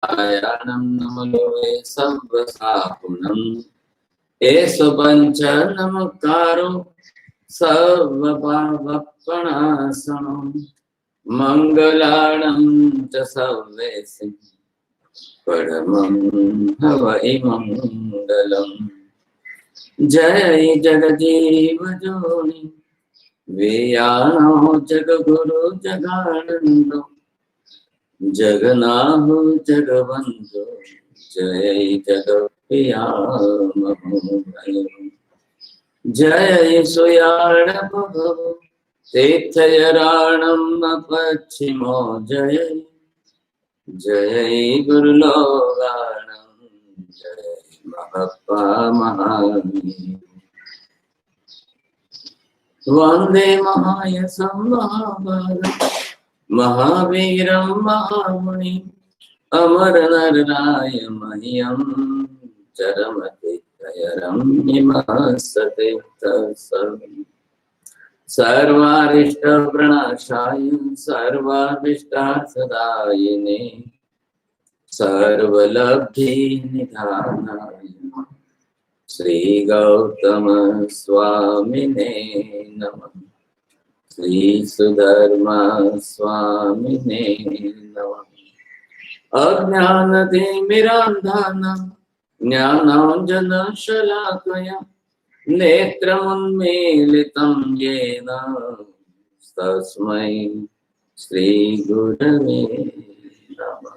आयानं नमलोवे सर्वसापुनं एषु पञ्चनमकारो सर्वपापप्रणाशनं मङ्गलानं च सर्वेषु परमं हवै मङ्गलम्। जय जगजीव जोनि वेयानो जगगुरु जगानन्दो जगनाहु जगवंदो जय जगप्रियामहोदय। जय सुयाणप तीर्थयराणं पश्चिमो जय जय गुरुलोगाणं जय महप्पा महावीर। वंदे महायशं महाभागं महावीरं महामुनि अमरनरनाय मह्यं चरमतित्रयरं निमस्सते सर्वारिष्टप्रणाशाय सर्वाभीष्टार्थदायिने सर्वलब्धिनिधानाय श्री गौतम स्वामिने नमः। श्री सुधर्मा स्वामिने नमः। अज्ञानतिमिरान्धानां ज्ञानाञ्जनशलाकया नेत्रमुन्मीलितं येन तस्मै श्रीगुरवे नमः।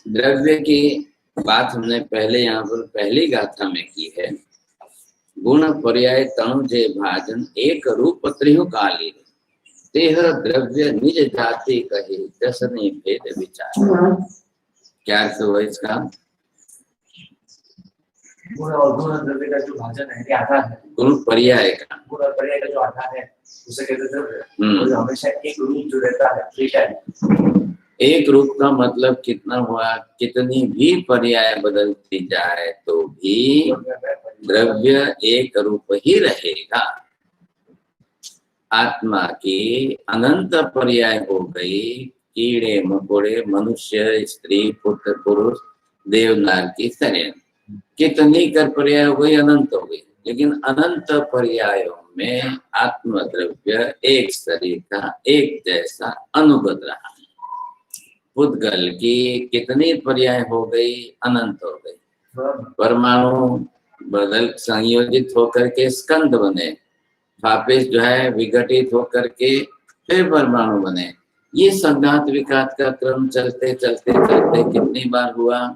द्रव्य की बात हमने पहले यहाँ पर पहली गाथा में की है। गुण पर्याय तणु जे भाजन एक रूप त्रिहु काली तेह द्रव्य निज जाति कहे दसने भेद विचार। क्या अर्थ हुआ इसका? गुण और गुण द्रव्य का जो भाजन है क्या आता है? गुण पर्याय का, गुण और पर्याय का जो आता है उसे कहते हैं द्रव्य। और हमेशा एक रूप जो रहता है ठीक है। एक रूप का मतलब कितना हुआ? कितनी भी पर्याय बदलती जाए तो भी द्रव्य एक रूप ही रहेगा। आत्मा की अनंत पर्याय हो गई, कीड़े मकोड़े मनुष्य स्त्री पुत्र पुरुष देवनार की शरीर, कितनी कर पर्याय हो गई? अनंत हो गई। लेकिन अनंत पर्यायों में आत्म द्रव्य एक शरीर का एक जैसा अनुगत रहा। पुद्गल की कितनी पर्याय हो गई? अनंत हो गई। परमाणु बदल संयोजित होकर के स्कंद बने, फापिस जो है विघटित होकर के फिर परमाणु बने। ये संघात विघात का क्रम चलते चलते चलते कितनी बार हुआ?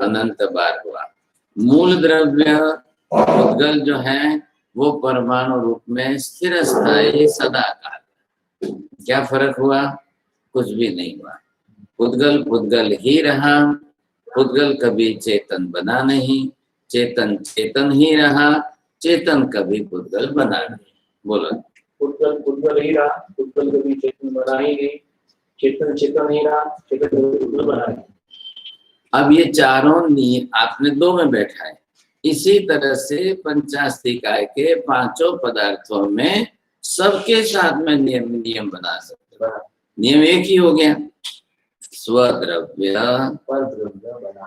अनंत बार हुआ। मूल द्रव्य पुद्गल जो है वो परमाणु रूप में स्थिर स्थायी सदाकाल। क्या फर्क हुआ? कुछ भी नहीं हुआ। पुद्गल पुद्गल ही रहा। पुद्गल कभी चेतन बना नहीं, चेतन चेतन ही रहा, चेतन कभी पुद्गल बना नहीं। बोलो। पुद्गल पुद्गल ही रहा, पुद्गल कभी चेतन बना ही नहीं, चेतन चेतन ही रहा, चेतन कभी पुद्गल बना नहीं। अब ये चारों नियम आपने दो में बैठा है। इसी तरह से पंचास्तिकाय के पांचों पदार्थों में सबके साथ में नियम बना सकते हो। नियम एक ही हो गया, स्वद्रव्य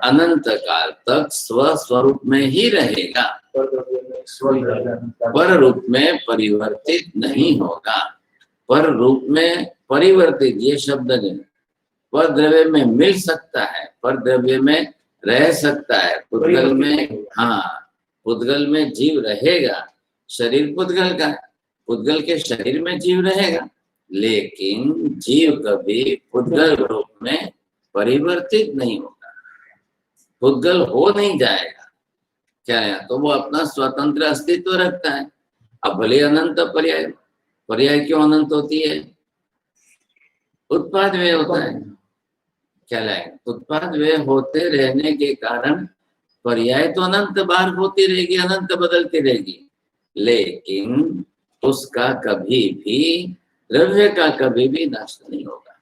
अनंत काल तक स्वस्वरूप में ही रहेगा, पर रूप में परिवर्तित नहीं होगा। पर रूप में परिवर्तित ये शब्द नहीं। पर द्रव्य में मिल सकता है, पर द्रव्य में रह सकता है। पुद्गल में, हाँ, पुद्गल में जीव रहेगा। शरीर पुद्गल का, पुद्गल के शरीर में जीव रहेगा, लेकिन जीव कभी पुद्गल रूप में परिवर्तित नहीं होगा। पुद्गल हो नहीं जाएगा। क्या है? तो वो अपना स्वतंत्र अस्तित्व रखता है। अब भले अनंत पर्याय, पर्याय क्यों अनंत होती है? उत्पाद में होता है। कहलाएगा। उत्पाद व्यय होते रहने के कारण पर्याय तो अनंत बार होती रहेगी, अनंत बदलती रहेगी, लेकिन उसका कभी भी, द्रव्य का कभी भी नष्ट नहीं होगा।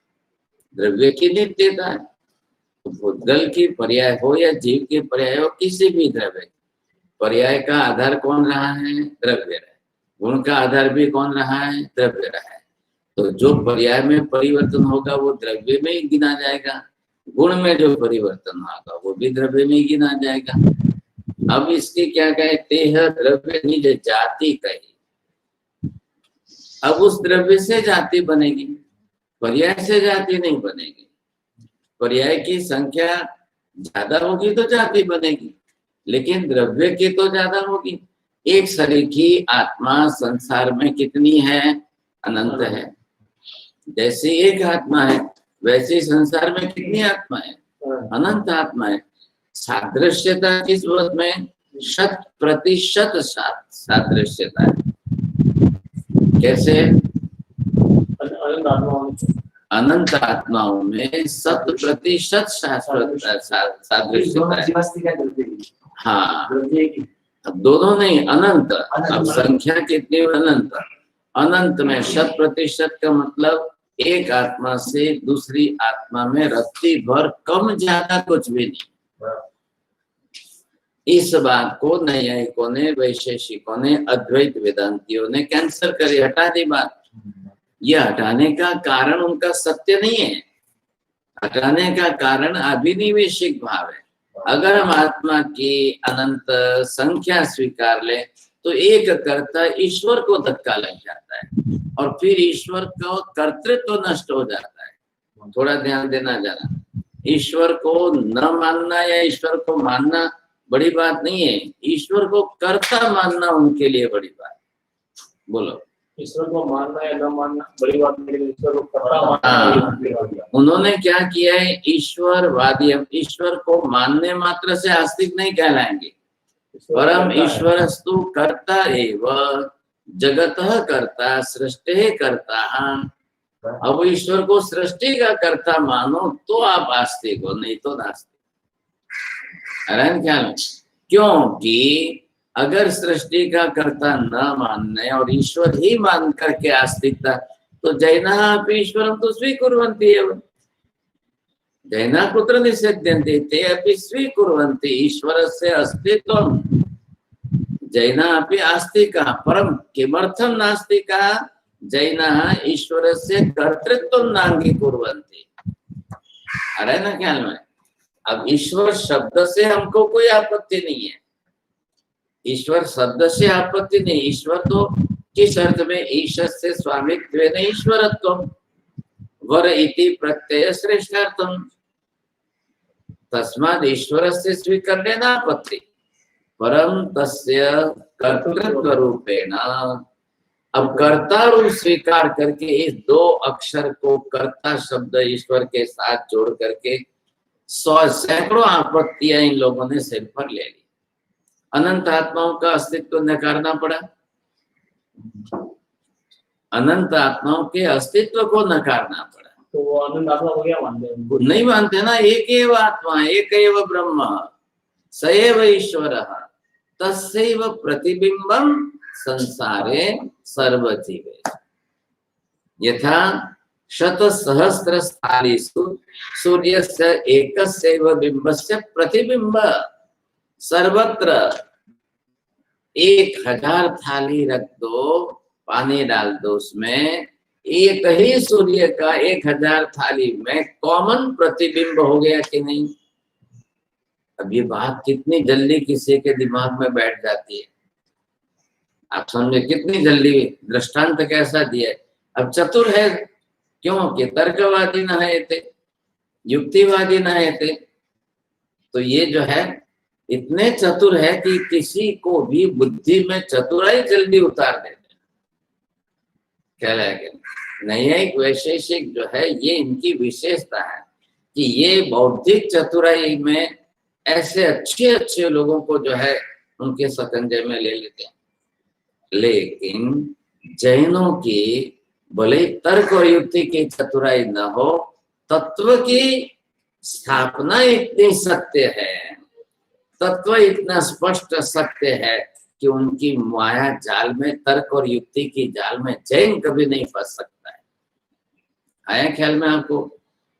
द्रव्य की नित्यता है, भूतगल की पर्याय हो या जीव के पर्याय हो, किसी भी द्रव्य पर्याय का आधार कौन रहा है? द्रव्य रहा। गुण का आधार भी कौन रहा है? द्रव्य रहा है। तो जो पर्याय में परिवर्तन होगा वो द्रव्य में ही गिना जाएगा, गुण में जो परिवर्तन होगा वो भी द्रव्य में ही गिना जाएगा। अब इसके क्या कहते हैं? द्रव्य निज जाति कही। अब उस द्रव्य से जाति बनेगी, पर्याय से जाति नहीं बनेगी। पर्याय की संख्या ज्यादा होगी तो जाति बनेगी, लेकिन द्रव्य की तो ज्यादा होगी। एक शरीर की आत्मा संसार में कितनी है? अनंत है। जैसे एक आत्मा है वैसे संसार में कितनी आत्मा है? अनंत आत्मा है। सादृश्यता किस वक्त में? 100% सादृश्यता है। कैसे? अनंत आत्माओं में 100% सादृश्यता है। हाँ, दोनों नहीं, अनंत। अब संख्या कितनी? अनंत। अनंत में 100% का मतलब एक आत्मा से दूसरी आत्मा में रत्ती भर कम ज्यादा कुछ भी नहीं। इस बात को नैयायिकों ने, वैशेषिकों ने, अद्वैत वेदांतियों ने कैंसिल करी, हटा दी बात। यह हटाने का कारण उनका सत्य नहीं है, हटाने का कारण अभिनिवेशिक भाव है। अगर हम आत्मा की अनंत संख्या स्वीकार ले तो एक कर्ता ईश्वर को धक्का लग जाता है और फिर ईश्वर का कर्तृत्व तो नष्ट हो जाता है। थोड़ा ध्यान देना जरा। ईश्वर को न मानना या ईश्वर को मानना बड़ी बात नहीं है, ईश्वर को कर्ता मानना उनके लिए बड़ी बात। बोलो, ईश्वर को मानना या न मानना बड़ी बात नहीं, ईश्वर को कर्ता मानना। उन्होंने क्या किया है? ईश्वरवादी, हम ईश्वर को मानने मात्र से आस्तिक नहीं कहलाएंगे। परम ईश्वरस्तु कर्ता एव जगतः कर्ता सृष्टि कर्ता। अब ईश्वर को सृष्टि का कर्ता मानो तो आप आस्तिक हो, नहीं तो नास्तिक। ख्याल में, क्योंकि अगर सृष्टि का कर्ता न मानने और ईश्वर ही मान करके आस्तिकता, तो जैना ईश्वरं तो स्वीकुर्वन्ति एव। जैना कुत्र निषेध्यन्ते ते अपि स्वीकुर्वन्ति ईश्वरस्य अस्तित्वं। जैना अपि आस्तिकाः परं किमर्थं नास्तिकाः? जैनाः ईश्वरस्य कर्तृत्वं नाङ्गीकुर्वन्ति। आ रहा है ना ख्याल में? अब ईश्वर शब्द से हमको कोई आपत्ति नहीं है, ईश्वर शब्द से आपत्ति नहीं। ईश्वर तो किस अर्थ में? ईश्वर से स्वामित्वेन ईश्वरत्वं वर इति प्रत्यय श्रेष्ठार्थम तस्माद् ईश्वरस्य स्वीकरणेन आपत्ति परम तस्य कर्तृत्व रूपेण। अब कर्ता रूप स्वीकार करके इस दो अक्षर को कर्ता शब्द ईश्वर के साथ जोड़ करके सैकड़ों आपत्तियां इन लोगों ने सिर पर ले ली। अनंत आत्माओं का अस्तित्व नकारना पड़ा, अनंत आत्माओं के अस्तित्व को नकारना पड़ा। तो वो अनंत आत्मा को क्या मानते हैं? नहीं मानते ना। एक एव आत्मा, एक एव ब्रह्म, सएव ईश्वरः तस्यैव प्रतिबिंबं संसारे सर्वजीवे। यथा शतसहस्रस्थालीषु सूर्यस्य एकस्यैव बिंबस्य प्रतिबिंब। सर्वत्र 1000 थाली रख दो, पानी डाल दो, उसमें एक ही सूर्य का 1000 थाली में कॉमन प्रतिबिंब हो गया कि नहीं? अब ये बात कितनी जल्दी किसी के दिमाग में बैठ जाती है, आप समझे कितनी जल्दी। दृष्टांत कैसा दिया है? अब चतुर है क्योंकि तर्कवादी न है थे, युक्तिवादी न है थे, तो ये जो है इतने चतुर है कि किसी को भी बुद्धि में चतुराई जल्दी उतार देते। क्या लगे? नैयायिक वैशेषिक जो है ये इनकी विशेषता है कि ये बौद्धिक चतुराई में ऐसे अच्छे लोगों को जो है उनके सकंजे में ले लेते हैं। लेकिन जैनों की भले तर्क और युक्ति की चतुराई न हो, तत्व की स्थापना इतनी सत्य है, तत्व इतना स्पष्ट सत्य है कि उनकी माया जाल में, तर्क और युक्ति की जाल में जैन कभी नहीं फंस सकता है। आया ख्याल में आपको?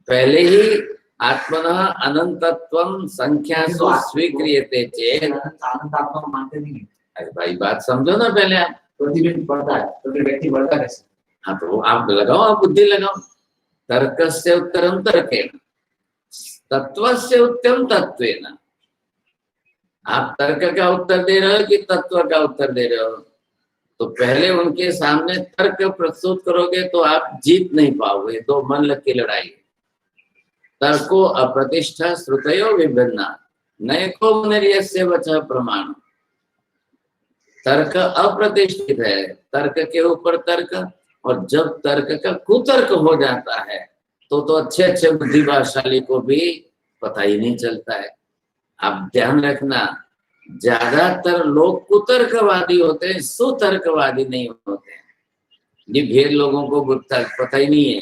पहले ही आत्मनः अनंतत्वम संख्यासु स्वीक्रियते चेत। अनंतात्मा मानते नहीं। अरे भाई बात समझो ना पहले आप। प्रतिबिंब बढ़ता है तो फिर व्यक्ति बढ़ता कैसे? हाँ तो आप लगाओ, आप बुद्धि लगाओ। तर्कस्य उत्तरम तर्केण, तत्वस्य उत्तरम तत्वेन। आप तर्क का उत्तर दे रहे हो कि तत्व का उत्तर दे रहे हो? तो पहले उनके सामने तर्क प्रस्तुत करोगे तो आप जीत नहीं पाओगे। तो मन लग की लड़ाई। तर्को अप्रतिष्ठा श्रुतयो विभिन्ना नैको मुनिर्यस्य वचः प्रमाण। तर्क अप्रतिष्ठित है, तर्क के ऊपर तर्क, और जब तर्क का कुतर्क हो जाता है तो अच्छे अच्छे बुद्धिशाली को भी पता ही नहीं चलता है। आप ध्यान रखना, ज्यादातर लोग कुतर्कवादी होते हैं, सुतर्कवादी नहीं होते हैं। ये भेद लोगों को पता ही नहीं है,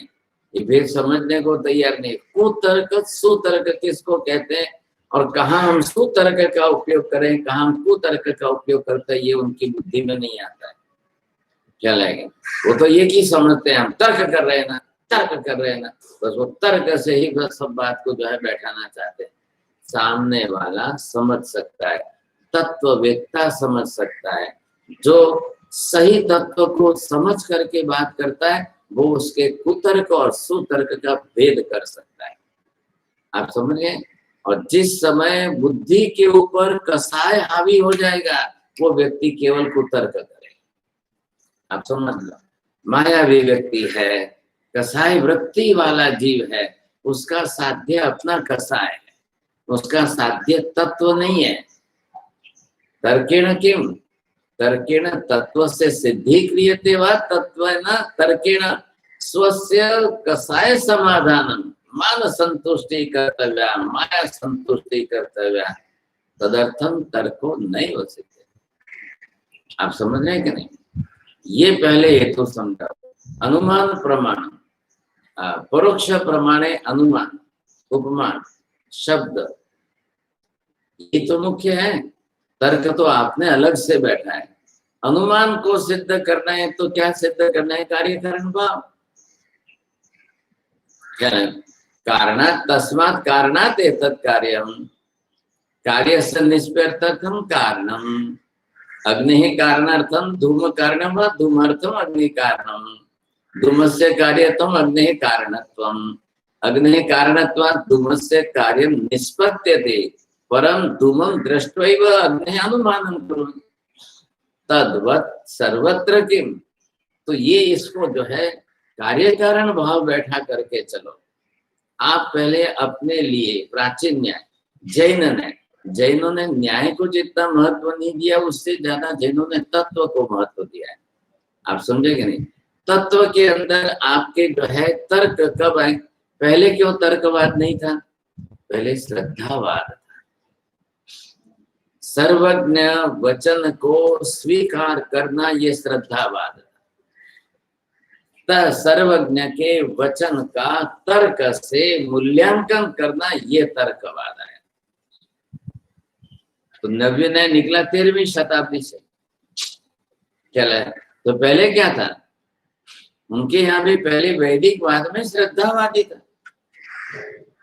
ये भेद समझने को तैयार नहीं। कुतर्क सुतर्क किसको कहते हैं और कहाँ हम सुतर्क का उपयोग करें, कहाँ हम कुतर्क का उपयोग करते हैं, ये उनकी बुद्धि में नहीं आता है। क्या लगेगा? वो तो ये की समझते हैं हम तर्क कर रहे हैं ना, तर्क कर रहे हैं ना, बस वो तर्क से ही बस सब बात को जो है बैठाना चाहते हैं। सामने वाला समझ सकता है, तत्ववेत्ता समझ सकता है, जो सही तत्व को समझ करके बात करता है वो उसके कुतर्क और सुतर्क का भेद कर सकता है। आप समझ गए? और जिस समय बुद्धि के ऊपर कसाय हावी हो जाएगा वो व्यक्ति केवल कुतर्क करेगा। आप समझ लो, मायावी व्यक्ति है, कसाय वृत्ति वाला जीव है, उसका साध्य अपना कसाय है, उसका साध्य तत्व नहीं है। तर्केण किम? तर्केण तत्वस्य सिद्धि क्रियते वा तत्वेन तर्केण स्वस्य कसाय समाधानम मान संतुष्टि कर्तव्या माया संतुष्टि कर्तव्या तदर्थम तर्को नहीं हो सकते। आप समझ रहे हैं कि नहीं? ये पहले हेतु समझा। अनुमान प्रमाण, परोक्ष प्रमाणे अनुमान, उपमान, शब्द, ये तो मुख्य है। तर्क तो आपने अलग से बैठा है। अनुमान को सिद्ध करना है तो क्या सिद्ध करना है? कार्य कारण भाव। क्या है? कारणात् तस्मात् कारणात् एतत् कार्यम, कार्यस्य निष्प्यर्थकम कारणम। अग्निः कारणार्थम धूम कारणम वा धूमार्थम अग्नि कारणम। धूमस्य कार्यत्वम अग्निः कारणत्वम। अग्निः कारणत्वात् धूमस्य कार्यं निष्पद्यते परम धूमं दृष्ट्वैव अग्निः अनुमानं कुर्वन्ति तद्वत् सर्वत्र किम। तो ये इसको जो है कार्य कारण भाव बैठा करके चलो। आप पहले अपने लिए प्राचीन न्याय, जैनों ने न्याय को जितना महत्व नहीं दिया उससे ज्यादा जैनों ने तत्व को महत्व दिया है। आप समझे कि नहीं? तत्व के अंदर आपके जो है तर्क कब आए? पहले क्यों तर्कवाद नहीं था? पहले श्रद्धावाद था। सर्वज्ञ वचन को स्वीकार करना ये श्रद्धावाद था। सर्वज्ञ के वचन का तर्क से मूल्यांकन करना ये तर्कवाद है। तो नव्य न्याय निकला 13वीं शताब्दी से। चला तो पहले क्या था? उनके यहाँ भी पहले वैदिक वाद में श्रद्धावादी था।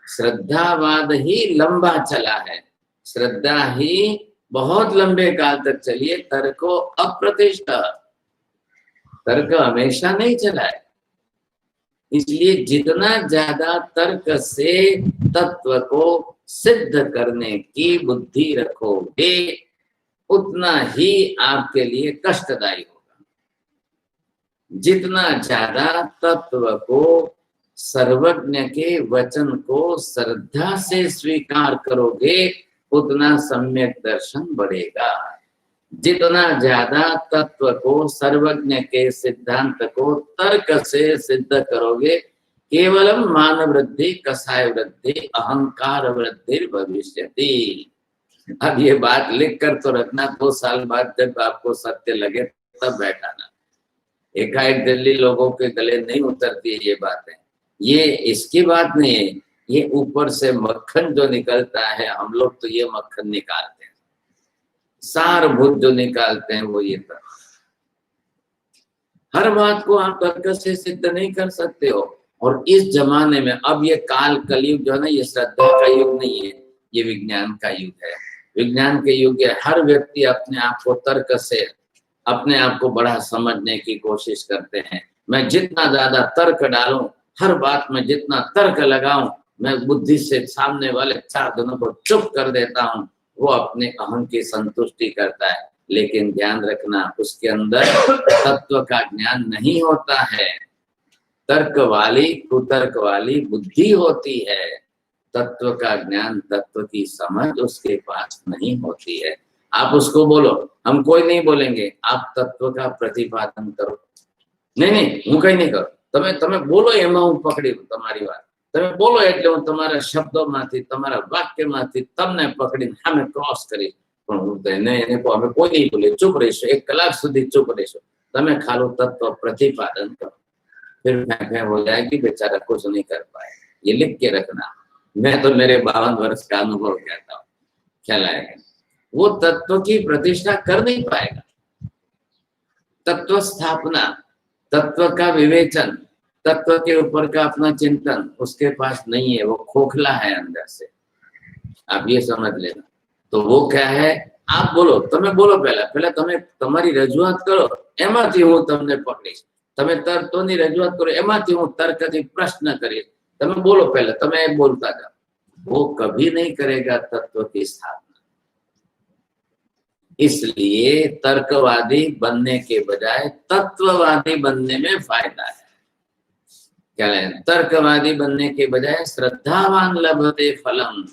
श्रद्धावाद ही लंबा चला है, श्रद्धा ही बहुत लंबे काल तक चली है। तर्को अप्रतिष्ठा, तर्क हमेशा नहीं चला है। इसलिए जितना ज्यादा तर्क से तत्व को सिद्ध करने की बुद्धि रखोगे उतना ही आपके लिए कष्टदायी होगा। जितना ज्यादा तत्व को, सर्वज्ञ के वचन को श्रद्धा से स्वीकार करोगे उतना सम्यक दर्शन बढ़ेगा। जितना ज्यादा तत्व को, सर्वज्ञ के सिद्धांत को तर्क से सिद्ध करोगे केवलम मान वृद्धि कसाय वृद्धि अहंकार वृद्धि भविष्यति। अब ये बात लिख कर तो रखना, 2 साल बाद जब आपको सत्य लगे तब बैठाना। एकाएक दिल्ली लोगों के गले नहीं उतरती है ये बातें। ये इसकी बात नहीं है, ये ऊपर से मक्खन जो निकलता है, हम लोग तो ये मक्खन निकालते हैं, सारभूत जो निकालते हैं वो ये तर्क। हर बात को आप तर्क से सिद्ध नहीं कर सकते हो। और इस जमाने में अब ये काल कलयुग जो है ना, ये श्रद्धा का युग नहीं है, ये विज्ञान का युग है। विज्ञान के युग है, हर व्यक्ति अपने आप को तर्क से अपने आप को बड़ा समझने की कोशिश करते हैं। मैं जितना ज्यादा तर्क डालूं, हर बात में जितना तर्क लगाऊं, मैं बुद्धि से सामने वाले चार जनों को चुप कर देता हूं, वो अपने अहम की संतुष्टि करता है। लेकिन ध्यान रखना, उसके अंदर तत्व का ज्ञान नहीं होता है। तर्क वाली कुतर्क वाली बुद्धि होती है, तत्व का ज्ञान तत्व की समझ उसके पास नहीं होती है। आप उसको बोलो, हम कोई नहीं बोलेंगे, आप तत्व का प्रतिपादन करो। नहीं હું કઈ નહીં કરું, તમે બોલો એમાં હું પકડી તમારી વાત, તમે બોલો એટલે હું તમારા શબ્દોમાંથી તમારા વાક્યમાંથી તમને પકડીને સામે ક્રોસ કરી, પણ હું એને અમે કોઈ નહીં બોલે, ચૂપ રહીશું, 1 કલાક સુધી ચૂપ રહીશું, તમે ખાલી તત્વ प्रतिपादन करो। फिर मैं हो जाएगी, बेचारा कुछ नहीं कर पाए। ये लिख के रखना, मैं तो मेरे 52 वर्ष का अनुभव कहता हूँ, ख्याल आएगा। वो तत्व की प्रतिष्ठा कर नहीं पाएगा। तत्व स्थापना, तत्व का विवेचन, तत्व के ऊपर का अपना चिंतन उसके पास नहीं है, वो खोखला है अंदर से, आप ये समझ लेना। तो वो क्या है, आप बोलो, तमें बोलो, पहला तमें तमारी रजूआत करो, एमांथी हूँ तमने पकड़ीश। तमें तर्कोनी रजूआत करो, एमांथी हूँ तर्कथी प्रश्न करीश। तमें बोलो, पहले तमें बोलता जाओ। वो कभी नहीं करेगा तत्व की स्थापना। इसलिए तर्कवादी बनने के बजाय तत्ववादी बनने में फायदा है। क्या है, तर्कवादी बनने के बजाय श्रद्धावान लभते फलम।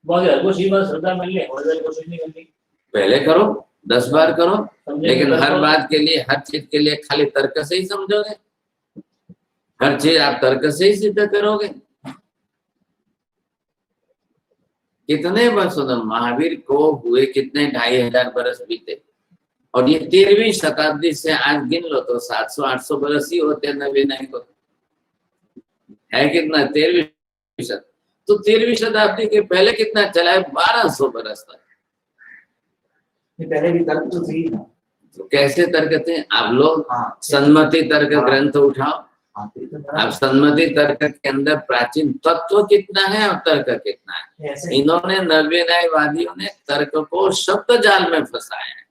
श्रद्धा मिल ले, कोशिश नहीं करनी। पहले करो, 10 बार करो, लेकिन हर बात के लिए, हर चीज के लिए खाली तर्क से ही समझोगे? हर चीज आप तर्क से ही सिद्ध करोगे? कितने वर्षों तक महावीर को हुए, कितने 2500 बरस बीते, और ये 13वीं शताब्दी से आज गिन लो तो 700-800 बरस ही होते नवी नहीं को, है कितना? 13वीं शताब्दी। तो 13वीं शताब्दी के पहले कितना चला है? 1200 बरस तक। पहले भी तर्क तो सही था। तो कैसे तर्क थे आप लोग? सन्मति तर्क ग्रंथ उठाओ, अब सन्मति तर्क के अंदर प्राचीन तत्व कितना है और तर्क कितना है। इन्होंने नव्य न्यायवादियों ने तर्क को शब्द जाल में फंसाया है।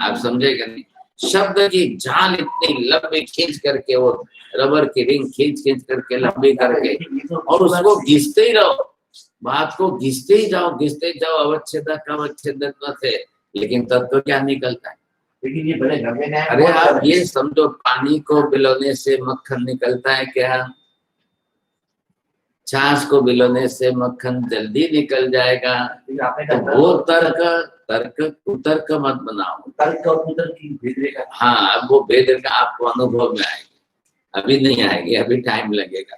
आप समझेगा नहीं? शब्द की जाल इतनी लंबी खींच करके, वो रबर की रिंग खींच करके लंबी करके, और उसको घिसते ही रहो, बात को घिसते ही जाओ, अवच्छेदक थे। लेकिन तत्व क्या निकलता है? लेकिन ये बड़े लंबे हैं। अरे आप ये समझो, पानी को बिलोने से मक्खन निकलता है क्या? छाछ को बिलोने से मक्खन जल्दी निकल जाएगा। तो वो तर्क कुतर्क मत बनाओ। तर्क और कुतर्क की भेद रेखा, हाँ, अब वो भेद रेखा आपको अनुभव में आएगी, अभी नहीं आएगी, अभी टाइम लगेगा।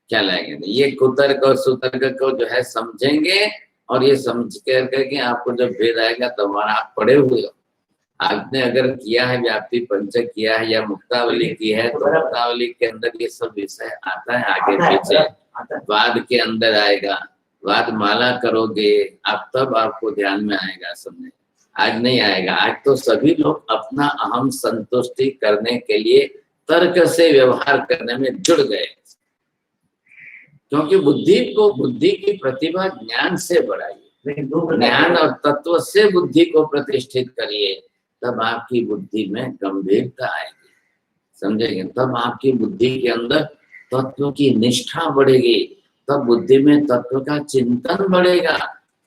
क्या लगेगा? ये कुतर्क और सुतर्क को जो है समझेंगे, और ये समझ करके आपको जब भेद आएगा तो हमारा आप पढ़े हुए हो। आपने अगर किया है, व्याप्ति पंचक किया है या मुक्तावली की है, तो मुक्तावली के अंदर ये सब विषय आता है, आगे पीछे वाद के अंदर आएगा। वाद माला करोगे आप, तब आपको ध्यान में आएगा समझे, आज नहीं आएगा। आज तो सभी लोग अपना अहम संतुष्टि करने के लिए तर्क से व्यवहार करने में जुड़ गए, क्योंकि बुद्धि की प्रतिभा ज्ञान से बढ़ाइए, ज्ञान और तत्व से बुद्धि को प्रतिष्ठित करिए, तब आपकी बुद्धि में गंभीरता आएगी, समझेंगे? तब आपकी बुद्धि के अंदर तत्व की निष्ठा बढ़ेगी, तब बुद्धि में तत्व का चिंतन बढ़ेगा।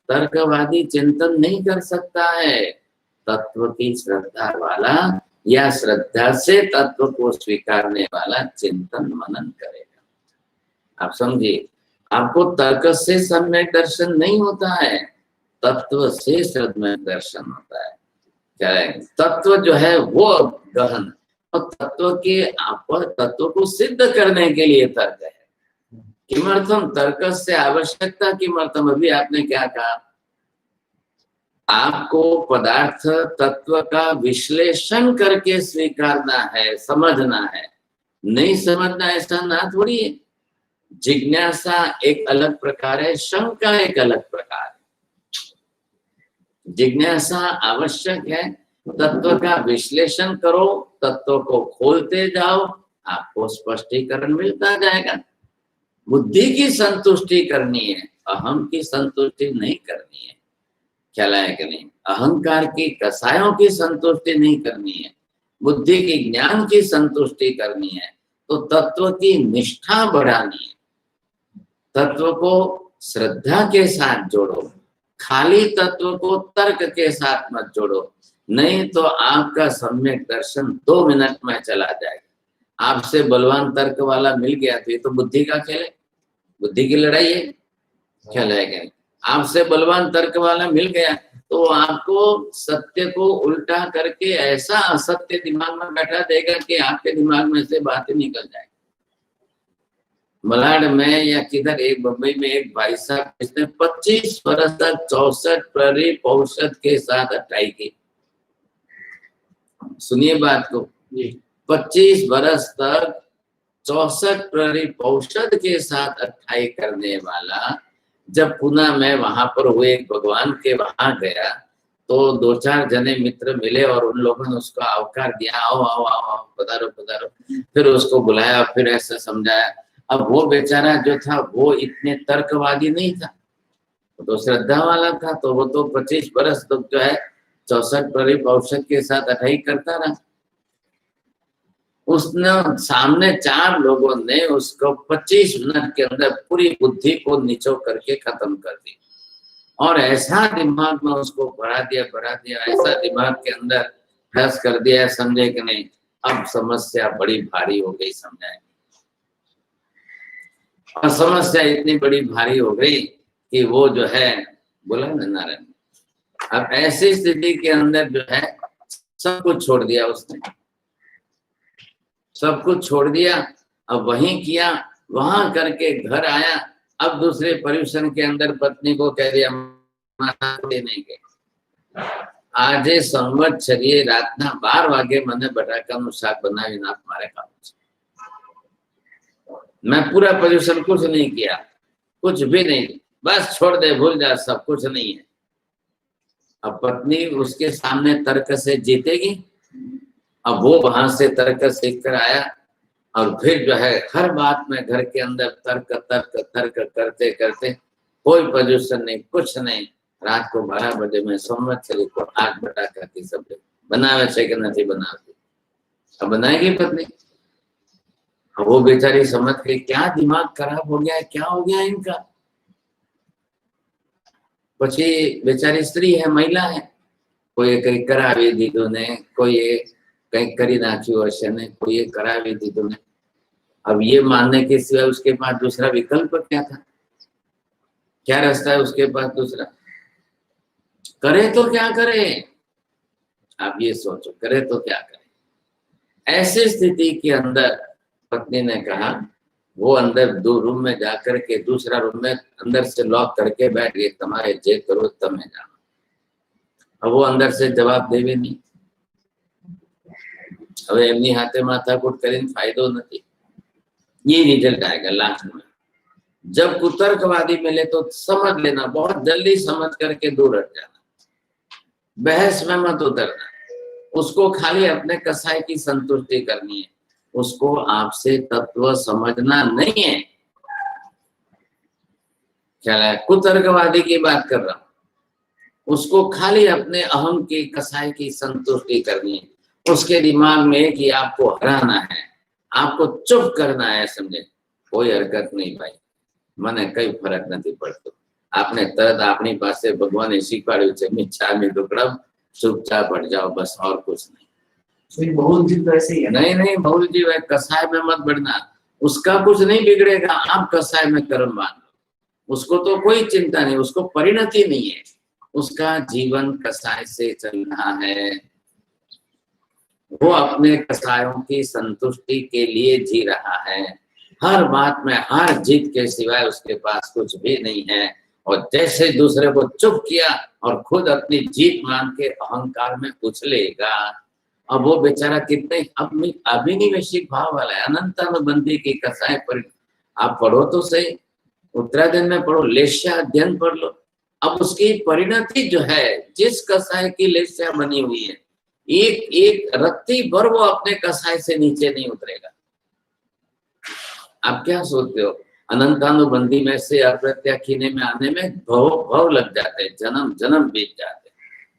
तर्कवादी चिंतन नहीं कर सकता है, तत्व की श्रद्धा वाला या श्रद्धा से तत्व को स्वीकारने वाला चिंतन मनन करेगा। आप समझिए, आपको तर्क से सम्यक दर्शन नहीं होता है, तत्व से सम्यक दर्शन होता है। क्या है? तत्व जो है वो गहन, और तत्व को सिद्ध करने के लिए तर्क है। किमर्थम तर्क से आवश्यकता किमर्थम? अभी आपने क्या कहा? आपको पदार्थ तत्व का विश्लेषण करके स्वीकारना है, समझना है। नहीं समझना ऐसा ना थोड़ी है। जिज्ञासा एक अलग प्रकार है, शंका एक अलग प्रकार है। जिज्ञासा आवश्यक है, तत्व का विश्लेषण करो, तत्व को खोलते जाओ, आपको स्पष्टीकरण मिलता जाएगा। बुद्धि की संतुष्टि करनी है, अहम की संतुष्टि नहीं करनी है। ख्याल है कि नहीं? अहंकार की कसायों की संतुष्टि नहीं करनी है, बुद्धि की ज्ञान की संतुष्टि करनी है। तो तत्व की निष्ठा बढ़ानी है, तत्व को श्रद्धा के साथ जोड़ो, खाली तत्व को तर्क के साथ मत जोड़ो, नहीं तो आपका सम्यक दर्शन 2 मिनट में चला जाएगा। आपसे बलवान तर्क वाला मिल गया तो ये तो बुद्धि का खेल है, बुद्धि की लड़ाई है। ख्याल है क्या? आपसे बलवान तर्क वाला मिल गया तो आपको सत्य को उल्टा करके ऐसा असत्य दिमाग में बैठा देगा कि आपके दिमाग में से बातें निकल जाएगी। मलाड में या किधर एक बम्बई में एक भाई साहब, जिसने 25 वर्ष तक 64 प्रहरी पौषध के साथ अट्ठाई की। सुनिए बात को, 25 वर्ष तक 64 प्रहरी पौषध के साथ अट्ठाई करने वाला जब पुणे में वहां पर हुए एक भगवान के वहां गया तो 2-4 जने मित्र मिले और उन लोगों ने उसको आवकार दिया, आओ आओ आओ आओ, पधारो पधारो। फिर उसको बुलाया, फिर ऐसा समझाया। अब वो बेचारा जो था वो इतने तर्कवादी नहीं था, तो श्रद्धा वाला था। तो वो तो 25 वर्ष तक जो है 64 प्रहरी पौषध के साथ अट्ठाई करता रहा। उसने सामने 4 लोगों ने उसको 25 मिनट के अंदर पूरी बुद्धि को निचो करके खत्म कर दी और ऐसा दिमाग में उसको भरा दिया, ऐसा दिमाग के अंदर फैस कर दिया, समझे कि नहीं? अब समस्या बड़ी भारी हो गई, समझाए। और समस्या इतनी बड़ी भारी हो गई कि वो जो है बोला ना नारायण, अब ऐसी स्थिति के अंदर जो है सब कुछ छोड़ दिया उसने, सब कुछ छोड़ दिया। अब वहीं किया, वहां करके घर आया। अब दूसरे पर्यूषण के अंदर पत्नी को कह दिया नहीं गए आज संवत्सरीय रातना 12 वागे મને બટાકાનું શાક બનાવીને આપ મારે ખાવું છે। मैं पूरा पर्यूषण कुछ नहीं किया, कुछ भी नहीं, बस छोड़ दे, भूल जा, सब कुछ नहीं है। अब पत्नी उसके सामने तर्क से जीतेगी। अब वो वहां से तर्क सीख कर आया और फिर जो है हर बात में घर के अंदर तर्क तर्क तर्क करते करते कोई पर्यूषण नहीं, कुछ नहीं। रात को 12 बजे में संवत्सरी को 8 बटाका की सब्जी बनावे छे कि नहीं बनाती। अब बनाएगी पत्नी। अब वो बेचारी समझ गई क्या दिमाग खराब हो गया है, क्या हो गया इनका। પછી बेचारी स्त्री है, महिला है, कोई कई करावी दीधुं ने, कोई कई करी नाख्યું हशे ने, कोई करावी दीधुं ने। अब ये मानने के सिवाय उसके पास दूसरा विकल्प क्या था? क्या रास्ता है उसके पास दूसरा? करे तो क्या करे? आप ये सोचो, करे तो क्या करे? ऐसी स्थिति के अंदर पत्नी ने कहा, वो अंदर 2 रूम में जाकर के दूसरा रूम में अंदर से लॉक करके बैठ गए, तुम्हारे जे करो तब मैं जाना। अब वो अंदर से जवाब देवे नहीं। अब एमनी हाथे माथाकूट કરીને फायदो नहीं। ये रिजल्ट आएगा लास्ट में। जब कुतर्कवादी मिले तो समझ लेना, बहुत जल्दी समझ करके दूर हट जाना, बहस में मत उतरना। उसको खाली अपने कसाई की संतुष्टि करनी है, उसको आपसे तत्व समझना नहीं है। क्या है? कुतर्कवादी की बात कर रहा हूं, उसको खाली अपने अहम की कसाई की संतुष्टि करनी है। उसके दिमाग में कि आपको हराना है, आपको चुप करना है, समझे? कोई हरकत नहीं भाई, મને કઈ ફરક નથી પડતો। आपने તરત આપણી પાસે ભગવાને શીખવાડ્યું છે, મિચ્છામિ દુક્કડમ, चुपचाप हट जाओ, बस और कुछ नहीं। बहुल जीव वैसे ही है। नहीं बहुल जीव है, कसाय में मत बढ़ना। उसका कुछ नहीं बिगड़ेगा, आप कसाय में कर्म मान लो, उसको तो कोई चिंता नहीं, उसको परिणति नहीं है, उसका जीवन कसाय से चल रहा है। वो अपने कसायों की संतुष्टि के लिए जी रहा है। हर बात में हार जीत के सिवाय उसके पास कुछ भी नहीं है। और जैसे दूसरे को चुप किया और खुद अपनी जीत मान के अहंकार में उछलेगा। अब वो बेचारा कितने अभिनिवेशिक भाव वाला है, अनंत अनुबंधी की कसाय पर आप पढ़ो तो सही, उत्तरायण में पढ़ो, लेस्या अध्ययन पढ़ लो। अब उसकी परिणति जो है, जिस कसाय की लेस्या बनी हुई है, एक एक रत्ती भर वो अपने कसाय से नीचे नहीं उतरेगा। आप क्या सोचते हो, अनंतानुबंधी में से अप्रत्याखीने में आने में भव भव लग जाते हैं, जन्म जन्म बीत जाते हैं।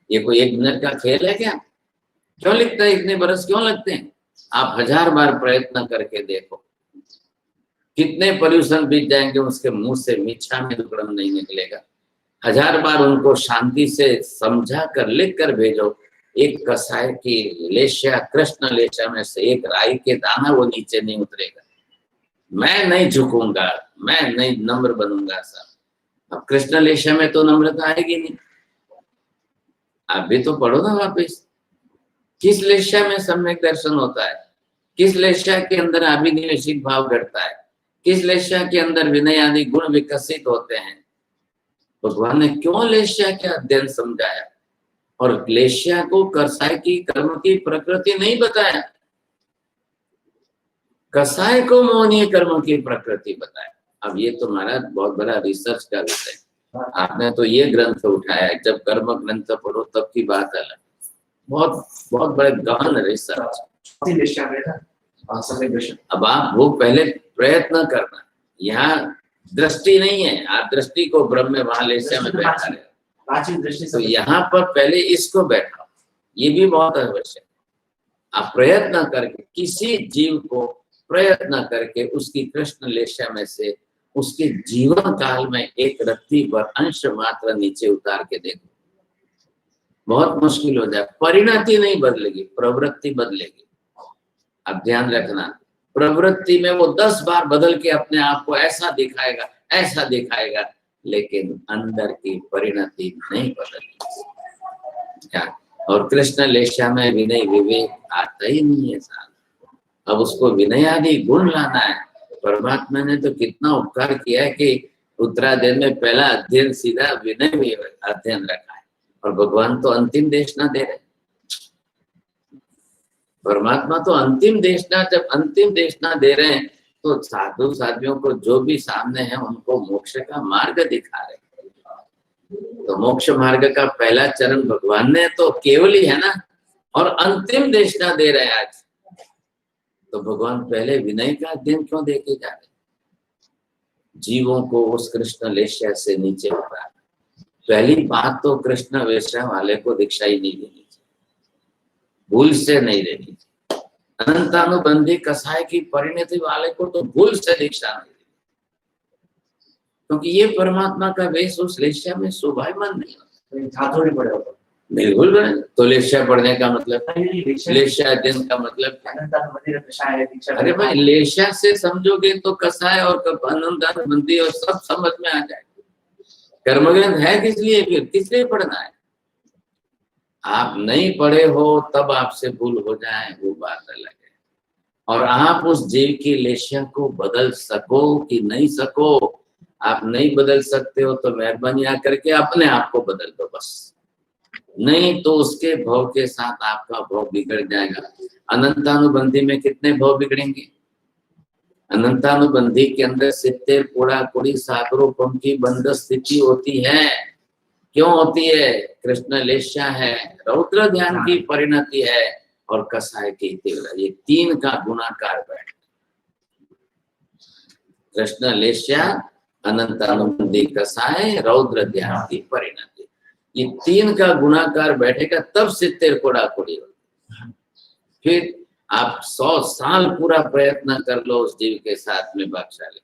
ये कोई एक मिनट का खेल है क्या? क्यों लिखता है, इतने बरस क्यों लगते हैं? आप 1000 बार प्रयत्न करके देखो, कितने पर्यूषण बीत जाएंगे, उसके मुंह से मीठा में दुकड़म नहीं निकलेगा। 1000 बार उनको शांति से समझा कर लिख कर भेजो, एक कसाय की लेस्या, कृष्ण लेस्या में से एक राई के दाना वो नीचे नहीं उतरेगा। मैं नहीं झुकूंगा, मैं नहीं नम्र बनूंगा साहब। अब कृष्ण लेस्या में तो नम्रता आएगी नहीं। आप भी तो पढ़ो ना वापिस, किस लेस्या में सम्यक दर्शन होता है, किस लेस्या के अंदर अभिनिवेशिक भाव घटता है, किस लेस्या के अंदर विनय आदि गुण विकसित होते हैं। भगवान ने क्यों लेस्या के अध्ययन समझाया, और लेस्या को कसाय की कर्म की प्रकृति नहीं बताया, कसाय को मोहनीय कर्म की प्रकृति बताया। अब ये तो महाराज बहुत बड़ा रिसर्च का विषय है। आपने तो ये ग्रंथ उठाया, जब कर्म ग्रंथ पढ़ो तब की बात अलग, बहुत बहुत बड़े गहन रिसर्च। अब आप वो पहले प्रयत्न करना, यहाँ दृष्टि नहीं है, आप दृष्टि को ब्रह्म महालेस्या में बैठा रहे, प्राचीन दृष्टि तो यहाँ पर पहले इसको बैठाओ, ये भी बहुत आवश्यक। आप प्रयत्न करके किसी जीव को प्रयत्न करके उसकी कृष्ण लेस्या में से उसके जीवन काल में एक रत्ती भर अंश मात्र नीचे उतार के देखो, बहुत मुश्किल हो जाए। परिणति नहीं बदलेगी, प्रवृत्ति बदलेगी। अब ध्यान रखना, प्रवृत्ति में वो 10 बार बदल के अपने आप को ऐसा दिखाएगा, ऐसा दिखाएगा, लेकिन अंदर की परिणति नहीं बदलेगी। क्या? और कृष्ण लेस्या में विनय विवेक आता ही नहीं है साहब। अब उसको विनय आदि गुण लाना है। परमात्मा ने तो कितना उपकार किया है कि उत्तरायण में पहला अध्ययन सीधा विनय अध्ययन रखा है, और भगवान तो अंतिम देशना दे रहे। परमात्मा तो अंतिम देशना, जब अंतिम देशना दे रहे हैं तो साधु साधियों को जो भी सामने है उनको मोक्ष का मार्ग दिखा रहे। तो मोक्ष मार्ग का पहला चरण भगवान ने तो केवल ही है ना, और अंतिम देशना दे रहे हैं आज। तो भगवान पहले विनय का अध्ययन क्यों देके जा रहे? जीवों को उस कृष्ण लेस्या से नीचे उतारना। पहली बात तो कृष्ण वेश्या वाले को दीक्षा ही नहीं देनी चाहिए, भूल से नहीं देनी चाहिए। अनंतानुबंधी कसाय की परिणति वाले को तो भूल से दीक्षा नहीं देनी, क्योंकि ये परमात्मा का वेश उस लेस्या में शोभायमान नहीं होता। बिल्कुल तो लेस्या पढ़ने का मतलब, लेस्या अध्ययन का मतलब, अरे भाई लेस्या से समझोगे तो कसाय और अनंतानुबंधी और सब समझ में आ जाएगा। कर्मग्रंथ है किस लिए, फिर किस लिए पढ़ना है? आप नहीं पढ़े हो तब आपसे भूल हो जाए वो बात अलग है, और आप उस जीव की लेस्या को बदल सको कि नहीं सको। आप नहीं बदल सकते हो तो मेहरबानी आकर के अपने आप को बदल दो बस, नहीं तो उसके भव के साथ आपका भव बिगड़ जाएगा। अनंतानुबंधी में कितने भव बिगड़ेंगे? अनंतानुबंधी के अंदर 70 कोड़ा कोड़ी सागरों पंक्ति बंद स्थिति होती है। क्यों होती है? कृष्ण लेस्या है, रौद्र ध्यान की परिणति है, और कसाय की तीव्र, ये 3 का गुणाकार बैठ, कृष्ण लेस्या, अनंतानुबंधी कसाय, रौद्र ध्यान की परिणति, ये 3 का गुणाकार बैठेगा तब 70 कोड़ा कोड़ी होगी। फिर आप 100 साल पूरा प्रयत्न कर लो उस जीव के साथ में भागशाली।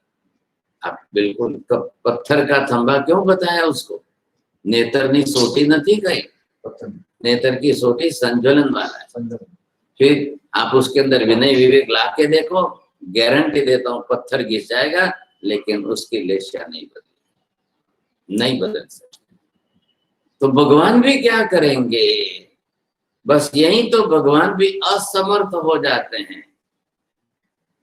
आप बिल्कुल पत्थर का थंबा क्यों बताया उसको? नेत्रनी सोटी नहीं गई, नेत्र की सोटी संज्वलन वाला है। फिर आप उसके अंदर विनय विवेक ला के देखो, गारंटी देता हूँ पत्थर घिस जाएगा, लेकिन उसकी लेस्या नहीं बदलेगी, नहीं बदल सकती। तो भगवान भी क्या करेंगे? बस यही तो भगवान भी असमर्थ हो जाते हैं।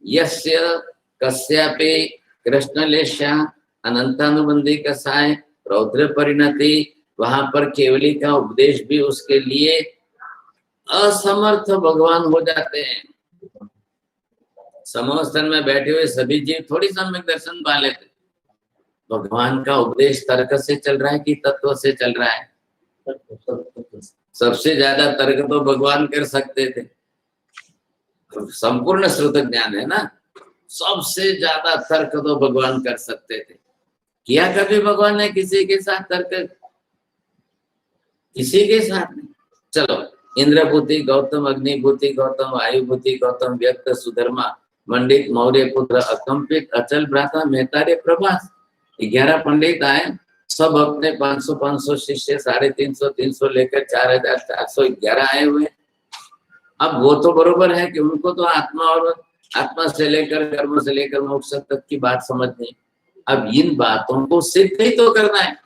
यस्य कस्यापि कृष्ण लेस्या अनंतानुबंधी कसाय रौद्र परिणति, वहां पर केवली का उपदेश भी उसके लिए असमर्थ भगवान हो जाते हैं। समोस्थन में बैठे हुए सभी जीव थोड़ी सम्यक दर्शन पा लेते। भगवान का उपदेश तर्क से चल रहा है कि तत्व से चल रहा है? सबसे ज्यादा तर्क तो भगवान कर सकते थे, संपूर्ण श्रुत ज्ञान है ना, सबसे ज्यादा तर्क तो भगवान कर सकते थे। किया कभी भगवान ने किसी के साथ तर्क? किसी के साथ नहीं। चलो, इंद्रभूति गौतम, अग्निभूति गौतम, वायुभूति गौतम, व्यक्त सुधर्मा, मंडित मौर्य पुत्र, अकंपित अचल भ्राता, मेहतारे प्रभास, 11 पंडित आए, सब अपने 500 शिष्य, 350 लेकर 4411 आए हुए। अब वो तो बरोबर है कि उनको तो आत्मा और आत्मा से लेकर कर्म से लेकर मोक्ष तक की बात समझनी। अब इन बातों को सिद्ध ही तो करना है,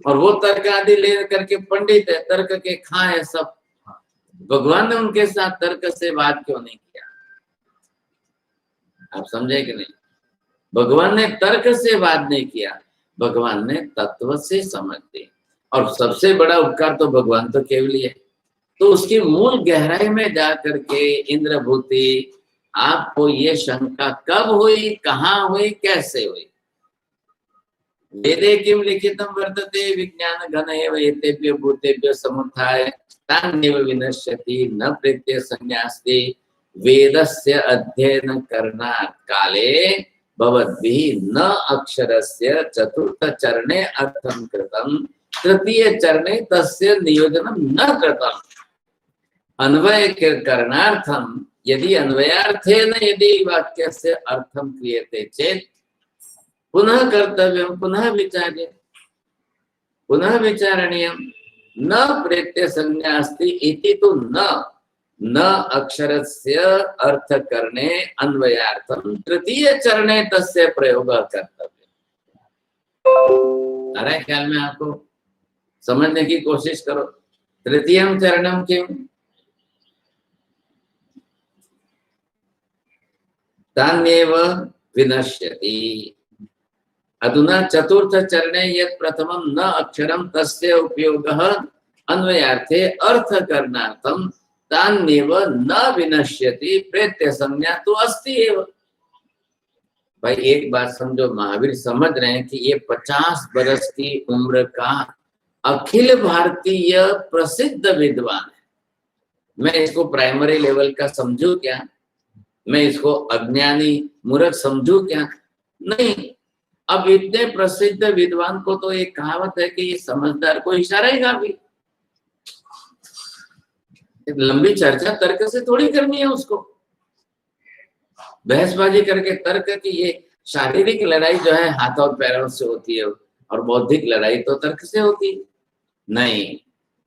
और वो तर्क आदि ले करके पंडित है, तर्क के खां है सब। भगवान ने उनके साथ तर्क से बात क्यों नहीं किया? आप समझे कि नहीं? भगवान ने तर्क से बात नहीं किया, भगवान ने तत्व से समझ दी। और सबसे बड़ा उपकार तो भगवान तो केवल है, तो उसकी मूल गहराई में जा करके इंद्रभूति, आपको ये शंका कब हुई, कहाँ हुई, कैसे हुई? वेदे किम लिखितम वर्तते विज्ञान घन एव एतेभ्यो भूतेभ्यो समुत्थाय तान्येव विनश्यति न प्रत्यय संन्यास्ति वेदस्य अध्ययन करणात् काले भवद्भिः न अक्षरस्य चतुर्थ चरणे अर्थं कृतं तृतीय चरणे तस्य नियोजनं न कृतम्। अन्वय करणार्थम यदि अन्वयार्थेन यदि वाक्यस्य अर्थं क्रियते चेत् पुनः कर्तव्यं, पुनः विचार्य, पुनः विचारणीयं। न प्रत्यय संज्ञा अस्ति इति तो न अक्षरस्य अर्थ करणे अन्वयार्थम तृतीय चरणे तस्य प्रयोग कर्तव्य। आ रहा है ख्याल में? आपको समझने की कोशिश करो। तृतीयम चरणम किम? तान्येव विनश्यति। अधुना चतुर्थ चरणे यत् प्रथमं न अक्षरम तस्य उपयोगः अन्वयार्थे अर्थ करणार्थम तान्येव न विनश्यति प्रत्यय संज्ञा तो अस्ति एव। भाई एक बात समझो, महावीर समझ रहे हैं कि ये 50 बरस की उम्र का अखिल भारतीय प्रसिद्ध विद्वान है। मैं इसको प्राइमरी लेवल का समझू क्या? मैं इसको अज्ञानी मूर्ख समझू क्या? नहीं। अब इतने प्रसिद्ध विद्वान को तो एक कहावत है कि ये समझदार को इशारा ही काफी। लंबी चर्चा तर्क से थोड़ी करनी है उसको, बहसबाजी करके तर्क की। ये शारीरिक लड़ाई जो है हाथ और पैरों से होती है, और बौद्धिक लड़ाई तो तर्क से होती है। नहीं,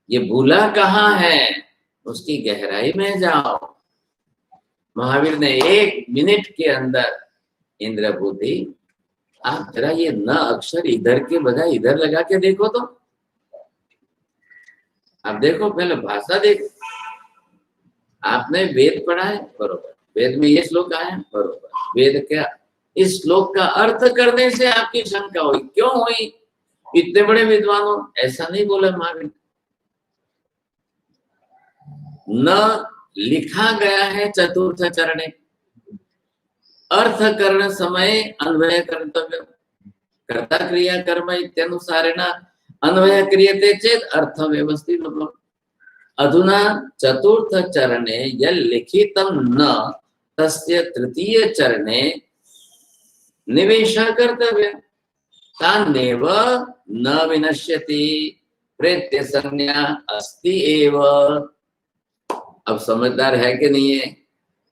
ये भूला कहाँ है, उसकी गहराई में जाओ। महावीर ने 1 मिनट के अंदर इंद्रभूति, आप जरा ये न अक्षर इधर के बजाय इधर लगा के देखो तो। आप देखो, पहले भाषा देखो। आपने वेद पढ़ा है, बरोबर, वेद में ये श्लोक आया, बरोबर, वेद क्या, इस श्लोक का अर्थ करने से आपकी शंका हुई। क्यों हुई? इतने बड़े विद्वानों ऐसा नहीं बोला महावीर। न लिखा गया है चतुर्थ चरणे, अर्थ करण समय अन्वय कर्तव्य, कर्ता क्रिया कर्म इत्यनुसारेण अन्वय क्रियते चेत अर्थ व्यवस्थित भवति। अधुना चतुर्थ चरणे यल्लिखितं न तस्य तृतीय चरणे निवेश कर्तव्य तान्येव न विनश्यति प्रत्यय संज्ञा अस्ति एव। अब समझदार है कि नहीं है?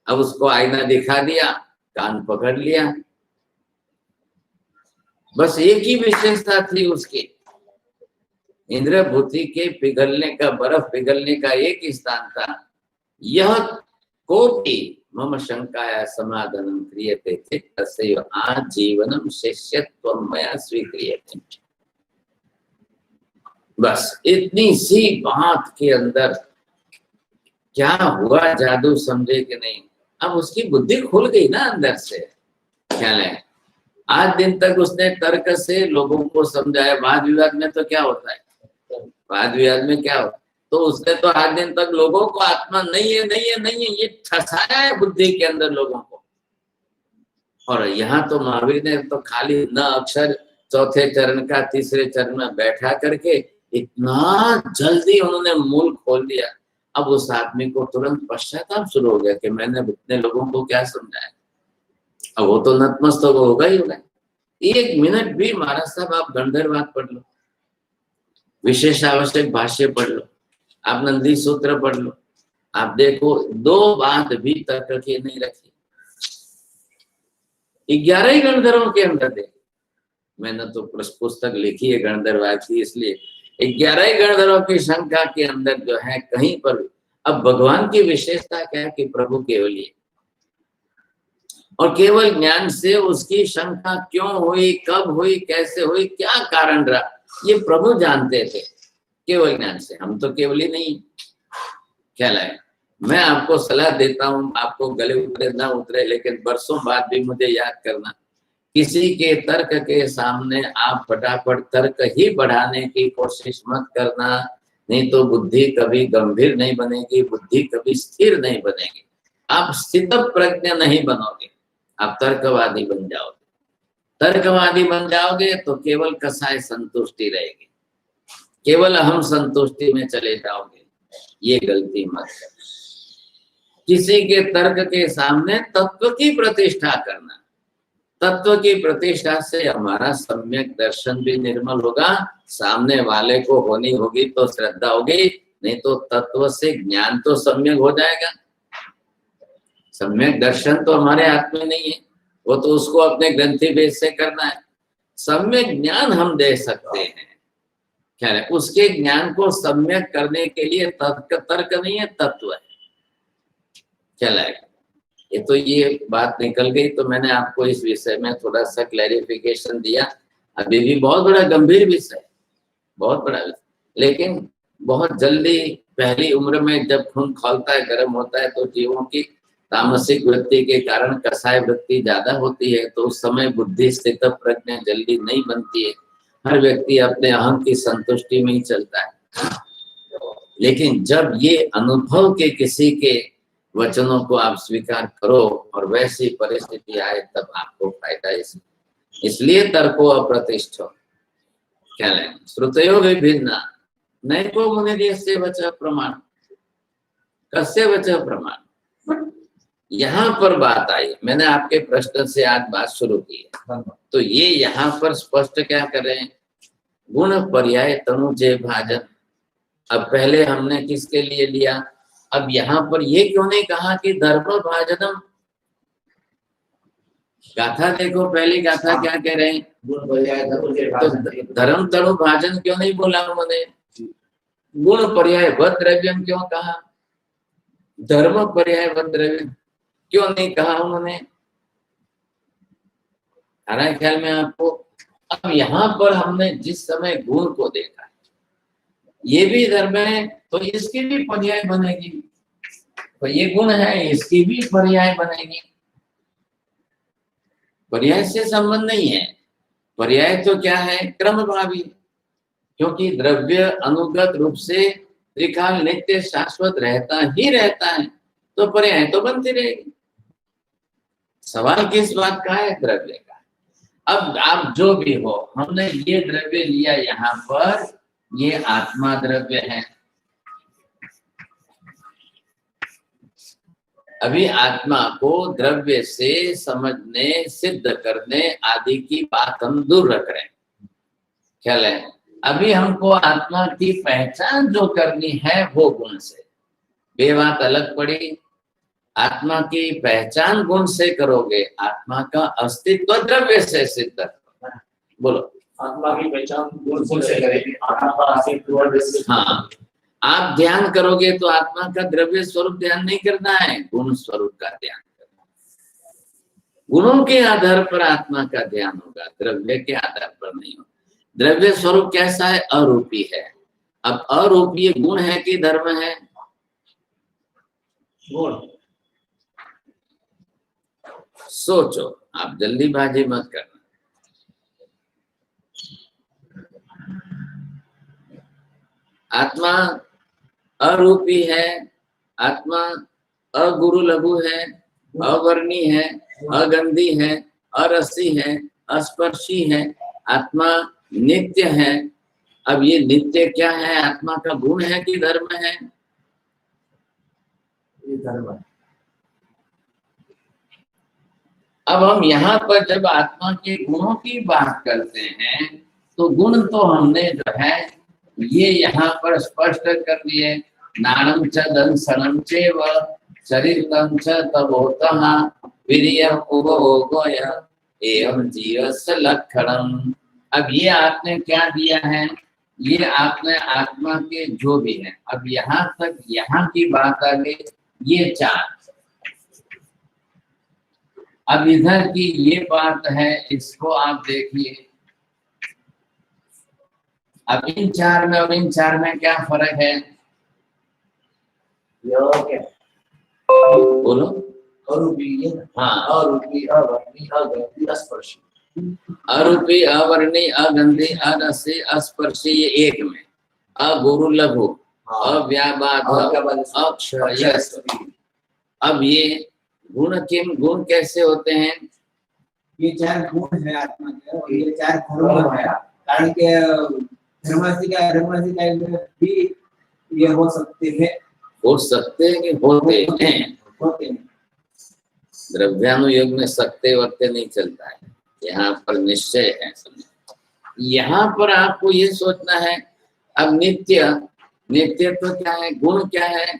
अब उसको आईना दिखा दिया, कान पकड़ लिया, बस एक ही विशेषता थी उसकी। इंद्रभूति के पिघलने का, बर्फ पिघलने का एक ही स्थान था। यह कोपि मम शंकाया समाधानं क्रियते चेत् तस्यैव आजीवनं शिष्यत्वं मया स्वीक्रियते। बस इतनी सी बात के अंदर क्या हुआ जादू, समझे कि नहीं? अब उसकी बुद्धि खुल गई ना अंदर से। ख्याल है, आज दिन तक उसने तर्क से लोगों को समझाया। वाद विवाद में तो क्या होता है, वाद विवाद में क्या होता है, तो उसने तो आज दिन तक लोगों को आत्मा नहीं है नहीं है नहीं है ये ठसाया है बुद्धि के अंदर लोगों को। और यहाँ तो महावीर ने तो खाली न अक्षर चौथे चरण का तीसरे चरण में बैठा करके इतना जल्दी उन्होंने मूल खोल दिया। अब उस आदमी को तुरंत पश्चाताप शुरू हो गया कि मैंने इतने लोगों को क्या समझाया। अब वो तो नतमस्तक होगा ही होगा। 1 मिनट भी महाराज साहब आप गंधर्वाद पढ़ लो, विशेष आवश्यक भाष्य पढ़ लो, आप नंदी सूत्र पढ़ लो, आप देखो 2 बात भी तर्क की नहीं रखी। 11 ही गणधरों के अंदर दे, मैंने तो पुस्तक लिखी है गणधरवाद की, इसलिए 11 ही गणधरों की शंका के अंदर जो है कहीं पर। अब भगवान की विशेषता क्या है कि प्रभु केवल ही, और केवल ज्ञान से उसकी शंका क्यों हुई, कब हुई, कैसे हुई, क्या कारण रहा, ये प्रभु जानते थे केवल ज्ञान से। हम तो केवल ही नहीं कहलाए। मैं आपको सलाह देता हूं, आपको गले उतरे ना उतरे, लेकिन बरसों बाद भी मुझे याद करना, किसी के तर्क के सामने आप फटाफट तर्क ही बढ़ाने की कोशिश मत करना, नहीं तो बुद्धि कभी गंभीर नहीं बनेगी, बुद्धि कभी स्थिर नहीं बनेगी, आप स्थित प्रज्ञ नहीं बनोगे, आप तर्कवादी बन जाओगे। तर्कवादी बन जाओगे तो केवल कसाय संतुष्टि रहेगी, केवल हम संतुष्टि में चले जाओगे। ये गलती मत कर। किसी के तर्क के सामने तत्व की प्रतिष्ठा करना, तत्व की प्रतिष्ठा से हमारा सम्यक दर्शन भी निर्मल होगा, सामने वाले को होनी होगी तो श्रद्धा होगी, नहीं तो तत्व से ज्ञान तो सम्यक हो जाएगा। सम्यक दर्शन तो हमारे हाथ में नहीं है, वो तो उसको अपने ग्रंथि भेद से करना है। सम्यक ज्ञान हम दे सकते हैं, क्या है, उसके ज्ञान को सम्यक करने के लिए तर्क नहीं है, तत्व है। चला ये तो ये बात निकल गई, तो मैंने आपको इस विषय में थोड़ा सा क्लैरिफिकेशन दिया। अभी भी बहुत बड़ा गंभीर विषय, बहुत बड़ा विषय, लेकिन बहुत जल्दी पहली उम्र में जब खून खौलता है, गर्म होता है, तो जीवों की तामसिक वृत्ति के कारण कसाय वृत्ति ज्यादा होती है, तो उस समय बुद्धि स्थित प्रज्ञा जल्दी नहीं बनती है। हर व्यक्ति अपने अहम की संतुष्टि में ही चलता है। लेकिन जब ये अनुभव के किसी के वचनों को आप स्वीकार करो और वैसी परिस्थिति आए, तब आपको फायदा। इसलिए तर्को अप्रतिष्ठो क्या लें, श्रुतयो विभिन्न नैको मुनिर्यस्य वचः प्रमाण, कस्य वचः प्रमाण। यहाँ पर बात आई, मैंने आपके प्रश्न से आज बात शुरू की है, तो ये यहाँ पर स्पष्ट क्या कर रहे हैं, गुण पर्याय तनुजे भाजन। अब पहले हमने किसके लिए लिया, अब यहाँ पर ये क्यों नहीं कहा कि धर्म भाजनम। गाथा देखो, पहली गाथा क्या कह रहे हैं, तो धर्म तनु भाजन क्यों नहीं बोला उन्होंने, गुण पर्याय वद द्रव्यम क्यों कहा, धर्म पर्याय वद द्रव्यम क्यों नहीं कहा उन्होंने। आ रहा है ख्याल में आपको। अब यहाँ पर हमने जिस समय गुण को देखा, ये भी धर्म है तो इसकी भी पर्याय बनेगी, तो ये गुण है इसकी भी पर्याय बनेगी। पर्याय से संबंध नहीं है, पर्याय तो क्या है, क्रमभावी, क्योंकि द्रव्य अनुगत रूप से त्रिकाल नित्य शाश्वत रहता ही रहता है, तो पर्याय तो बनती रहेगी। सवाल किस बात का है, द्रव्य का। अब आप जो भी हो, हमने ये द्रव्य लिया यहाँ पर, ये आत्मा द्रव्य है। अभी आत्मा को द्रव्य से समझने, सिद्ध करने आदि की बात हम दूर रख रहे हैं, ख्याल है। अभी हमको आत्मा की पहचान जो करनी है वो गुण से, ये बात अलग पड़ी। आत्मा की पहचान गुण से करोगे, आत्मा का अस्तित्व द्रव्य से सिद्ध। बोलो, आत्मा की पहचान गुण से करेंगे, आत्मा का अस्तित्व द्रव्य से। हाँ, आप ध्यान करोगे तो आत्मा का द्रव्य स्वरूप ध्यान नहीं करना है, गुण स्वरूप का ध्यान करना है। गुणों के आधार पर आत्मा का ध्यान होगा, द्रव्य के आधार पर नहीं होगा। द्रव्य स्वरूप कैसा है, अरूपी है। अब अरूपी गुण है कि धर्म है, गुण। सोचो, आप जल्दीबाजी मत करना। आत्मा अरूपी है, आत्मा अगुरु लघु है, अवर्णी है, अगंधी है, अरसी है, अस्पर्शी है, आत्मा नित्य है। अब ये नित्य क्या है? आत्मा का गुण है कि धर्म है? ये धर्म है। अब हम यहाँ पर जब आत्मा के गुणों की बात करते हैं तो गुण तो हमने जो है ये यहाँ पर स्पष्ट कर दिए। नानम च दंसनम चैव शरीरं च तबोतः वीर्यम् उपभोगोय एवं जीवस्य लक्षणम्। अब ये आपने क्या दिया है? ये आपने आत्मा के जो भी है। अब यहाँ तक यहाँ की बात आ गई, ये चार। अब इधर की ये बात है, इसको आप देखिए। अब इन चार में और इन चार में क्या फर्क है? क्या बोलो। अरूपी, हाँ, अरूपी, अवर्णी, अगंधी, अस्पर्शी। अरूपी, अवर्णी, अगंधी, अरसी, अस्पर्शी, ये एक में। अगुरु लघु, अव्याबाध, अक्षय। अब ये गुण किम, गुण कैसे होते हैं? ये चार गुण है आत्मा के और ये चार धर्म है। कारण के धर्मासी का भी ये हो सकते हैं। हो सकते हैं कि होते हैं। द्रव्यानुयोग में सकते वक्ते नहीं चलता है, यहाँ पर निश्चय है। यहाँ पर आपको ये सोचना है। अब नित्य, नित्य तो क्या है? गुण क्या है?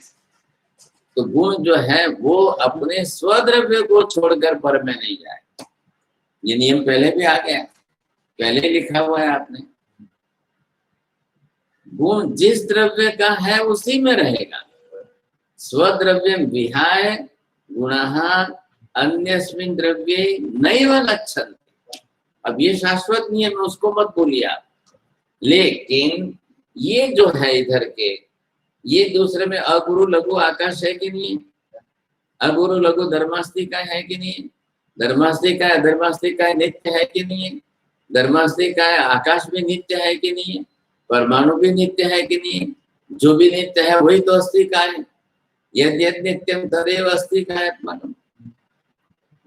तो गुण जो है वो अपने स्वद्रव्य को छोड़कर पर में नहीं जाए। ये नियम पहले भी आ गया, पहले लिखा हुआ है आपने। गुण जिस द्रव्य का है उसी में रहेगा। स्वद्रव्य विहाय गुणः अन्यस्मिन् द्रव्ये नैव लक्षन्ते। अब ये शाश्वत नियम है, उसको मत भूलिए आप। लेकिन ये जो है इधर के, ये दूसरे में अगुरु लघु आकाश है कि नहीं? अगुरु लघु धर्मास्तिका है कि नहीं? धर्मास्तिका है, धर्मास्तिका है नित्य है कि नहीं? धर्मास्तिका है, आकाश भी नित्य है कि नहीं? परमाणु भी नित्य है कि नहीं? जो भी नित्य है वही तो अस्तिका है। यद् यद् नित्यम तदेव अस्तिकाय आत्मकम्,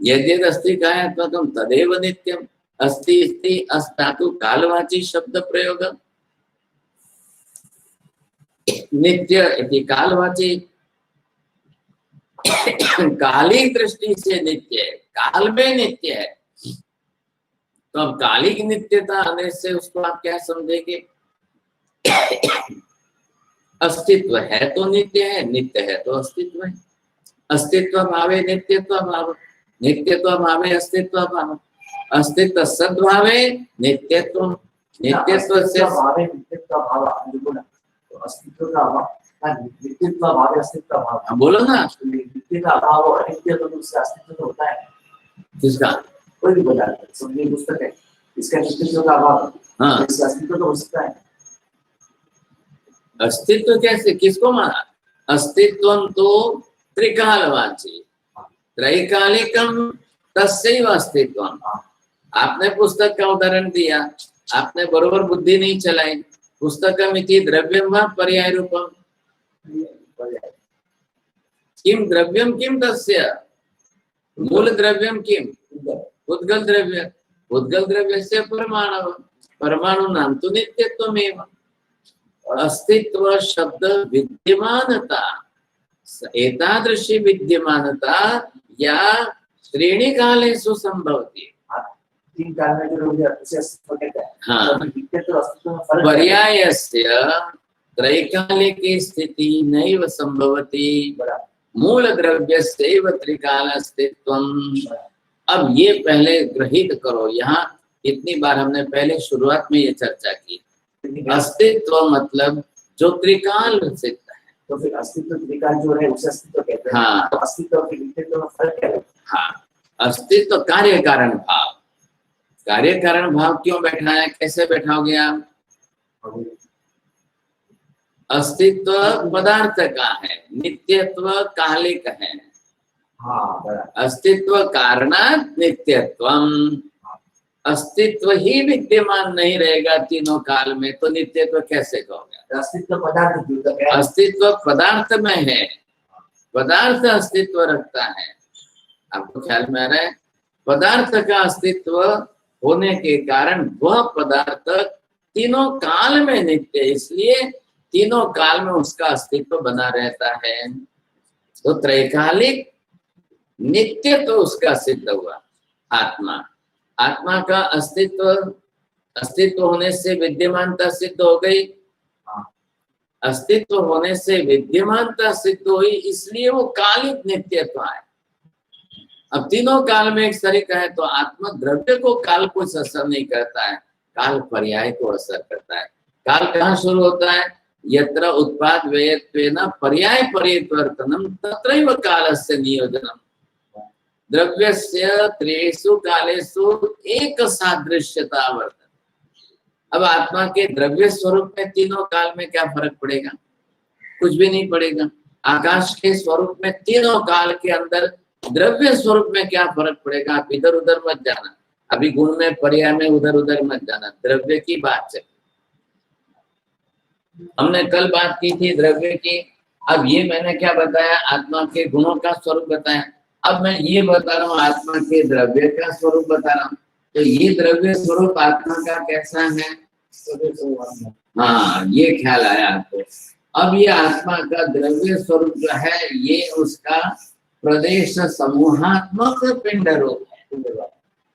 यद् यद् अस्तिकाय आत्मकम् तदेव नित्यम। अस्ति इति अस्तातु कालवाची शब्द प्रयोग। नित्य इति कालवाची, कालिक दृष्टि से नित्य है, काल में नित्य है। तो अब कालिक नित्यता आने से उसको आप क्या समझेंगे? अस्तित्व है तो नित्य है, नित्य है तो अस्तित्व है। अस्तित्व भावे नित्यत्व भाव, नित्यत्व भावे अस्तित्व भाव, अस्तित्व सद्भावे नित्यत्व, नित्यत्व से भावे नित्यत्व भाव। तो अस्तित्व का अभाव, नित्यत्व भावे अस्तित्व भाव। बोलो ना। नित्य का अभाव और अनित्य तो उससे अस्तित्व तो होता है। किसका? कोई भी पदार्थ, समझिए पुस्तक है, इसका नित्यत्व का अभाव, हाँ, इसका अस्तित्व तो हो सकता है। अस्तित्व कैसे, किसको माना? अस्तित्वं तो त्रिकालवाची, त्रैकालिकम तस्यैव अस्तित्वम। आपने पुस्तक का उदाहरण दिया, आपने बरोबर बुद्धि नहीं चलाई। पुस्तकम इति द्रव्यम वा पर्याय रूपम। किम द्रव्यम किम तस्य, मूल द्रव्यम किम, उद्गल द्रव्य, उद्गल द्रव्य से परमाणु, परमाणु नाम तो नित्यत्वमेव। अस्तित्व शब्द विद्यमानता, एतादृशी विद्यमानता या श्रेणी कालेषु संभवति। तीन काल में जो लोग उसे अस्तित्व कहते हैं। हाँ, नित्यत्व अस्तित्व में फर्क है। पर्यायस्य त्रैकालिकी स्थिति नैव संभवति, मूल द्रव्यस्यैव त्रिकाल अस्तित्वम्। अब ये पहले ग्रहित करो। यहाँ इतनी बार हमने पहले शुरुआत में ये चर्चा की। अस्तित्व मतलब जो त्रिकाल सिद्ध है। तो फिर अस्तित्व त्रिकाल जो है उसे अस्तित्व कहते हैं। हाँ, तो अस्तित्व और नित्यत्व में फर्क क्या है? हाँ, अस्तित्व कार्य कारण भाव। कार्य कारण भाव क्यों बैठाया, कैसे बैठाओगे आप? अस्तित्व पदार्थ का है, नित्यत्व कालिक है। हाँ, बराबर। अस्तित्व कारणात् नित्यत्वम्। अस्तित्व ही विद्यमान नहीं रहेगा तीनों काल में तो नित्यत्व कैसे कहोगे? अस्तित्व पदार्थ द्योतक है। अस्तित्व पदार्थ में है, पदार्थ अस्तित्व रखता है। आपको ख्याल में आ रहा है? पदार्थ का अस्तित्व होने के कारण वह पदार्थ तीनों काल में नित्य है, इसलिए तीनों काल में उसका अस्तित्व बना रहता है। तो त्रैकालिक नित्य तो उसका सिद्ध हुआ। आत्मा, आत्मा का अस्तित्व होने से विद्यमानता सिद्ध हो गई। अस्तित्व होने से विद्यमानता सिद्ध हुई, इसलिए वो कालिक नित्यत्व है। अब तीनों काल में एक शरीक है, तो आत्मा द्रव्य को काल कुछ असर नहीं करता है, काल पर्याय को असर करता है। काल कहाँ शुरू होता है? यत्र उत्पाद व्ययत्वेन पर्याय परिवर्तनम तत्रैव कालस्य नियोजनम। द्रव्यस्य त्रिषु कालेषु एक सादृश्यता वर्तते। अब आत्मा के द्रव्य स्वरूप में तीनों काल में क्या फर्क पड़ेगा? कुछ भी नहीं पड़ेगा। आकाश के स्वरूप में तीनों काल के अंदर द्रव्य स्वरूप में क्या फर्क पड़ेगा? आप इधर उधर मत जाना, अभी गुण में पर्याय में उधर उधर मत जाना, द्रव्य की बात चल। हमने कल बात की थी द्रव्य की। अब ये मैंने क्या बताया? आत्मा के गुणों का स्वरूप बताया। अब मैं ये बता रहा हूँ आत्मा के द्रव्य का स्वरूप बता रहा हूँ। तो ये द्रव्य स्वरूप आत्मा का कैसा है? हाँ, ये ख्याल आया आपको। अब ये आत्मा का द्रव्य स्वरूप जो है, ये उसका प्रदेश समूहात्मक पिंड रूप है।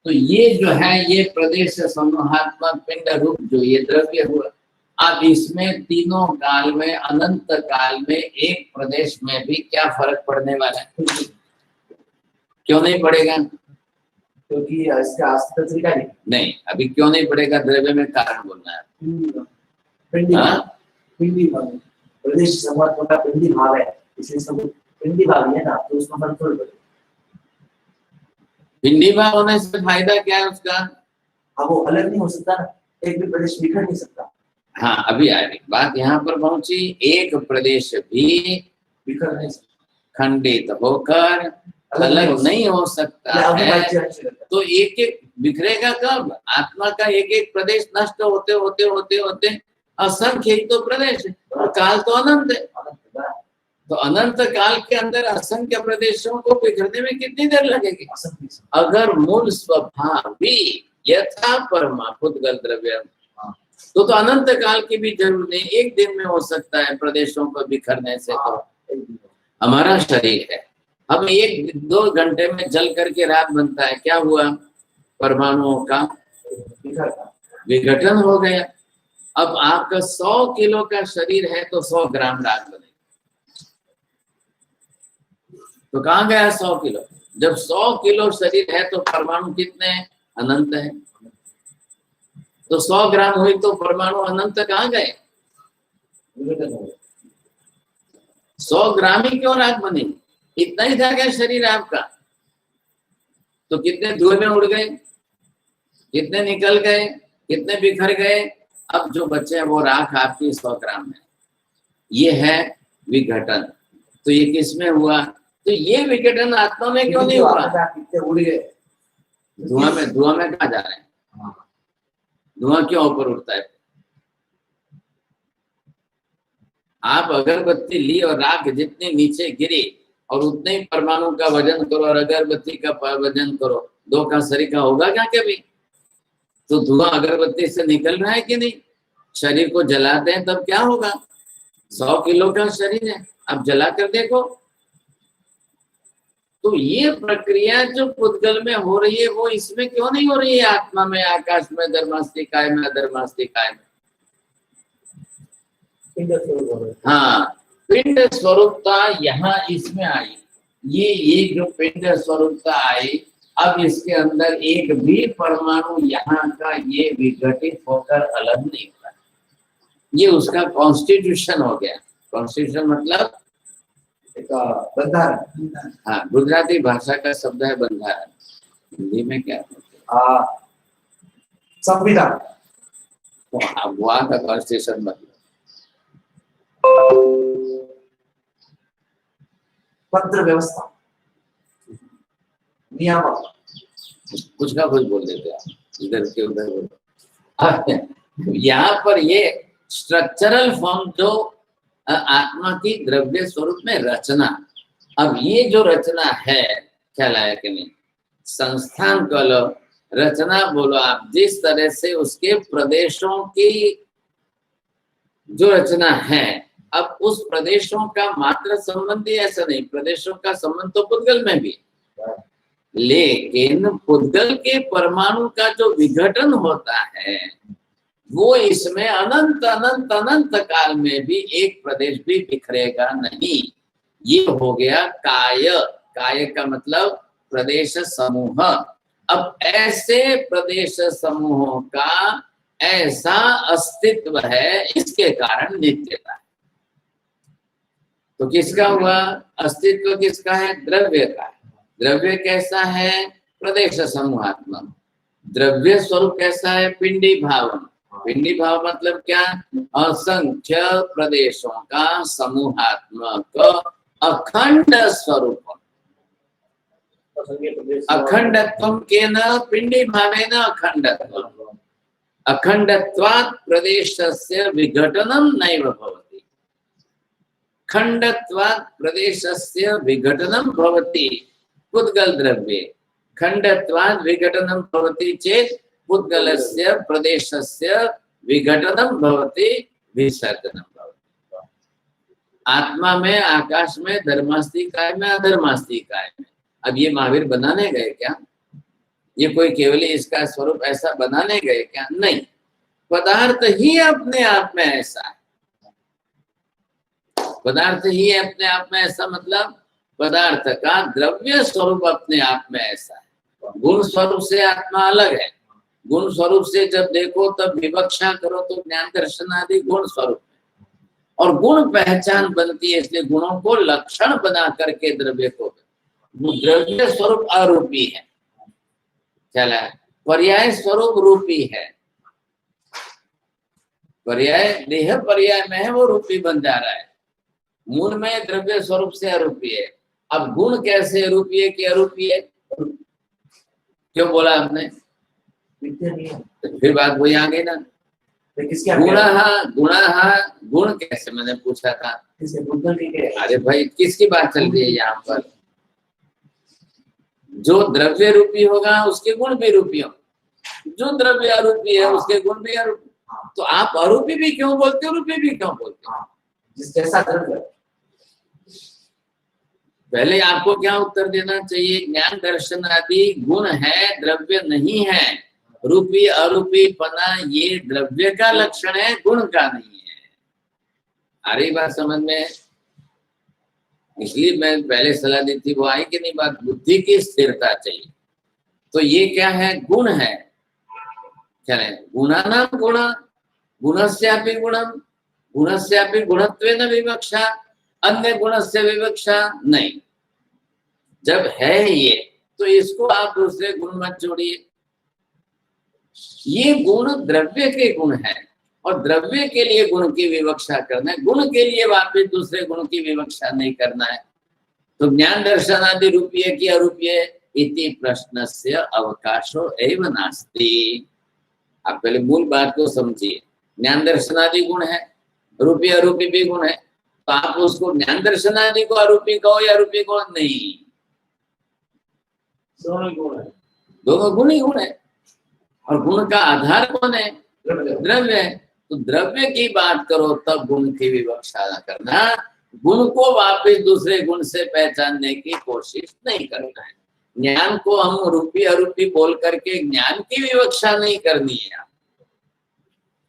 तो ये जो है, ये प्रदेश समूहात्मक पिंड रूप जो ये द्रव्य हुआ, अब इसमें तीनों काल में, अनंत काल में एक प्रदेश में भी क्या फर्क पड़ने वाला है? क्यों नहीं पड़ेगा? क्योंकि इसका अस्तित्व तरीका नहीं, अभी क्यों नहीं पड़ेगा? द्रव्य में कारण बोलना है। पिंडी भाग, प्रदेश समूहात्मक का पिंडी भाग है, इसलिए सब पिंडी भाग है ना, तो उसमें फर्क थोड़ा पड़ेगा। पिंडी भाग होने से फायदा क्या है उसका? हाँ, वो अलग नहीं हो सकता ना, एक भी प्रदेश बिखर नहीं सकता। हाँ, अभी आ रही बात यहाँ पर पहुंची। एक प्रदेश भी बिखर नहीं सकता, खंडित होकर अलग नहीं हो सकता है। तो एक एक बिखरेगा कब? आत्मा का एक एक प्रदेश नष्ट होते होते होते होते असंख्य ही तो प्रदेश है, और काल तो अनंत है। तो अनंत काल के अंदर असंख्य प्रदेशों को बिखरने में कितनी देर लगेगी? अगर मूल स्वभाव भी यथा परमा पुद्गल द्रव्य, तो अनंत काल की भी जरूरत नहीं, एक दिन में हो सकता है प्रदेशों को बिखरने से। तो हमारा शरीर है, हम 1-2 घंटे में जल करके राख बनता है। क्या हुआ? परमाणुओं का विघटन हो गया। अब आपका 100 किलो का शरीर है तो 100 ग्राम राख बनेगी। तो कहाँ गया 100 किलो? जब 100 किलो शरीर है तो परमाणु कितने हैं? अनंत है। तो 100 ग्राम हुई तो परमाणु अनंत कहाँ गए? 100 ग्राम ही क्यों राख बनेगी? इतना ही था क्या शरीर आपका? तो कितने धुएं में उड़ गए, कितने निकल गए, कितने बिखर गए। अब जो बचे हैं वो राख आपकी 100 ग्राम है। ये है विघटन। तो ये किसमें हुआ? तो ये विघटन आत्मा में क्यों नहीं हुआ? उड़ गए धुआं में कहाँ जा रहे हैं? धुआं क्यों ऊपर उठता है? आप अगरबत्ती ली और राख जितनी नीचे गिरी और उतने ही परमाणु का वजन करो और अगरबत्ती का वजन करो, 2 का सरीका होगा क्या कभी? तो धुआं अगरबत्ती से निकल रहा है कि नहीं? शरीर को जलाते हैं तब क्या होगा? 100 किलो का शरीर है, अब जला कर देखो। तो ये प्रक्रिया जो पुद्गल में हो रही है वो इसमें क्यों नहीं हो रही है? आत्मा में, आकाश में, धर्मास्तिकाय में, अधर्मास्तिकाय में। हाँ, पिंड स्वरूपता यहाँ इसमें आई। ये जो पिंड स्वरूपता आई, अब इसके अंदर एक भी परमाणु यहाँ का ये विघटित होकर अलग नहीं हुआ। ये उसका कॉन्स्टिट्यूशन हो गया। कॉन्स्टिट्यूशन मतलब बंधारण। हाँ, गुजराती भाषा का शब्द है बंधारण। हिंदी में क्या? संविधान। वहाँ का कॉन्स्टिट्यूशन मतलब पत्र व्यवस्था, नियामक, कुछ का कुछ बोल देते हैं, इधर के उधर बोल। यहाँ पर ये स्ट्रक्चरल फॉर्म जो आत्मा की द्रव्य स्वरूप में रचना, अब ये जो रचना है, ख्याल आया कि नहीं? संस्थान कह लो, रचना बोलो आप, जिस तरह से उसके प्रदेशों की जो रचना है, अब उस प्रदेशों का मात्र संबंधी ऐसा नहीं, प्रदेशों का संबंध तो पुद्गल में भी, लेकिन पुद्गल के परमाणु का जो विघटन होता है वो इसमें अनंत अनंत अनंत काल में भी एक प्रदेश भी बिखरेगा नहीं। ये हो गया काय। काय का मतलब प्रदेश समूह। अब ऐसे प्रदेश समूहों का ऐसा अस्तित्व है, इसके कारण नित्यता है। तो किसका हुआ अस्तित्व? किसका है? द्रव्य का है। द्रव्य कैसा है? प्रदेश समूहात्मक। द्रव्य स्वरूप कैसा है? पिंडी भाव। पिंडी भाव मतलब क्या? असंख्य प्रदेशों का समूहात्मक अखंड स्वरूप। अखंडत्वं केन पिंडी भावेन अखंडत्वम्। अखंडत्वात् प्रदेशस्य विघटनं नैव भवति। खंडत्वात् प्रदेशस्य विघटनं भवति पुद्गल द्रव्ये। खंडत्वात् विघटनं भवति चेत् पुद्गलस्य प्रदेशस्य विघटनं भवति, विसर्जनं भवति। आत्मा में, आकाश में, धर्मास्ति काय में, अधर्मास्ति काय में। अब ये महावीर बनाने गए क्या? ये कोई केवल इसका स्वरूप ऐसा बनाने गए क्या? नहीं, पदार्थ ही अपने आप में ऐसा है। पदार्थ ही अपने आप में ऐसा मतलब पदार्थ का द्रव्य स्वरूप अपने आप में ऐसा है। गुण स्वरूप से आत्मा अलग है। गुण स्वरूप से जब देखो तब विवक्षा करो तो ज्ञान दर्शन आदि गुण स्वरूप है, और गुण पहचान बनती है, इसलिए गुणों को लक्षण बना करके द्रव्य को, द्रव्य स्वरूप अरूपी है, चला पर्याय स्वरूप रूपी है। पर्याय देह पर्याय में है, वो रूपी बन जा रहा है। मूल में द्रव्य स्वरूप से अरूपी है। अब गुण कैसे रूपी है कि अरूपी है? क्यों बोला आपने? तो फिर बात वही आ गई ना। गुण कैसे, मैंने पूछा था। अरे भाई किसकी बात चल रही है यहाँ पर? जो द्रव्य रूपी होगा उसके गुण भी रूपी हो, जो द्रव्य अरूपी है उसके गुण भी अरूपी। तो आप अरूपी भी क्यों बोलते हो, रूपी भी क्यों बोलते हो? जैसा द्रव्य। पहले आपको क्या उत्तर देना चाहिए? ज्ञान दर्शन आदि गुण है, द्रव्य नहीं है। रूपी अरूपी पना ये द्रव्य का लक्षण है, गुण का नहीं है। आ रही बात समझ में? इसलिए मैं पहले सलाह दी थी, वो आई कि नहीं बात? बुद्धि की स्थिरता चाहिए। तो ये क्या है? गुण है। चले गुणानां गुण, गुणस्यापि गुणम, गुणस्यापि गुणत्वेन विवक्षा, अन्य गुणस्य विवक्षा नहीं। जब है ये, तो इसको आप दूसरे गुण मत जोड़िए। ये गुण द्रव्य के गुण है, और द्रव्य के लिए गुण की विवक्षा करना है, गुण के लिए वापिस दूसरे गुण की विवक्षा नहीं करना है। तो ज्ञान दर्शन आदि रूपीय की अरूपीय इति प्रश्नस्य अवकाशो एव नास्ति। आप पहले मूल बात को समझिए। ज्ञान दर्शन आदि गुण है, रूपी अरूपी भी गुण है, तो आप उसको ज्ञान दर्शन आदि को अरूपी कहो या रूपी कहो? नहीं, दोनों गुण है, दोनों गुण ही गुण है। और गुण का आधार कौन है? द्रव्य है। तो द्रव्य की बात करो तब गुण की विवक्षा न करना, गुण को वापस दूसरे गुण से पहचानने की कोशिश नहीं करना है। ज्ञान को हम रूपी अरूपी बोल करके ज्ञान की विवक्षा नहीं करनी है।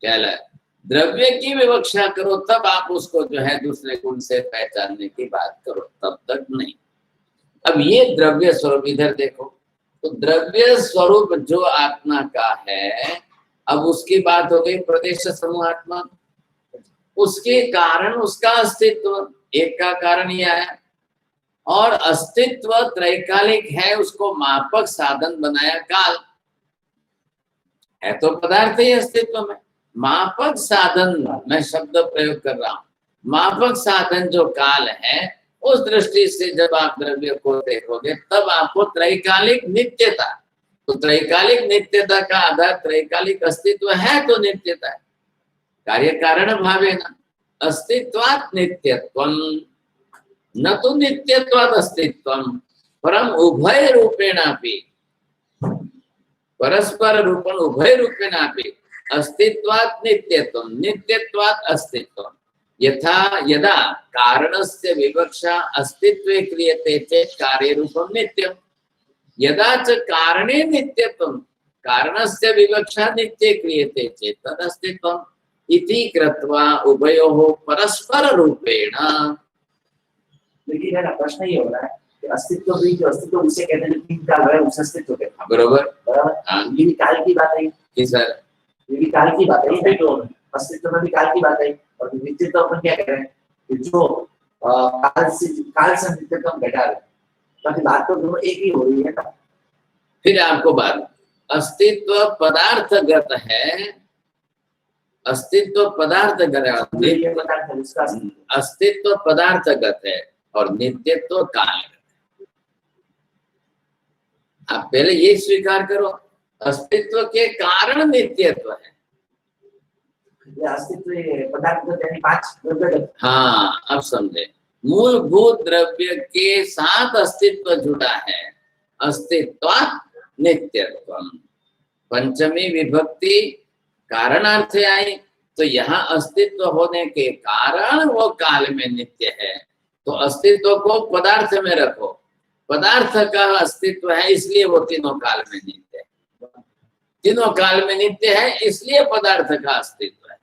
क्या है? द्रव्य की विवक्षा करो तब आप उसको जो है दूसरे गुण से पहचानने की बात करो, तब तक नहीं। अब ये द्रव्य स्वरूप इधर देखो, तो द्रव्य स्वरूप जो आत्मा का है, अब उसकी बात हो गई प्रदेश समूहात्मा। उसके कारण उसका अस्तित्व, एक का कारण यह है, और अस्तित्व त्रैकालिक है, उसको मापक साधन बनाया काल है। तो पदार्थ ही अस्तित्व में मापक साधन, मैं शब्द प्रयोग कर रहा हूं, मापक साधन जो काल है, उस दृष्टि से जब आप द्रव्य को देखोगे तब आपको त्रैकालिक नित्यता, तो त्रैकालिक नित्यता का आधार त्रैकालिक अस्तित्व है, तो नित्यता है। कार्य कारण भावे न अस्तित्वात् नित्यत्वम्, न तो नित्यत्वात् अस्तित्वम्, परम उभय रूपेणापि परस्पर रूपण उभय रूपेणापि अस्तित्वात् नित्यत्वं नित्यत्वात् अस्तित्वं यथा यदा कारणस्य विवक्षा अस्तित्वे क्रियते चेत् कार्यरूपं नित्यं यदा च कारणे नित्यत्वं कारणस्य विवक्षा नित्ये क्रियते चेत् तदस्तित्वम् इति कृत्वा उभयोः परस्पर रूपेण। लेकिन है ना, प्रश्न ये हो रहा है कि अस्तित्व भी, जो अस्तित्व उसे कहते हैं, तीन काल है उस अस्तित्व के बरोबर। बराबर, ये भी काल की बात है कि सर ये भी काल की बात है, अस्तित्व में भी काल की बात है। और नित्यत्व अपन क्या कह रहे हैं कि जो काल से नित्यत्व घटा रहे हैं, ताकि बात तो दोनों एक ही हो रही है ना। फिर आपको बात, अस्तित्व पदार्थगत है, अस्तित्व पदार्थगत है, अस्तित्व पदार्थगत है और नित्यत्व कालगत है। आप पहले ये स्वीकार करो, अस्तित्व के कारण नित्यत्व है। अस्तित्व पदार्थगत यानी पांच द्रव्यगत। हाँ, अब समझे, मूलभूत द्रव्य के साथ अस्तित्व जुड़ा है, अस्तित्वात् नित्यत्वम्। पंचमी विभक्ति कारणार्थे आई, तो यहाँ अस्तित्व होने के कारण वो काल में नित्य है। तो अस्तित्व को पदार्थ में रखो, पदार्थ का अस्तित्व है इसलिए वो तीनों काल में नित्य है, तीनों काल में नित्य है इसलिए पदार्थ का अस्तित्व है।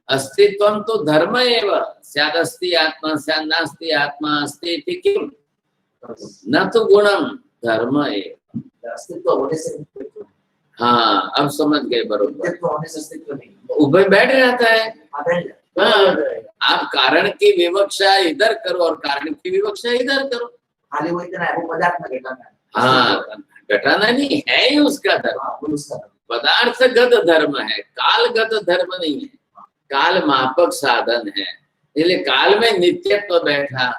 अस्तित्वं तो धर्म एव, स्यादस्ति आत्मा स्यात् नास्ति आत्मा अस्ति इति किम, न तो गुणम धर्म एव। अस्तित्व होने से नित्यत्व। हाँ, अब समझ गए बरोबर। नित्यत्व होने से अस्तित्व नहीं, उभय बैठ जाता है। हाँ, खाली आप कारण की विवक्षा इधर करो और कारण की विवक्षा इधर करो। वो इतना है, वो पदार्थ में घटाना है। हाँ, घटाना नहीं है ही उसका धर्म, हाँ, वो उसका धर्म। पदार्थगत धर्म है, कालगत धर्म नहीं है। काल मापक साधन है, इसलिए काल में नित्यत्व बैठा,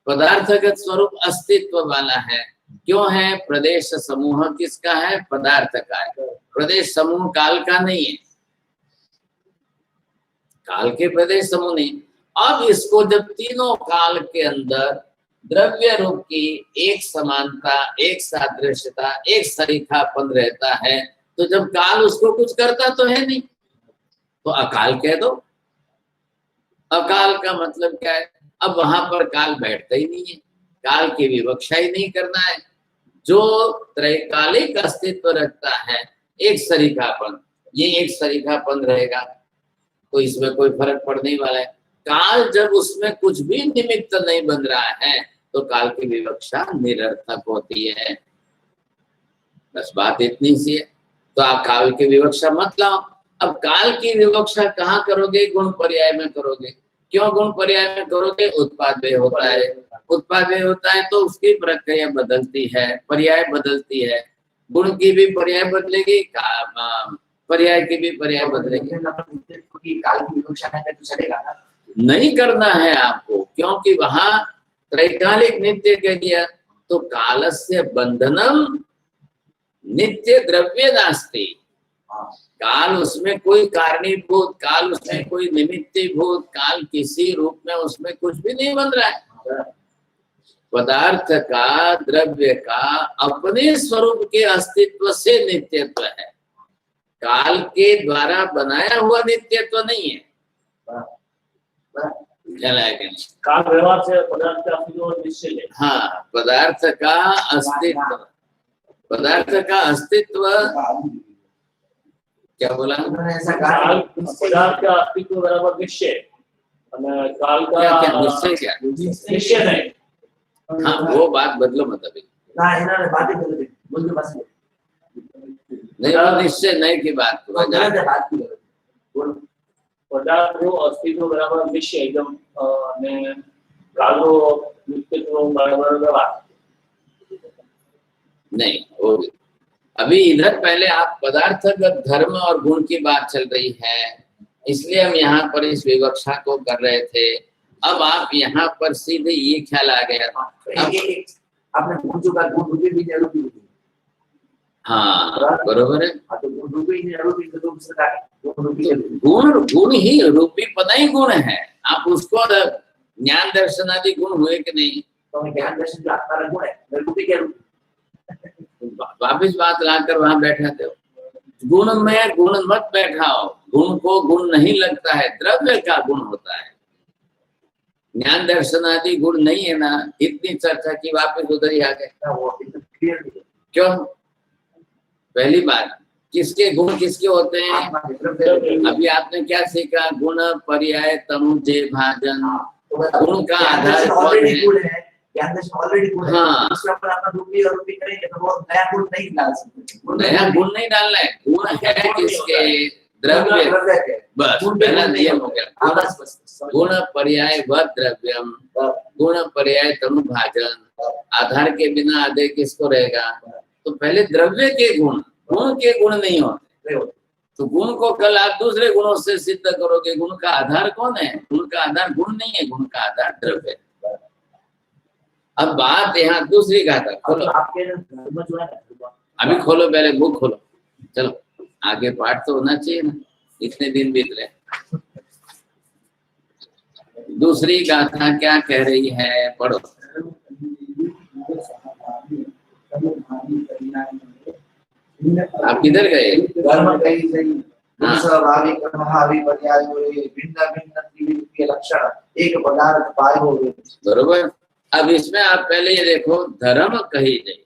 पदार्थगत स्वरूप अस्तित्व वाला है। क्यों है? प्रदेश समूह किसका है? पदार्थ का है। प्रदेश समूह काल का नहीं है, काल के प्रदेश समूह नहीं। अब इसको जब तीनों काल के अंदर द्रव्य रूप की एक समानता, एक सादृश्यता, एक सरीखापन रहता है, तो जब काल उसको कुछ करता तो है नहीं, तो अकाल कह दो। अकाल का मतलब क्या है? अब वहां पर काल बैठता ही नहीं है, काल की विवक्षा ही नहीं करना है। जो त्रैकालिक अस्तित्व रखता है, एक सरीखापन, ये एक सरीखापन रहेगा, तो इसमें कोई फर्क पड़ने वाला है। काल जब उसमें कुछ भी निमित्त नहीं बन रहा है तो काल की विवक्षा निरर्थक होती है। बस बात इतनी सी है। तो आप काल की विवक्षा मत लाओ। अब काल की विवक्षा कहाँ करोगे? गुण पर्याय में करोगे। क्यों गुण पर्याय में करोगे? उत्पाद व्यय होता है, उत्पाद व्यय होता है तो उसकी प्रक्रिया बदलती है, पर्याय बदलती है। गुण की भी पर्याय बदलेगी, पर्याय की भी पर्याय बदलेगी। काल की विवक्षा करने तो चलेगा ना? नहीं करना है आपको, क्योंकि वहां त्रैकालिक नित्य कह दिया, तो कालस्य बंधनम नित्य द्रव्य नास्ति। काल उसमें कोई कारणीभूत, काल उसमें कोई निमित्तीभूत, काल किसी रूप में उसमें कुछ भी नहीं बन रहा है। पदार्थ का, द्रव्य का अपने स्वरूप के अस्तित्व से नित्यत्व है, काल के द्वारा बनाया हुआ नित्यत्व नहीं है। काल व्यवहार से पदार्थ का अस्तित्व निश्चय है। हाँ, पदार्थ का अस्तित्व, पदार्थ का अस्तित्व क्या बोला? काल पदार्थ का अस्तित्व बराबर निश्चय, काल का क्या निश्चय? क्या निश्चय नहीं? हाँ, वो बात बदलो मत अभी। बातें कर रहे बोल बस नहीं, वो निश्चय नहीं की बात पदार्थ अस्तित्व बराबर निश्चय एकदम ने कालो नित्यत्व बराबर व्यवहार नहीं। वो अभी इधर पहले आप पदार्थगत धर्म और गुण की बात चल रही है, इसलिए हम यहाँ पर इस विवक्षा को कर रहे थे। अब आप यहाँ पर सीधे ये ख्याल आ गया। आपने गुण जो कहा, गुण रूपी भी जरूरी है। हाँ, बरोबर है। तो गुण रूपी जरूरी तो गुण ही रूपी पता ही गुण है। आप उसको ज्ञान दर्शन आदि गुण हुए कि नहीं? तो ज्ञान दर्शन जो आत्मा गुण है, रूपी क्या रूप? वापिस बात लाकर वहां बैठाते हो। गुण में गुण मत बैठाओ, गुण को गुण नहीं लगता है, द्रव्य का गुण होता है। ज्ञान दर्शन आदि गुण नहीं है ना, इतनी चर्चा की वापिस उधर ही आ गए। क्यों? पहली बात, किसके गुण किसके होते हैं? अभी आपने क्या सीखा? गुण पर्याय तनुजे भाजन। गुण का आधार कौन है? हाँ, नया गुण नहीं डालना है, गुण है किसके? द्रव्य। बस पहला नियम हो गया। गुण पर्याय व द्रव्यम, गुण पर्याय तनु भाजन। आधार के बिना आधे किसको रहेगा? तो पहले द्रव्य के गुण, गुण के गुण नहीं होते। तो गुण को कल आप दूसरे गुणों से सिद्ध करोगे। गुण का आधार कौन है? गुण का आधार गुण नहीं है, गुण का आधार द्रव्य है। अब बात यहाँ दूसरी का था। खोलो, अभी खोलो, पहले बुक खोलो। चलो आगे पाठ तो होना चाहिए ना, इतने दिन बीत रहे। दूसरी गाथा क्या कह रही है? पढ़ो। आप किधर गए? लक्षण एक पदार्थ पाए हो। बरोबर। अब इसमें आप पहले ये देखो, धर्म कही गई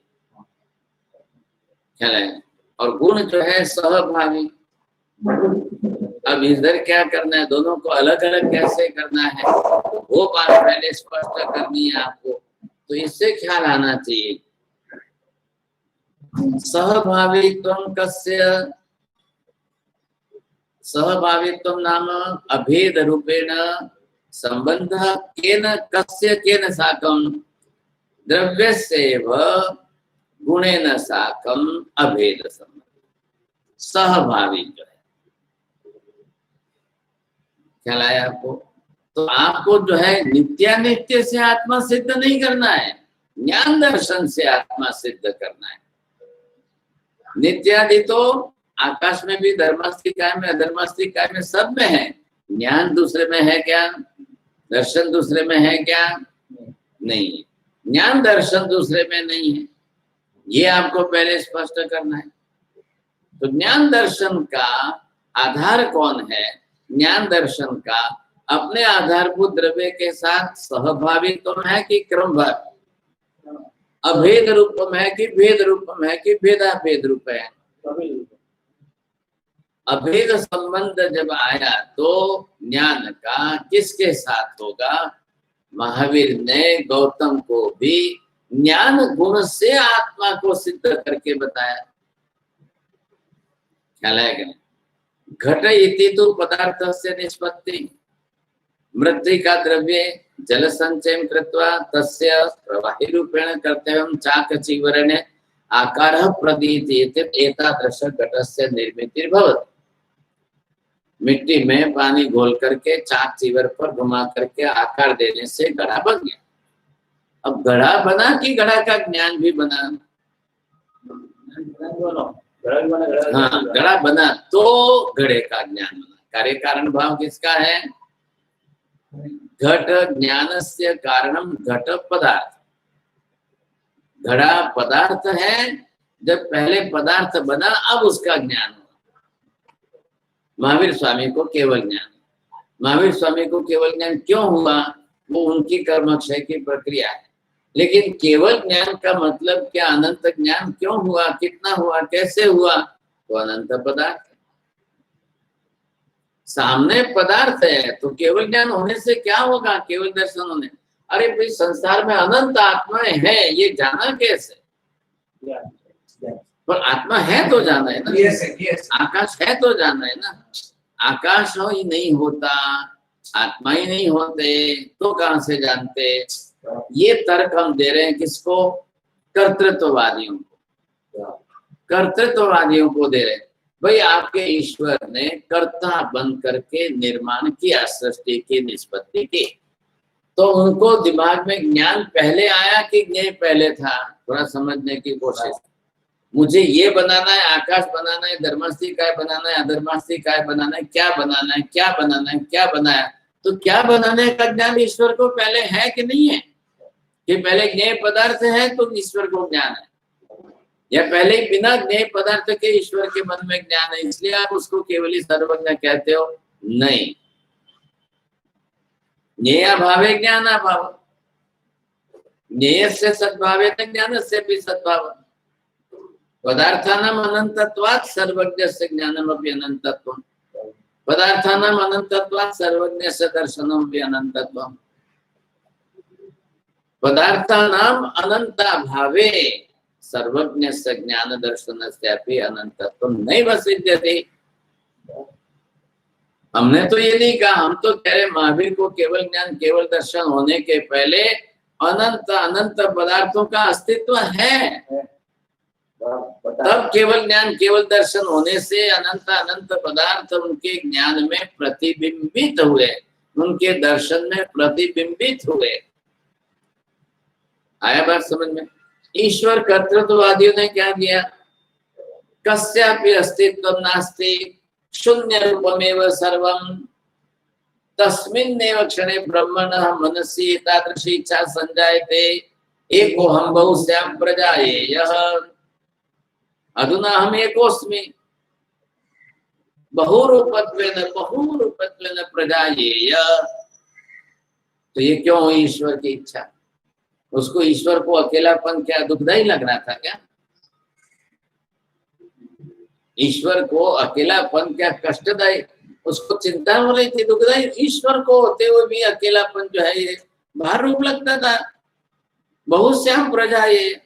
है और गुण जो है सहभागी। अब इधर क्या करना है? दोनों को अलग अलग कैसे करना है वो बात पहले स्पष्ट करनी है आपको। तो इससे ख्याल आना चाहिए। सहभावित्वं कस्य? सहभावित्वं नाम अभेद रूपेण संबंध केन कस्य केन साकं द्रव्यस्यैव गुणेन साकं अभेद संबंध। सहभावी जो है, ख्याल आया आपको? तो आपको जो है नित्यानित्य से आत्मा सिद्ध नहीं करना है, ज्ञान दर्शन से आत्मा सिद्ध करना है। नित्यादि तो आकाश में भी, धर्मास्तिकाय में, अधर्मास्तिकाय में, सब में है। ज्ञान दूसरे में है क्या? दर्शन दूसरे में है क्या? नहीं, ज्ञान दर्शन दूसरे में नहीं है। ये आपको पहले स्पष्ट करना है। तो ज्ञान दर्शन का आधार कौन है? ज्ञान दर्शन का अपने आधारभूत द्रव्य के साथ सहभावित्व है कि क्रमबद्ध? अभेद रूपम है कि भेद रूपम है कि भेदाभेद रूप है? अभेद संबंध जब आया तो ज्ञान का किसके साथ होगा? महावीर ने गौतम को भी ज्ञान गुण से आत्मा को सिद्ध करके बताया। ख्याल है क्या? घट इति तो पदार्थ से निष्पत्ति, मृत्तिका द्रव्ये जल संचयन कृत्वा तस्य प्रवाही रूपेण कर्तव्यं चाक चीवरणे आकारः प्रदीयते एतादृश घटस्य निर्मितिर्भवति। मिट्टी में पानी घोल करके चाक चीवर पर घुमा करके आकार देने से घड़ा बन गया। अब घड़ा बना कि घड़ा का ज्ञान भी बना? हाँ, घड़ा बना तो घड़े का ज्ञान बना। कार्य कारण भाव किसका है? घट ज्ञानस्य कारणम घट पदार्थ। घड़ा पदार्थ है, जब पहले पदार्थ बना अब उसका ज्ञान हुआ। महावीर स्वामी को केवल ज्ञान। महावीर स्वामी को केवल ज्ञान क्यों हुआ? वो उनकी कर्मक्षय की प्रक्रिया है। लेकिन केवल ज्ञान का मतलब क्या? अनंत ज्ञान क्यों हुआ? कितना हुआ? कैसे हुआ? तो अनंत पदार्थ है, सामने पदार्थ है, तो केवल ज्ञान होने से क्या होगा? केवल दर्शन होने। अरे भाई, संसार में अनंत आत्माएं है, ये जाना कैसे? पर आत्मा है तो जाना है ना। आकाश है तो जाना है ना। आकाश हो ही नहीं होता, आत्मा ही नहीं होते तो कहां से जानते? ये तर्क हम दे रहे हैं किसको? कर्तृत्ववादियों को। कर्तृत्ववादियों को दे रहे हैं। भाई, आपके ईश्वर ने कर्ता बन करके निर्माण किया, सृष्टि की निष्पत्ति की, तो उनको दिमाग में ज्ञान पहले आया कि ज्ञान पहले था? थोड़ा समझने की कोशिश। मुझे ये बनाना है, आकाश बनाना है, धर्मास्ती काय बनाना है, अधर्मास्ती काय बनाना है, क्या बनाना है, क्या बनाना है, क्या बनाया? तो क्या बनाने का ज्ञान ईश्वर को पहले है कि नहीं है? कि पहले ज्ञेय पदार्थ है तो ईश्वर को ज्ञान है? या पहले ही बिना ज्ञेय पदार्थ के ईश्वर के मन में ज्ञान है, इसलिए आप उसको केवल ही सर्वज्ञ कहते हो? नहीं, ज्ञेय भावे ज्ञान अभाव, ज्ञेय से सद्भावे न ज्ञान से भी सद्भाव। पदार्थानाम अनंतत्वात् सर्वज्ञ से ज्ञानम अपि अनंतत्वम्, पदार्थानाम अनंतत्वात् सर्वज्ञ से दर्शनम अपि अनंतत्वम्। पदार्थानाम अनंता भावे सर्वज्ञ से ज्ञान दर्शन से अनंतत्व नहीं वसिध्यते। हमने तो ये नहीं कहा, हम तो कह रहे महावीर को केवल ज्ञान केवल दर्शन होने के पहले अनंत अनंत पदार्थों का अस्तित्व है, तब केवल ज्ञान केवल दर्शन होने से अनंत अनंत पदार्थ उनके ज्ञान में प्रतिबिंबित हुए, उनके दर्शन में प्रतिबिंबित हुए। आया बात समझ में? ईश्वर कर्तृत्ववादियों ने क्या किया? कस्यापि अस्तित्व नास्ति शून्य रूपमेव सर्वम तस्मिन्नेव क्षणे ब्रह्मणः मनसि एतादृशी इच्छा संजायते एको हम बहुस्यां प्रजायेयः अधुना हम एकोऽस्मि बहुरूपत्वेन प्रजायेय। तो ये क्यों हुई ईश्वर की इच्छा? उसको ईश्वर को अकेलापन क्या दुखदाई लग रहा था क्या? ईश्वर को अकेलापन क्या कष्टदायी, उसको चिंता हो रही थी, दुखदाई? ईश्वर को होते हुए भी अकेलापन जो है ये भार रूप लगता था। बहुश्याम प्रजा, ये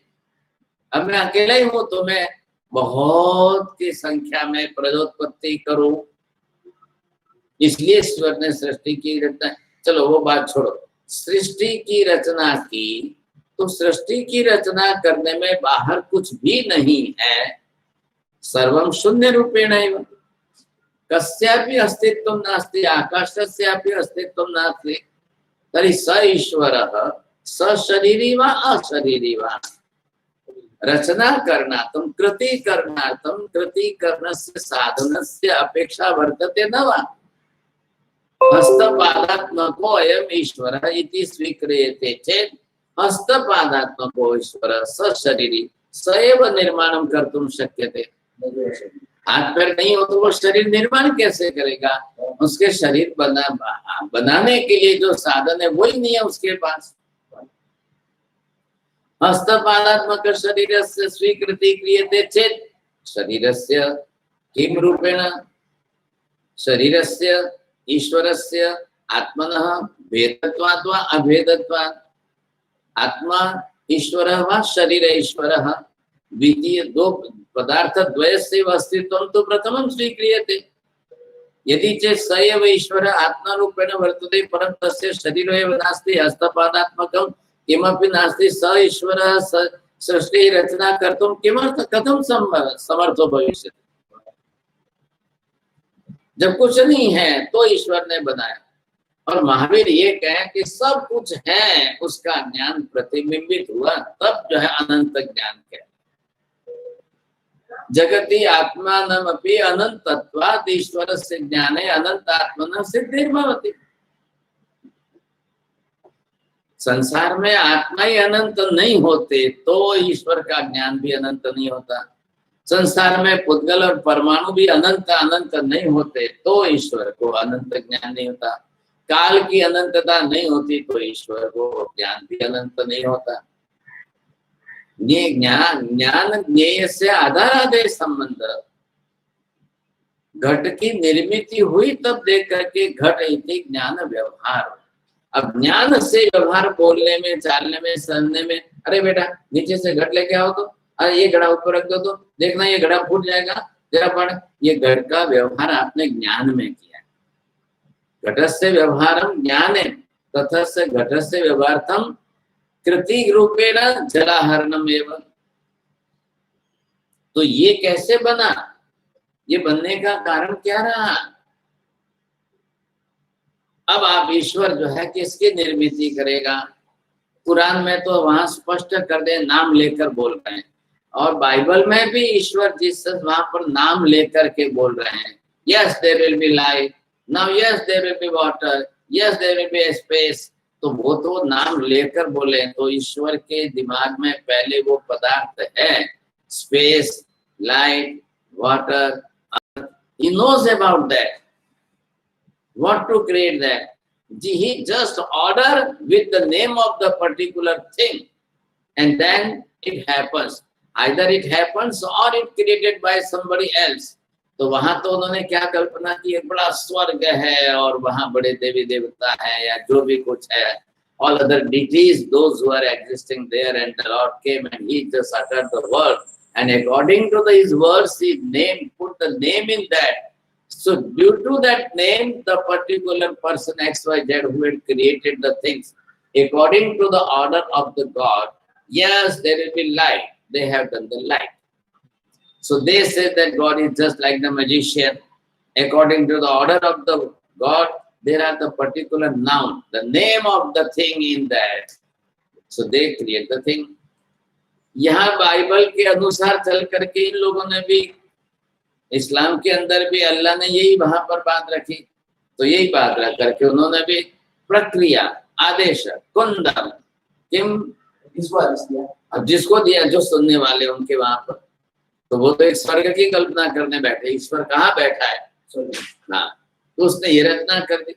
अब मैं अकेला ही हूं तो मैं बहुत की संख्या में प्रजोत्पत्ति करूं, इसलिए ईश्वर ने सृष्टि की रचना। चलो वो बात छोड़ो, सृष्टि की रचना की तो सृष्टि की रचना करने में बाहर कुछ भी नहीं है, सर्वम शून्य रूपेण एव कस्यापि अस्तित्वं नास्ति आकाशस्यापि अस्तित्वं नास्ति तर्हि स ईश्वरः स शरीरी वा अशरीरी वा रचना करणार्थं कृति करणार्थं कृति करणस्य साधनस्य अपेक्षा वर्तते न वा? हस्तपादात्मको अयम ईश्वरः इति स्वीक्रियते चेत् हस्तपादात्मको ईश्वरः स शरीरी स एव निर्माणं कर्तुं शक्यते। हाथ पैर नहीं हो तो वो शरीर निर्माण कैसे करेगा? उसके शरीर बनाने के लिए जो साधन है वही नहीं है उसके पास। हस्तपादात्मक शरीरस्य स्वीकृति क्रियते चेत् शरीरस्य किं रूपेण? शरीरस्य ईश्वरस्य आत्मनः भेदत्वात् वा अभेदत्वात्? आत्मा ईश्वरः वा शरीर ईश्वरः? द्वितीय दो पदार्थ द्वयस्य अस्तित्वं तो प्रथमं स्वीक्रियते। यदि चेत् स एव ईश्वरः आत्मा रूपेण वर्तते परं तस्य शरीरो एव नास्ति, हस्तपादात्मकं किमपि नास्ति, स ईश्वरः सृष्टि रचना कर्तुं कथं समर्थो भविष्यति? जब कुछ नहीं है तो ईश्वर ने बनाया। और महावीर ये कहें कि सब कुछ है उसका ज्ञान प्रतिबिंबित हुआ, तब जो है अनंत ज्ञान कहते। जगति आत्मानमपि अनंतत्वात् ईश्वरस्य ज्ञाने अनंत आत्मनः सिद्धिर्भवति। संसार में आत्मा ही अनंत नहीं होते तो ईश्वर का ज्ञान भी अनंत नहीं होता। संसार में पुद्गल और परमाणु भी अनंत अनंत नहीं होते तो ईश्वर को अनंत ज्ञान नहीं होता। काल की अनंतता नहीं होती तो ईश्वर को ज्ञान भी अनंत नहीं होता। ये ज्ञान ज्ञेय से आधारादेश संबंध। घट की निर्मिति हुई तब देख करके घट इति ज्ञान व्यवहार। अब ज्ञान से व्यवहार बोलने में, चालने में, सहने में, अरे बेटा नीचे से घट लेके आओ तो, अरे ये घड़ा ऊपर रख दो तो देखना ये घड़ा फूट जाएगा, जरा पढ़। ये घट का व्यवहार आपने ज्ञान में किया। घटस्य व्यवहारम ज्ञाने तथस्य घटस्य व्यवहार्थम कृति रूपेण जलाहरणम एवं। तो ये कैसे बना? ये बनने का कारण क्या रहा? अब आप ईश्वर जो है किसकी निर्मिति करेगा? कुरान में तो वहां स्पष्ट कर दे, नाम लेकर बोल रहे हैं। और बाइबल में भी ईश्वर जीसस वहां पर नाम लेकर के बोल रहे हैं। Yes there will be light, now yes there will be water, yes there will be space. तो वो तो नाम लेकर बोले। तो ईश्वर के दिमाग में पहले वो पदार्थ है, space, light, water, earth. He knows about that. What to create that? He just order with the name of the particular thing, and then it happens. Either it happens or it created by somebody else. तो वहां तो उन्होंने क्या कल्पना की, एक बड़ा स्वर्ग है और वहां बड़े देवी देवता है या जो भी कुछ है, all other deities, those who are existing there, and the Lord came and he just uttered the word, and according to his words, he put the name in that. So due to that name, the particular person XYZ who had created the things, according to the order of the God, yes, there will be light. They have done the light. So they say that God is just like the magician. According to the order of the God, there are the particular noun, the name of the thing in that. So they create the thing. यहाँ Bible के अनुसार चल करके इन लोगों ने भी, इस्लाम के अंदर भी अल्लाह ने यही वहां पर बात रखी, तो यही बात रख करके उन्होंने भी प्रक्रिया, आदेश, कुंदम, किम, किसको आदेश दिया? अब जिसको दिया, जो सुनने वाले उनके वहां पर, तो वो तो एक स्वर्ग की कल्पना करने बैठे, ईश्वर कहाँ बैठा है? हाँ, तो उसने ये रचना कर दी,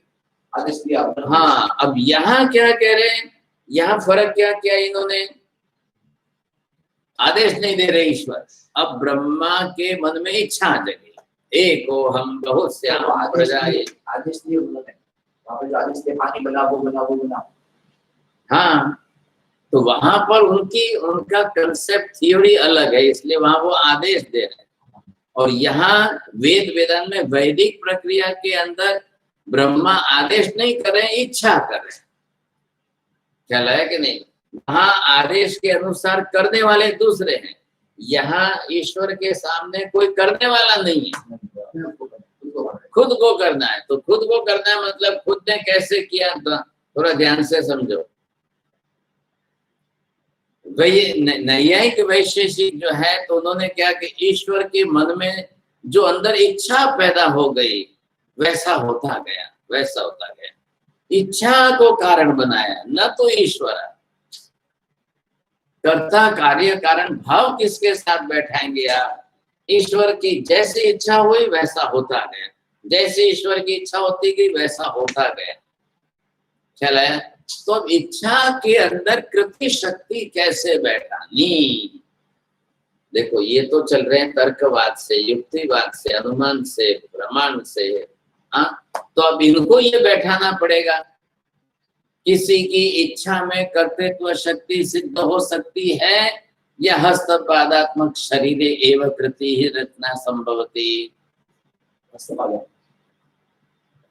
आदेश दिया। हाँ, अब यहाँ क्या कह रहे हैं, यहाँ फर्क क्या किया इन्होंने? आदेश नहीं दे रहे ईश्वर, अब ब्रह्मा के मन में इच्छा जगी, एको हम बहुत से आदेश दिए उन्होंने, वहाँ पे जो आदेश दिए, पानी बना वो बना वो बना। हाँ, तो वहां पर उनका कंसेप्ट थियोरी अलग है, इसलिए वहां वो आदेश दे रहे हैं। और यहाँ वेदांत में वैदिक प्रक्रिया के अंदर ब्रह्मा आदेश नहीं कर रहे, इच्छा कर रहे हैं। ख्याल है कि नहीं? वहां आदेश के अनुसार करने वाले दूसरे हैं, यहाँ ईश्वर के सामने कोई करने वाला नहीं है, खुद को करना है। तो खुद को करना है मतलब खुद ने कैसे किया, थोड़ा ध्यान से समझो। नैयायिक वैशेषिक जो है, तो उन्होंने क्या कि ईश्वर के मन में जो अंदर इच्छा पैदा हो गई, वैसा होता गया, वैसा होता गया। इच्छा को कारण बनाया, न तो ईश्वर। कर्ता कार्य कारण भाव किसके साथ बैठाएंगे आप? ईश्वर की जैसी इच्छा हुई वैसा होता गया, जैसे ईश्वर की इच्छा होती गई वैसा होता गया। ख्याल है? तो अब इच्छा के अंदर कृति शक्ति कैसे बैठानी? देखो, ये तो चल रहे हैं तर्कवाद से, युक्तिवाद से, अनुमान से, प्रमाण से। तो अब इनको ये बैठाना पड़ेगा। किसी की इच्छा में कर्तृत्व शक्ति सिद्ध हो सकती है या हस्तपादात्मक शरीर एवं कृति ही रचना संभवती।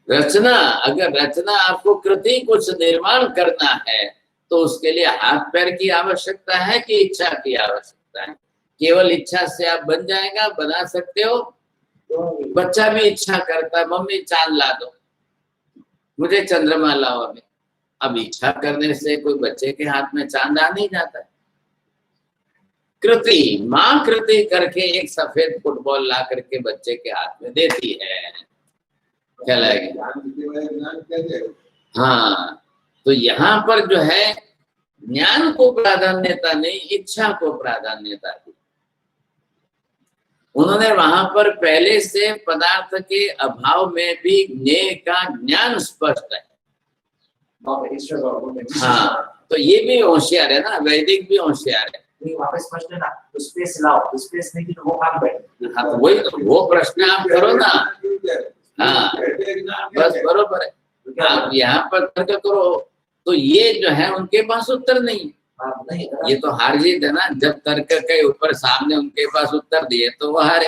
रचना, अगर रचना आपको कृति कुछ निर्माण करना है तो उसके लिए हाथ पैर की आवश्यकता है कि इच्छा की आवश्यकता है? केवल इच्छा से आप बन जाएगा, बना सकते हो। बच्चा भी इच्छा करता है, मम्मी चांद ला दो, मुझे चंद्रमा लाओ। अभी अब इच्छा करने से कोई बच्चे के हाथ में चांद आ नहीं जाता है। कृति, माँ कृति करके एक सफेद फुटबॉल ला करके बच्चे के हाथ में देती है। क्या लगेगा? हाँ, तो यहाँ पर जो है ज्ञान को प्राधान्यता नहीं, इच्छा को प्राधान्यता दी। उन्होंने वहां पर पहले से पदार्थ के अभाव में भी ज्ञेय का ज्ञान स्पष्ट है। हाँ, तो ये भी होशियार है ना, वैदिक भी होशियार है। स्पष्ट है ना, तो स्पेस लाओ, स्पेस नहीं तो वो काम बैठे। हाँ, तो वही तो, वो प्रश्न आप करो ना। हाँ, बस बरोबर है। आप यहाँ पर तर्क करो, तो ये जो है उनके पास उत्तर नहीं। ये तो हार जीत है ना, जब तर्क के ऊपर सामने उनके पास उत्तर दिए तो वो हारे।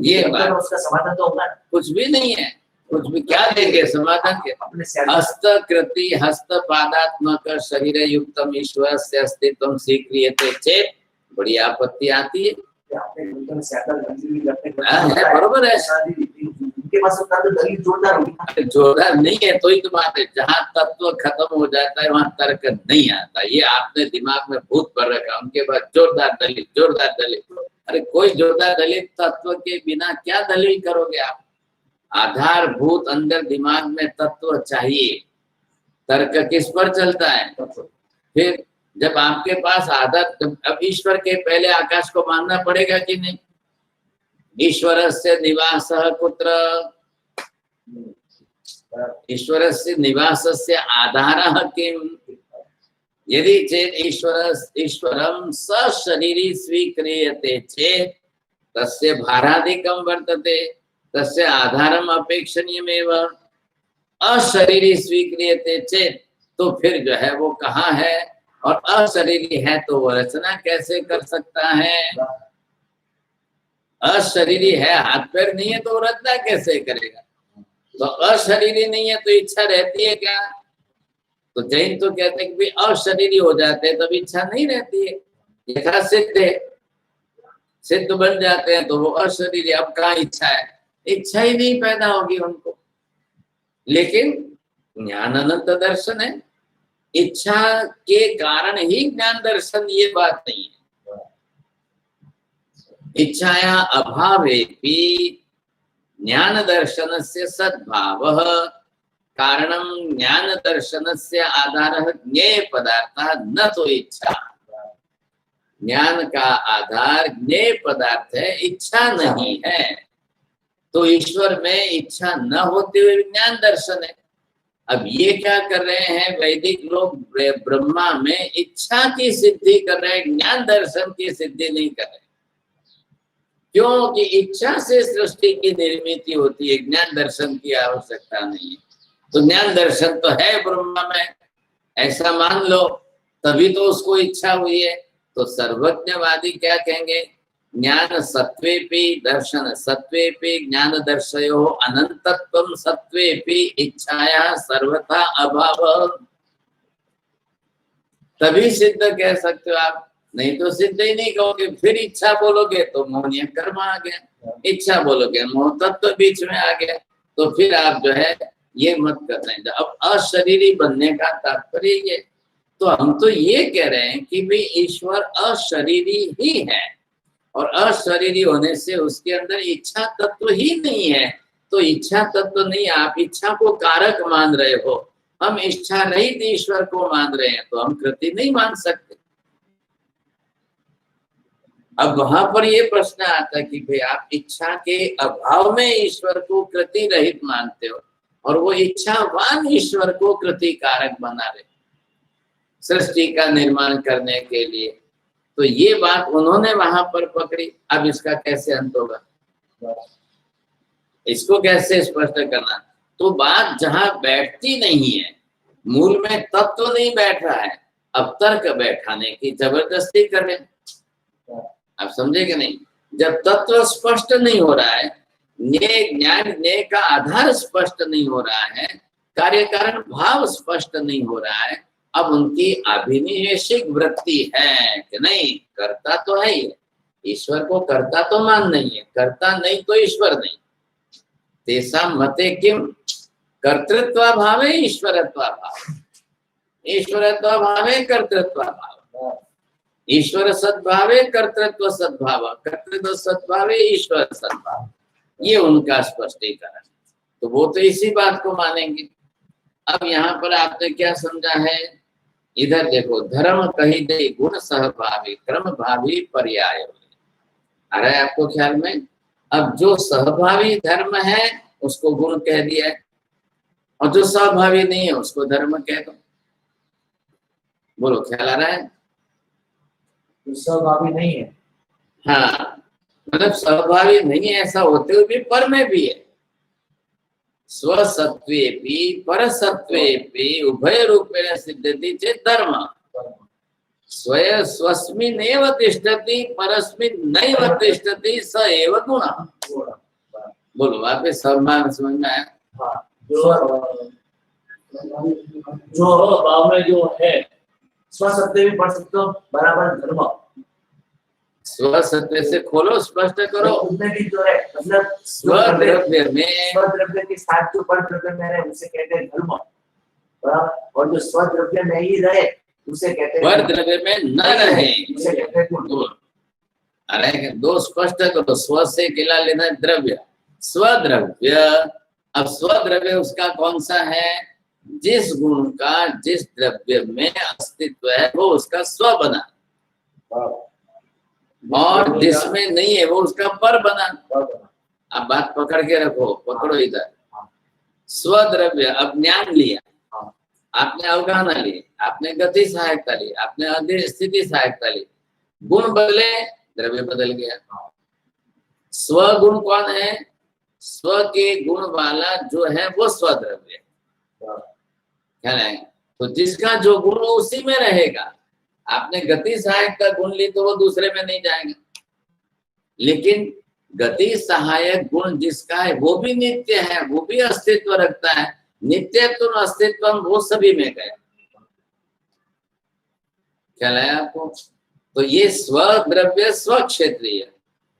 ये बात, उसका समाधान तो होगा, कुछ भी नहीं है, कुछ भी क्या देंगे समाधान के? हस्तकृति हस्तपादात्मक शरीर युक्तम ईश्वर से अस्तित्व स्वीक्रियते चेत, बड़ी आपत्ति आती है। बरोबर है, उनके पास दलील जोरदार होगी। जोरदार नहीं है तो ही तो बात है, जहाँ तत्व खत्म हो जाता है वहाँ तर्क नहीं आता। ये आपने दिमाग में भूत भर रखा, उनके पास जोरदार दलील, जोरदार दलील। अरे कोई जोरदार दलील तत्व के बिना क्या दलील करोगे आप? आधारभूत अंदर दिमाग में तत्व चाहिए। तर्क किस पर चलता है? फिर जब आपके पास अब ईश्वर के पहले आकाश को मानना पड़ेगा कि नहीं? ईश्वरस्य निवासः कुत्र? ईश्वरस्य निवासस्य आधारः किम्? यदि चेत् ईश्वरं सशरीरी स्वीक्रियते चेत् तस्य भारादिकं वर्तते, तस्य आधारम् अपेक्षणीयमेव। अशरीरी स्वीक्रियते चेत् तो फिर जो है वो कहाँ है? और अशरीरी है तो वो रचना कैसे कर सकता है? अशरीरी है, हाथ पैर नहीं है तो वो रचना कैसे करेगा? तो अशरीरी नहीं है तो इच्छा रहती है क्या? तो जैन तो कहते हैं कि भाई अशरीरी हो जाते हैं तब इच्छा नहीं रहती है। यथा सिद्ध है, सिद्ध बन जाते हैं तो वो अशरीरी, अब कहाँ इच्छा है? इच्छा ही नहीं पैदा होगी उनको। लेकिन ज्ञान अनंत दर्शन है, इच्छा के कारण ही ज्ञान दर्शन, ये बात नहीं है। इच्छाया अभावेपि ज्ञान दर्शनस्य सद्भावः कारणं ज्ञान दर्शनस्य आधारः ज्ञेय पदार्थः न तो इच्छा। ज्ञान का आधार ज्ञेय पदार्थ है, इच्छा नहीं है। तो ईश्वर में इच्छा न होते हुए ज्ञान दर्शन है। अब ये क्या कर रहे हैं वैदिक लोग? ब्रह्मा में इच्छा की सिद्धि कर रहे हैं, ज्ञान दर्शन की सिद्धि नहीं कर रहे। क्योंकि इच्छा से सृष्टि की निर्मिति होती है, ज्ञान दर्शन की आवश्यकता नहीं है। तो ज्ञान दर्शन तो है ब्रह्मा में, ऐसा मान लो, तभी तो उसको इच्छा हुई है। तो सर्वज्ञवादी क्या कहेंगे? ज्ञान सत्वेपि दर्शन सत्वेपि ज्ञान दर्शयो अनंतत्वं सत्वेपि इच्छाया सर्वथा अभाव। तभी सिद्ध कह सकते हो आप, नहीं तो सिद्ध ही नहीं कहोगे। फिर इच्छा बोलोगे तो मोहनीय कर्म आ गया, इच्छा बोलोगे मोह तत्व बीच में आ गया। तो फिर आप जो है ये मत कर रहे हैं। अब अशरीरी बनने का तात्पर्य ये, तो हम तो ये कह रहे हैं कि भाई ईश्वर अशरीरी ही है, और अशरीरी होने से उसके अंदर इच्छा तत्व ही नहीं है। तो इच्छा तत्व नहीं, आप इच्छा को कारक मान रहे हो, हम इच्छा रहित ईश्वर को मान रहे हैं, तो हम कृति नहीं मान सकते। अब वहां पर ये प्रश्न आता है कि भाई आप इच्छा के अभाव में ईश्वर को कृति रहित मानते हो, और वो इच्छावान ईश्वर को कृति कारक बना रहे सृष्टि का निर्माण करने के लिए। तो ये बात उन्होंने वहां पर पकड़ी। अब इसका कैसे अंत होगा? इसको कैसे स्पष्ट करना? तो बात जहां बैठती नहीं है, मूल में तत्व नहीं बैठ रहा है, अब तर्क बैठाने की जबरदस्ती कर रहे हैं। आप समझे कि नहीं? जब तत्व स्पष्ट नहीं हो रहा है, ज्ञान का आधार स्पष्ट नहीं हो रहा है, कार्य कारण भाव स्पष्ट नहीं हो रहा है, अब उनकी अभिनिवेशिक वृत्ति है कि नहीं, कर्ता तो है ही, ईश्वर को कर्ता तो मान नहीं है, कर्ता नहीं तो ईश्वर नहीं। तेषां मते किम? कर्तृत्वाभावे ईश्वरत्वाभाव, ईश्वरत्वाभावे कर्तृत्वाभाव, ईश्वर सद्भावे कर्तृत्व सद्भाव, कर्तृत्व सद्भावे ईश्वर सद्भाव। ये उनका स्पष्टीकरण। तो वो तो इसी बात को मानेंगे। अब यहाँ पर आपने क्या समझा है? इधर देखो, धर्म कही दे गुण सहभावी क्रम भावी पर्याय आ रहा है आपको ख्याल में? अब जो सहभावी धर्म है उसको गुण कह दिया है, और जो सहभावी नहीं है उसको धर्म कह दो। बोलो, ख्याल आ रहा है? सहभावी नहीं है, हाँ, मतलब सहभावी नहीं है ऐसा होते हुए भी पर में भी है। स्वसत्वेपि परसत्वेपि उभय रूपेण सिद्ध्यति चेत् धर्म। स्वयं स्वस्मिन्नेव तिष्ठति परस्मिन् नैव तिष्ठति स एव गुणः। बोलो, वापस सम्मान समझ में आया? हाँ, जो भाव में जो है स्वसत्य भी पढ़ सकते हो, बराबर धर्म। स्वसत्य से खोलो, स्पष्ट करो। उसमें भी जो है, मतलब स्वद्रव्य में, स्वद्रव्य के साथ जो परद्रव्य में रहे उसे कहते हैं धर्म, और जो स्वद्रव्य में ही रहे उसे कहते हैं परद्रव्य में न रहे उसे कहते हैं गुण। अरे दो स्पष्ट करो। स्व से गिला लेना है द्रव्य, स्वद्रव्य। अब स्वद्रव्य उसका कौन सा है? जिस गुण का जिस द्रव्य में अस्तित्व है वो उसका स्व बना, और जिसमें नहीं है वो उसका पर बना। अब बात पकड़ के रखो, पकड़ो इधर। स्वद्रव्य, अब ज्ञान लिया आपने, अवगाहना ली आपने, गति सहायकता ली आपने, स्थिति सहायकता ली, गुण बदले द्रव्य बदल गया। स्वगुण कौन है? स्व के गुण वाला जो है वो स्वद्रव्य है। तो जिसका जो गुण उसी में रहेगा। आपने गति सहायक का गुण ली तो वो दूसरे में नहीं जाएगा, लेकिन गति सहायक गुण जिसका है वो भी नित्य है, वो भी अस्तित्व रखता है। नित्यत्व अस्तित्व वो सभी में गए। ख्याल है आपको? तो ये स्वद्रव्य स्वक्षेत्रीय,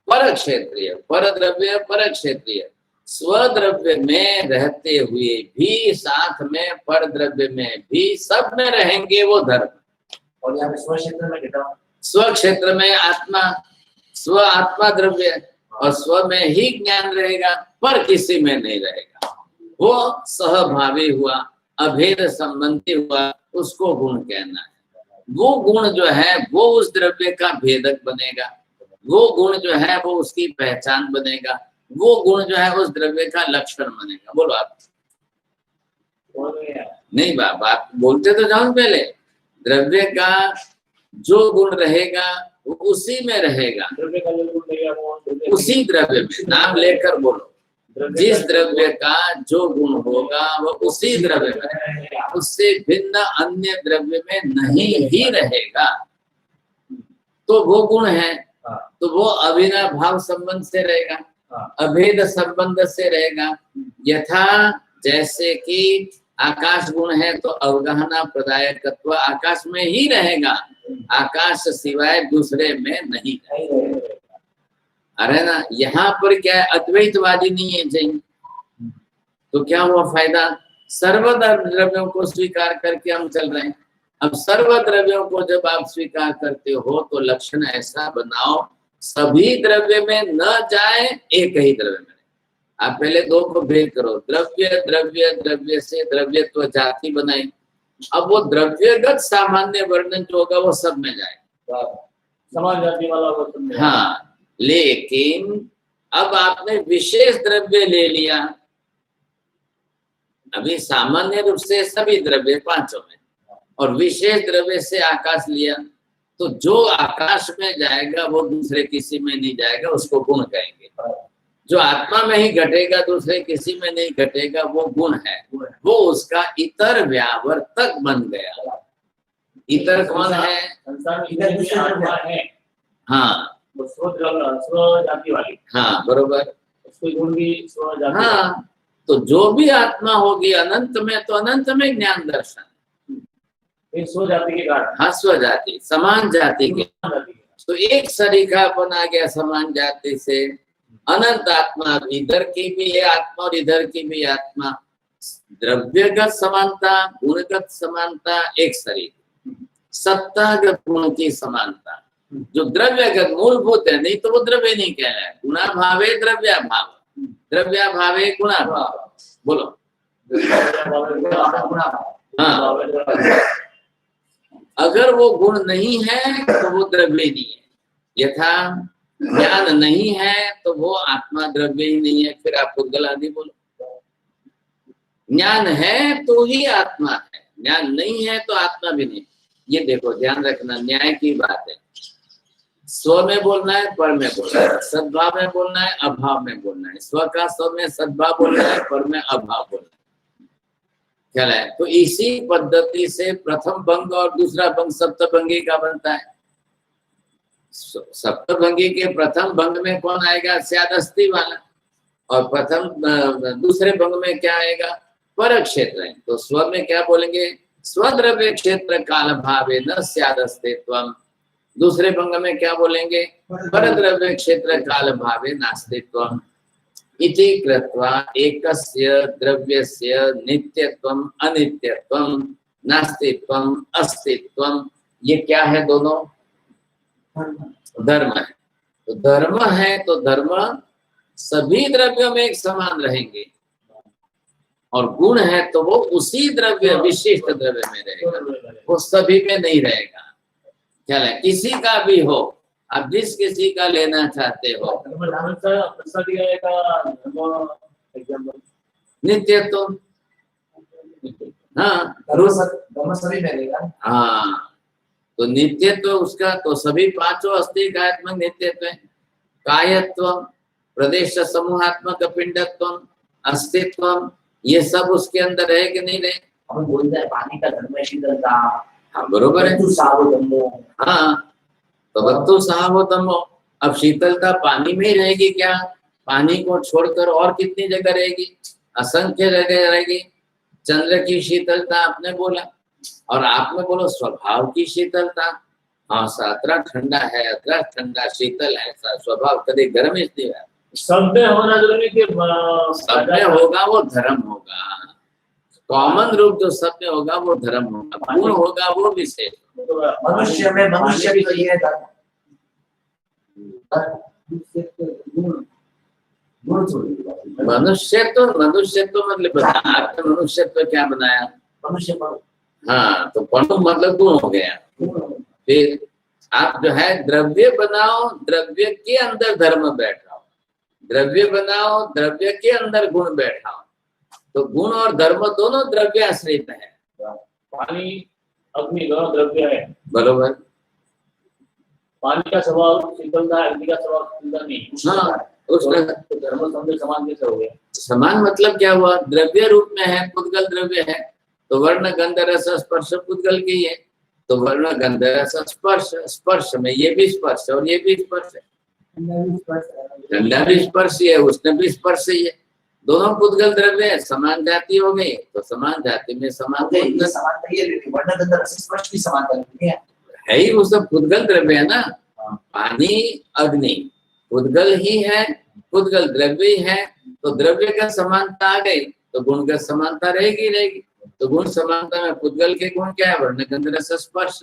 पर क्षेत्रीय, पर द्रव्य पर क्षेत्रीय। स्वद्रव्य में रहते हुए भी साथ में पर द्रव्य में भी सब में रहेंगे वो धर्म। और यहाँ पे स्व क्षेत्र में कहता हूँ, स्व क्षेत्र में आत्मा, स्व आत्मा द्रव्य, और स्व में ही ज्ञान रहेगा, पर किसी में नहीं रहेगा। वो सहभावी हुआ, अभेद संबंधी हुआ, उसको गुण कहना है। वो गुण जो है वो उस द्रव्य का भेदक बनेगा, वो गुण जो है वो उसकी पहचान बनेगा, वो गुण जो है उस द्रव्य का लक्षण बनेगा। बोलो आप। नहीं बात बोलते तो जाओ पहले। द्रव्य का जो गुण रहेगा वो उसी में रहेगा, द्रव्य का जो गुण रहेगा वो उसी द्रव्य में, नाम लेकर बोलो। जिस द्रव्य का जो गुण होगा वो उसी द्रव्य में रहेगा, उससे भिन्न अन्य द्रव्य में नहीं ही रहेगा। तो वो गुण है, तो वो अविनाभाव संबंध से रहेगा, अभेद संबंध से रहेगा। यथा जैसे कि आकाश गुण है तो अवगाहना प्रदायकत्व आकाश में ही रहेगा, आकाश सिवाय दूसरे में नहीं रहेगा। अरे ना, यहाँ पर क्या है, अद्वैतवादी नहीं है जैन, तो क्या हुआ फायदा? सर्व द्रव्यों को स्वीकार करके हम चल रहे हैं। अब सर्व द्रव्यों को जब आप स्वीकार करते हो तो लक्षण ऐसा बनाओ सभी द्रव्य में न जाए, एक ही द्रव्य में। आप पहले दो को भेद करो, द्रव्य द्रव्य द्रव्य से द्रव्यत्व जाति बनाई। अब वो द्रव्यगत सामान्य वर्णन जो होगा वो सब में जाए, समान जाति वाला वो सब में। हाँ, लेकिन अब आपने विशेष द्रव्य ले लिया। अभी सामान्य रूप से सभी द्रव्य पांचों में, और विशेष द्रव्य से आकाश लिया, तो जो आकाश में जाएगा वो दूसरे किसी में नहीं जाएगा, उसको गुण कहेंगे। जो आत्मा में ही घटेगा दूसरे किसी में नहीं घटेगा, वो गुण है। वो उसका इतर व्यावर्तक बन गया। इतर कौन है? संसार में इधर भी आत्मा है, हाँ, वो स्व जाति वाली। हाँ बरोबर, उसको गुण भी स्व जाति। हाँ, तो जो भी आत्मा होगी अनंत में, तो अनंत में ज्ञान दर्शन, स्व जाति के कारण। हाँ, स्व जाति, समान जाति के। तो एक सरीखापन आ गया समान जाति से। अनंत आत्मा, इधर की भी है आत्मा और इधर की भी आत्मा। द्रव्यगत समानता, गुणगत समानता एक शरीर, सत्तागत गुण की समानता। जो द्रव्यगत मूलभूत है, नहीं तो वो द्रव्य नहीं कह रहा है। गुणा भावे द्रव्या भाव, द्रव्या भावे गुणा भाव। बोलो हाँ, अगर वो गुण नहीं है तो वो द्रव्य नहीं है। यथा ज्ञान नहीं है तो वो आत्मा द्रव्य ही नहीं है। फिर आप पुद्गल आदि बोलो। ज्ञान है तो ही आत्मा है, ज्ञान नहीं है तो आत्मा भी नहीं। ये देखो ध्यान रखना, न्याय की बात है। स्व में बोलना है, पर में बोलना है, सद्भाव में बोलना है, अभाव में बोलना है। स्व का स्व में सद्भाव बोलना है, पर में अभाव बोलना है। ख्याल है? तो इसी पद्धति से प्रथम भंग और दूसरा भंग सप्तभंगी का बनता है। सप्तभंगी के प्रथम भंग में कौन आएगा? स्यादस्ति वाला। और प्रथम दूसरे भंग में क्या आएगा? पर क्षेत्र है। तो स्व में क्या बोलेंगे? स्वद्रव्य क्षेत्र काल भावे न स्यादस्तित्वम। दूसरे भंग में क्या बोलेंगे? पर द्रव्य क्षेत्र काल भावे नास्तित्वम। इति कृत्वा एकस्य द्रव्यस्य नित्यत्वम अनित्यत्वम नास्तित्वम अस्तित्वम। ये क्या है? दोनों धर्म है। तो धर्म है तो धर्म सभी द्रव्यों में एक समान रहेंगे, और गुण है तो वो उसी द्रव्य विशिष्ट द्रव्य में रहेगा, वो सभी में नहीं रहेगा। क्या है, किसी का भी हो, आप जिस किसी का लेना चाहते हो, नित्यत्व, हाँ धर्म सभी में रहेगा। हाँ, तो नित्यत्व उसका तो सभी पांचों अस्थि कायात्मक नित्यत्व है। कायत्व, प्रदेश समूहात्मक पिंडत्व, अस्तित्व, ये सब उसके अंदर है कि नहीं रहे? हम बोलते हैं पानी का धर्म है शीतलता। हाँ बरोबर है। हाँ, तो वस्तु सावधमो, अब शीतलता पानी में ही रहेगी क्या? पानी को छोड़कर और कितनी जगह रहेगी? असंख्य जगह रहेगी। चंद्र की शीतलता आपने बोला, और आपने बोलो स्वभाव की शीतलता। हाँ, अतरा ठंडा है, अतरा ठंडा शीतल है, स्वभाव कभी गर्म इसलिए है। सब में होना जरूरी कि सब में होगा वो धर्म होगा। कॉमन रूप जो सब में होगा वो धर्म होगा, गुण होगा वो विशेष। मनुष्य में मनुष्य भी तो ये है धर्म। मनुष्य तो मतलब आपने मनुष्यत्व क्या बनाया? मनुष्य पर। हाँ, तो पणु मतलब गुण हो गया। फिर आप जो है द्रव्य बनाओ, द्रव्य के अंदर धर्म बैठाओ, द्रव्य बनाओ, द्रव्य के अंदर गुण बैठाओ। तो गुण और धर्म दोनों द्रव्य आश्रित है। पानी अग्नि दोनों द्रव्य है, बरोबर। पानी का स्वभाव शीतलता है, अग्नि का स्वभाव शीतलता नहीं। हाँ, उसका तो धर्म समझ समान कैसे हो गया? समान मतलब क्या हुआ? द्रव्य रूप में है, पुद्गल द्रव्य है, तो वर्ण गंध रस स्पर्श पुद्गल की है। तो वर्ण गंध रस स्पर्श, स्पर्श में ये भी स्पर्श और ये भी स्पर्श है। ठंडा भी स्पर्श है, उसने भी स्पर्श ही है। दोनों पुद्गल द्रव्य है, समान जाति हो गई, तो समान जाति में समान है ही, वो सब पुद्गल द्रव्य है ना। पानी अग्नि पुद्गल ही है, पुद्गल द्रव्य ही है, तो द्रव्य का समानता आ गई तो गुण का समानता रहेगी रहेगी। तो गुण समानता में पुद्गल के गुण क्या है? वर्ण गंध रस स्पर्श।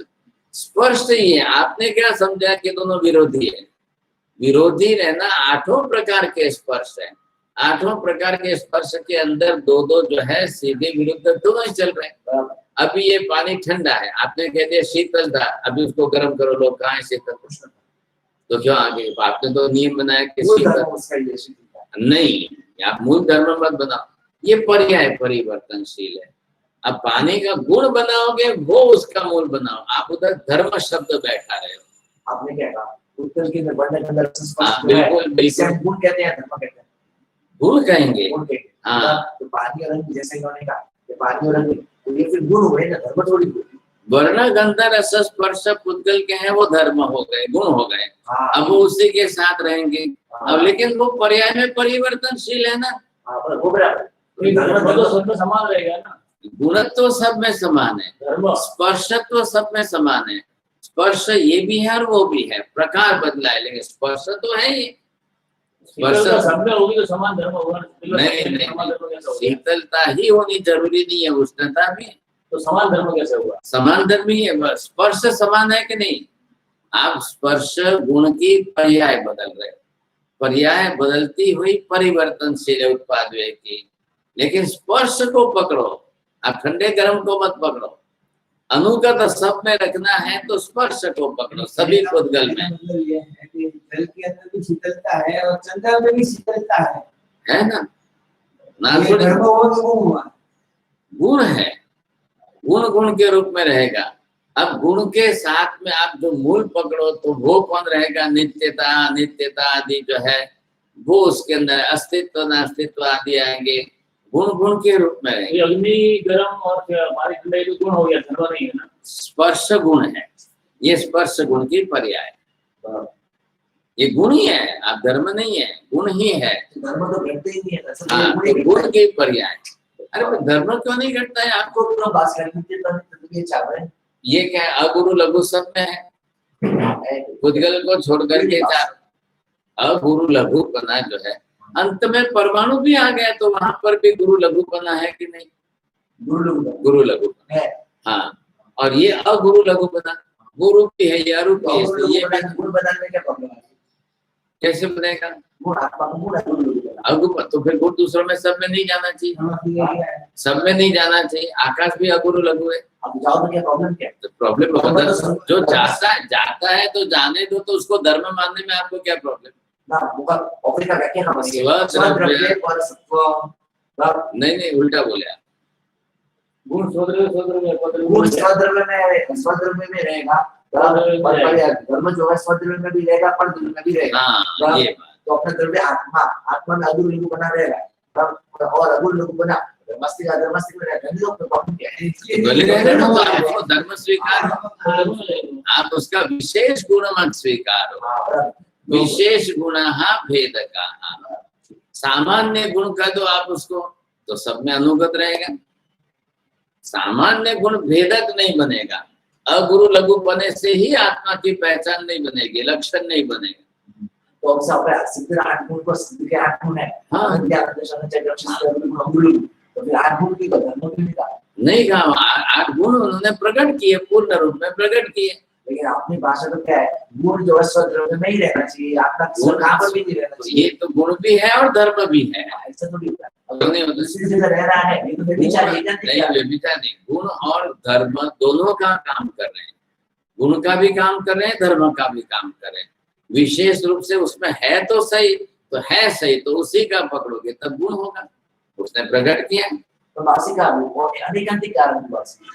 स्पर्श ही है। आपने क्या समझा कि दोनों विरोधी है? विरोधी रहना, आठों प्रकार के स्पर्श है। आठों प्रकार के स्पर्श के अंदर दो दो जो है सीधे विरुद्ध दोनों ही चल रहे हैं। अभी ये पानी ठंडा है, आपने कह दिया शीतल था, अभी उसको गर्म करो, लोग कहाँ है शीतल? तो क्यों आगे? आपने तो नियम बनाया कि शीतल नहीं, आप मूल धर्म मत बनाओ, ये पर्याय परिवर्तनशील है। अब पानी का गुण बनाओगे वो उसका मूल बनाओ, आप उधर धर्म शब्द बैठा रहे हो। आपने क्या कहा? उत्तर के अंदर बिल्कुल बिल्कुल गुण कहते हैं, धर्म कहते हैं। गुण कहेंगे। हाँ, तो पानी और रंग जैसे इन्होंने कहा कि पानी और रंग, तो ये फिर गुण हुए ना, धर्म थोड़ी हुए। वर्ण गंध रस स्पर्श पुद्गल के हैं, वो धर्म हो गए, गुण हो गए। हाँ, अब वो उसी के साथ रहेंगे। अब लेकिन वो पर्याय में परिवर्तनशील है ना। वो बराबर धर्म तो सब में समान रहेगा ना। गुणत्व सब में समान है, धर्म स्पर्शत्व सब में समान है। स्पर्श ये भी है और वो भी है, प्रकार बदला है, लेकिन स्पर्श तो है ही। शीतलता सब में होगी तो समान धर्म होगा। नहीं, शीतलता ही होनी जरूरी नहीं है, उष्णता भी। तो समान धर्म कैसे होगा? समान धर्म ही है, बस स्पर्श समान है कि नहीं? आप स्पर्श गुण की पर्याय बदल रहे, पर्याय बदलती हुई परिवर्तनशील उत्पाद की, लेकिन स्पर्श को पकड़ो, आप ठंडे गर्म को मत पकड़ो। अनुगत सब में रखना है तो स्पर्श को पकड़ो, सभी पुद्गल में। मतलब ये है कि जल के अंदर भी शीतलता है और चंद्र में भी शीतलता है ना? ये धर्म हो तो गुण हुआ। गुण है, गुण गुण के रूप में रहेगा। अब गुण के साथ में आप जो मूल पकड़ो तो वो कौन रहेगा? नित्यता, नित्यता आदि जो है वो उसके अंदर अस्तित्व नास्तित्व आदि आएंगे, गुण गुण के रूप में रहेंगे। अग्नि गर्म और हमारे ठंडे गुण हो गया, धर्म नहीं है ना। स्पर्श गुण है, ये स्पर्श गुण की पर्याय, ये गुण ही है, आप धर्म नहीं है, गुण ही है। धर्म तो घटते ही नहीं है। हाँ, तो गुण की पर्याय। अरे धर्म क्यों नहीं घटता है? आपको पूरा बात करनी चाह रहे हैं। ये क्या है? अगुरु लघु सब में है, पुद्गल को छोड़ करके चार अगुरु लघु पना जो है, अंत में परमाणु भी आ गया तो वहां पर भी गुरु लघु पना है कि नहीं? गुरु लघु पना है। हाँ, और ये अगुरु लघु पना, गुरु भी है या रूप भी है, ये गुण बदलने क्या प्रॉब्लम है? कैसे बनेगा? अगुरु तो फिर गुण दूसरों में सब में नहीं जाना चाहिए, धर्मस्थिका क्या है? सब में नहीं जाना चाहिए। आकाश भी अगुरु लघु है, अब जाओ तो क्या प्रॉब्लम क्या है? तो प्रॉब्लम जो जाता है तो जाने दो, तो उसको धर्म मानने में आपको क्या प्रॉब्लम? ना मुका ऑफिका व्याख्या हम स्वद्रव्य पर सत्व नहीं उल्टा बोले आप। गुण स्वद्रव्य गुण स्वद्रव्य में रहेगा, धर्म जो है स्वद्रव्य में भी रहेगा, पर द्रव्य में भी रहेगा। हाँ ये बात। तो अपना द्रव्य आत्मा में अगुरु लघु बना रहेगा, और अगुरु लघु बना धर्मस्थिका में रहेगा। नहीं तो प्रॉब्लम क्या है? बोले रहने दो, आपको धर्म स्वीकार, आप उसका विशेष गुण मत स्वीकारो। विशेष गुण भेद का, सामान्य गुण का दो आप उसको, तो सब में अनुगत रहेगा। सामान्य गुण भेदक नहीं बनेगा। अगुरु लघु बने से ही आत्मा की पहचान नहीं बनेगी, लक्षण नहीं बनेगा। तो अब सिद्ध 8 गुण को सिद्ध के 8 गुण है। हाँ। तो फिर 8 गुण की धर्म की नहीं कहा, 8 गुण उन्होंने प्रकट किए, पूर्ण रूप में प्रकट किए। लेकिन अपनी भाषा तो क्या है, गुण जो है स्वद्रव्य में ही रहना चाहिए, आपका कहाँ पर भी नहीं रहना चाहिए। ये तो गुण भी है और धर्म भी है, ऐसा तो नहीं होता। दूसरी जगह रह रहा है, ये तो व्यभिचार है ना? नहीं, व्यभिचार नहीं, गुण और धर्म दोनों का काम कर रहे हैं। गुण का भी काम कर रहे हैं, धर्म का भी काम कर रहे हैं। विशेष रूप से उसमें है तो सही, तो है सही, तो उसी का पकड़ोगे तब गुण होगा। उसने प्रकट किया तो वासिका अनेकांतिक कारण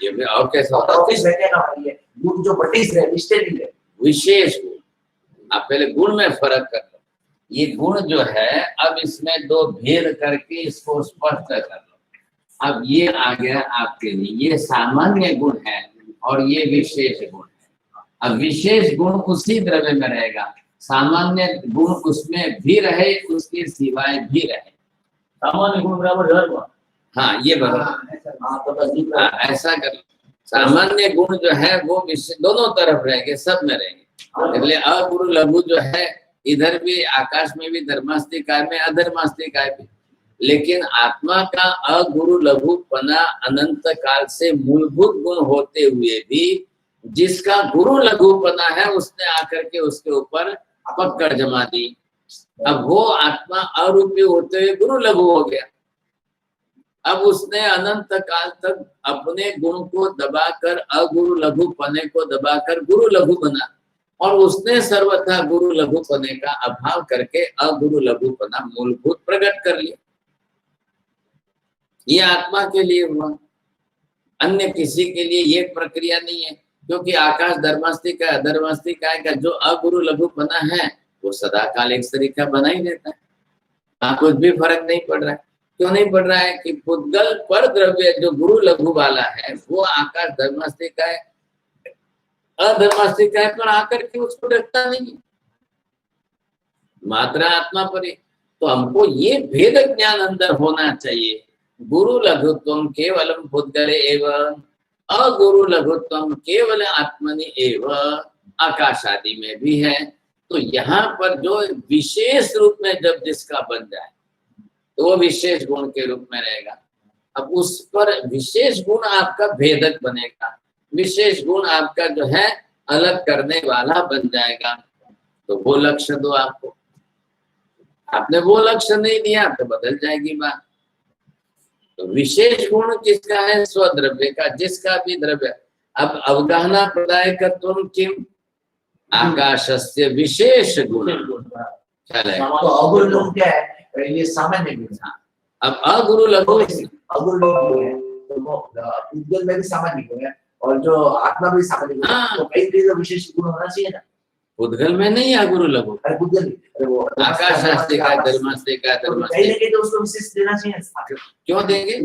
ये भी। और कैसा होता है? ऑफिस बैठे ना, ये गुण जो बटीज है, निष्ठे नहीं है, विशेष गुण। आप पहले गुण में फर्क कर लो। ये गुण जो है, अब इसमें दो भेद करके इसको स्पष्ट कर लो। अब ये आ गया आपके लिए, ये सामान्य गुण है और ये विशेष गुण है। अब विशेष गुण उसी द्रव्य में रहेगा, सामान्य गुण उसमें भी रहे, उसके सिवाय भी रहे। सामान्य गुण बराबर धर्म। हाँ ये बराबर। हाँ तो बस ऐसा कर लो, सामान्य गुण जो है वो दोनों तरफ रहेंगे, सब में रहेंगे। इसलिए अगुरु लघु जो है, इधर भी आकाश में भी धर्मास्तिकाय में, अधर्मास्तिकाय भी। लेकिन आत्मा का अगुरु लघुपना अनंत काल से मूलभूत गुण होते हुए भी जिसका गुरु लघुपना है, उसने आकर के उसके ऊपर पकड़ जमा दी। अब वो आत्मा अरूपी होते हुए गुरु लघु हो गया। अब उसने अनंत काल तक अपने गुण को दबाकर, अगुरु लघुपने को दबाकर गुरु लघु बना, और उसने सर्वथा गुरु लघुपने का अभाव करके अगुरु लघुपना मूलभूत प्रकट कर लिया। ये आत्मा के लिए हुआ, अन्य किसी के लिए ये प्रक्रिया नहीं है। क्योंकि आकाश धर्मास्तिका अधर्मास्तिकाय का जो अगुरु लघुपना है, वो सदा काल एक तरीका बना ही रहता है। कुछ भी फर्क नहीं पड़ रहा है। क्यों नहीं पड़ रहा है? कि पुद्गल पर द्रव्य जो गुरु लघु वाला है, वो आकाश धर्मास्तिकाय अधर्मास्तिकाय पर आकर के उसको रखता नहीं, मात्रा आत्मा पर ही। तो हमको ये भेद ज्ञान अंदर होना चाहिए। गुरु लघुत्वम केवलम पुद्गले एवं अगुरु लघुत्वम केवल आत्मनि एव, आकाश आदि में भी है। तो यहाँ पर जो विशेष रूप में जब जिसका बन जाए, तो वो विशेष गुण के रूप में रहेगा। अब उस पर विशेष गुण आपका भेदक बनेगा, विशेष गुण आपका जो है अलग करने वाला बन जाएगा। तो वो लक्ष्य दो आपको। आपने वो लक्ष्य नहीं दिया तो बदल जाएगी बात। तो विशेष गुण किसका है? स्वद्रव्य का, जिसका भी द्रव्य। अब अवगाहना प्रदायकत्वम किम, आकाशस्य विशेष गुण। तो अगुरु लघु क्या है? ये सामान्य गुण। अब अगुरु लघु, अगुरु लघु है तो वो पुद्गल में भी सामान्य गुण है, और जो आत्मा भी सामान्य गुण है। तो कहीं भी विशेष गुण होना चाहिए ना। पुद्गल में नहीं अगुरु लघु, अरे पुद्गल, अरे वो आकाश आस्तिका धर्मास्तिका कहीं ना कहीं तो उसको विशेष देना चाहिए। क्यों देंगे?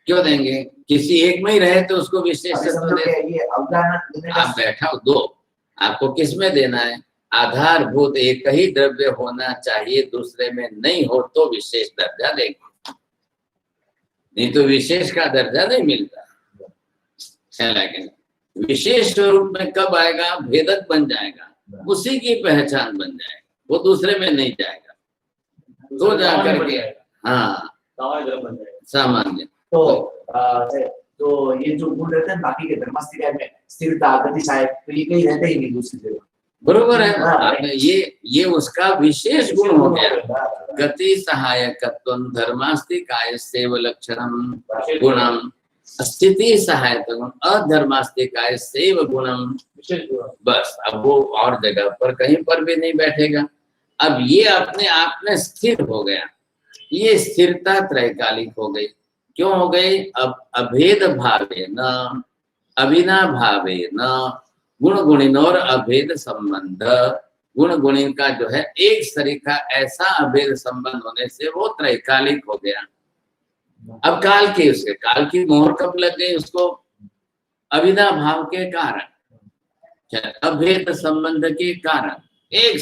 क्यों देंगे? किसी एक में ही रहे तो उसको विशेष ये अवधारणा आप बैठाओ दो। आपको किस में देना है? आधारभूत एक ही द्रव्य होना चाहिए, दूसरे में नहीं हो तो विशेष दर्जा देंगे, नहीं तो विशेष का दर्जा नहीं मिलता। विशेष स्वरूप में कब आएगा? भेदक बन जाएगा, उसी की पहचान बन जाएगा, वो दूसरे में नहीं जाएगा, तो जाकर के हाँ सामान्य। तो ये जो गुण रहते हैं बाकी के धर्मास्तिकाय में, स्थिरता, गतिशाय, तो ये कहीं रहते ही नहीं दूसरी जगह। बरोबर है ना? हाँ। ये उसका विशेष गुण हो गया। गति सहायकत्वं धर्मास्ति कायस्यैव लक्षणं गुणम, स्थिति सहायक गुण अधर्मास्ति कायस्यैव गुणम। विशेष गुण। बस अब वो और जगह पर कहीं पर भी नहीं बैठेगा। अब ये अपने आप में स्थिर हो गया। ये स्थिरता त्रैकालिक हो गई। क्यों हो गई? अब अभेद भावे न अविना भावे न गुण गुणिनोर अभेद संबंध। गुण गुणी का जो है एक सरीखा ऐसा अभेद संबंध होने से वो त्रैकालिक हो गया। अब काल की मोहर कब लग गई उसको? अविदा भाव के कारण, अभेद संबंध के कारण, एक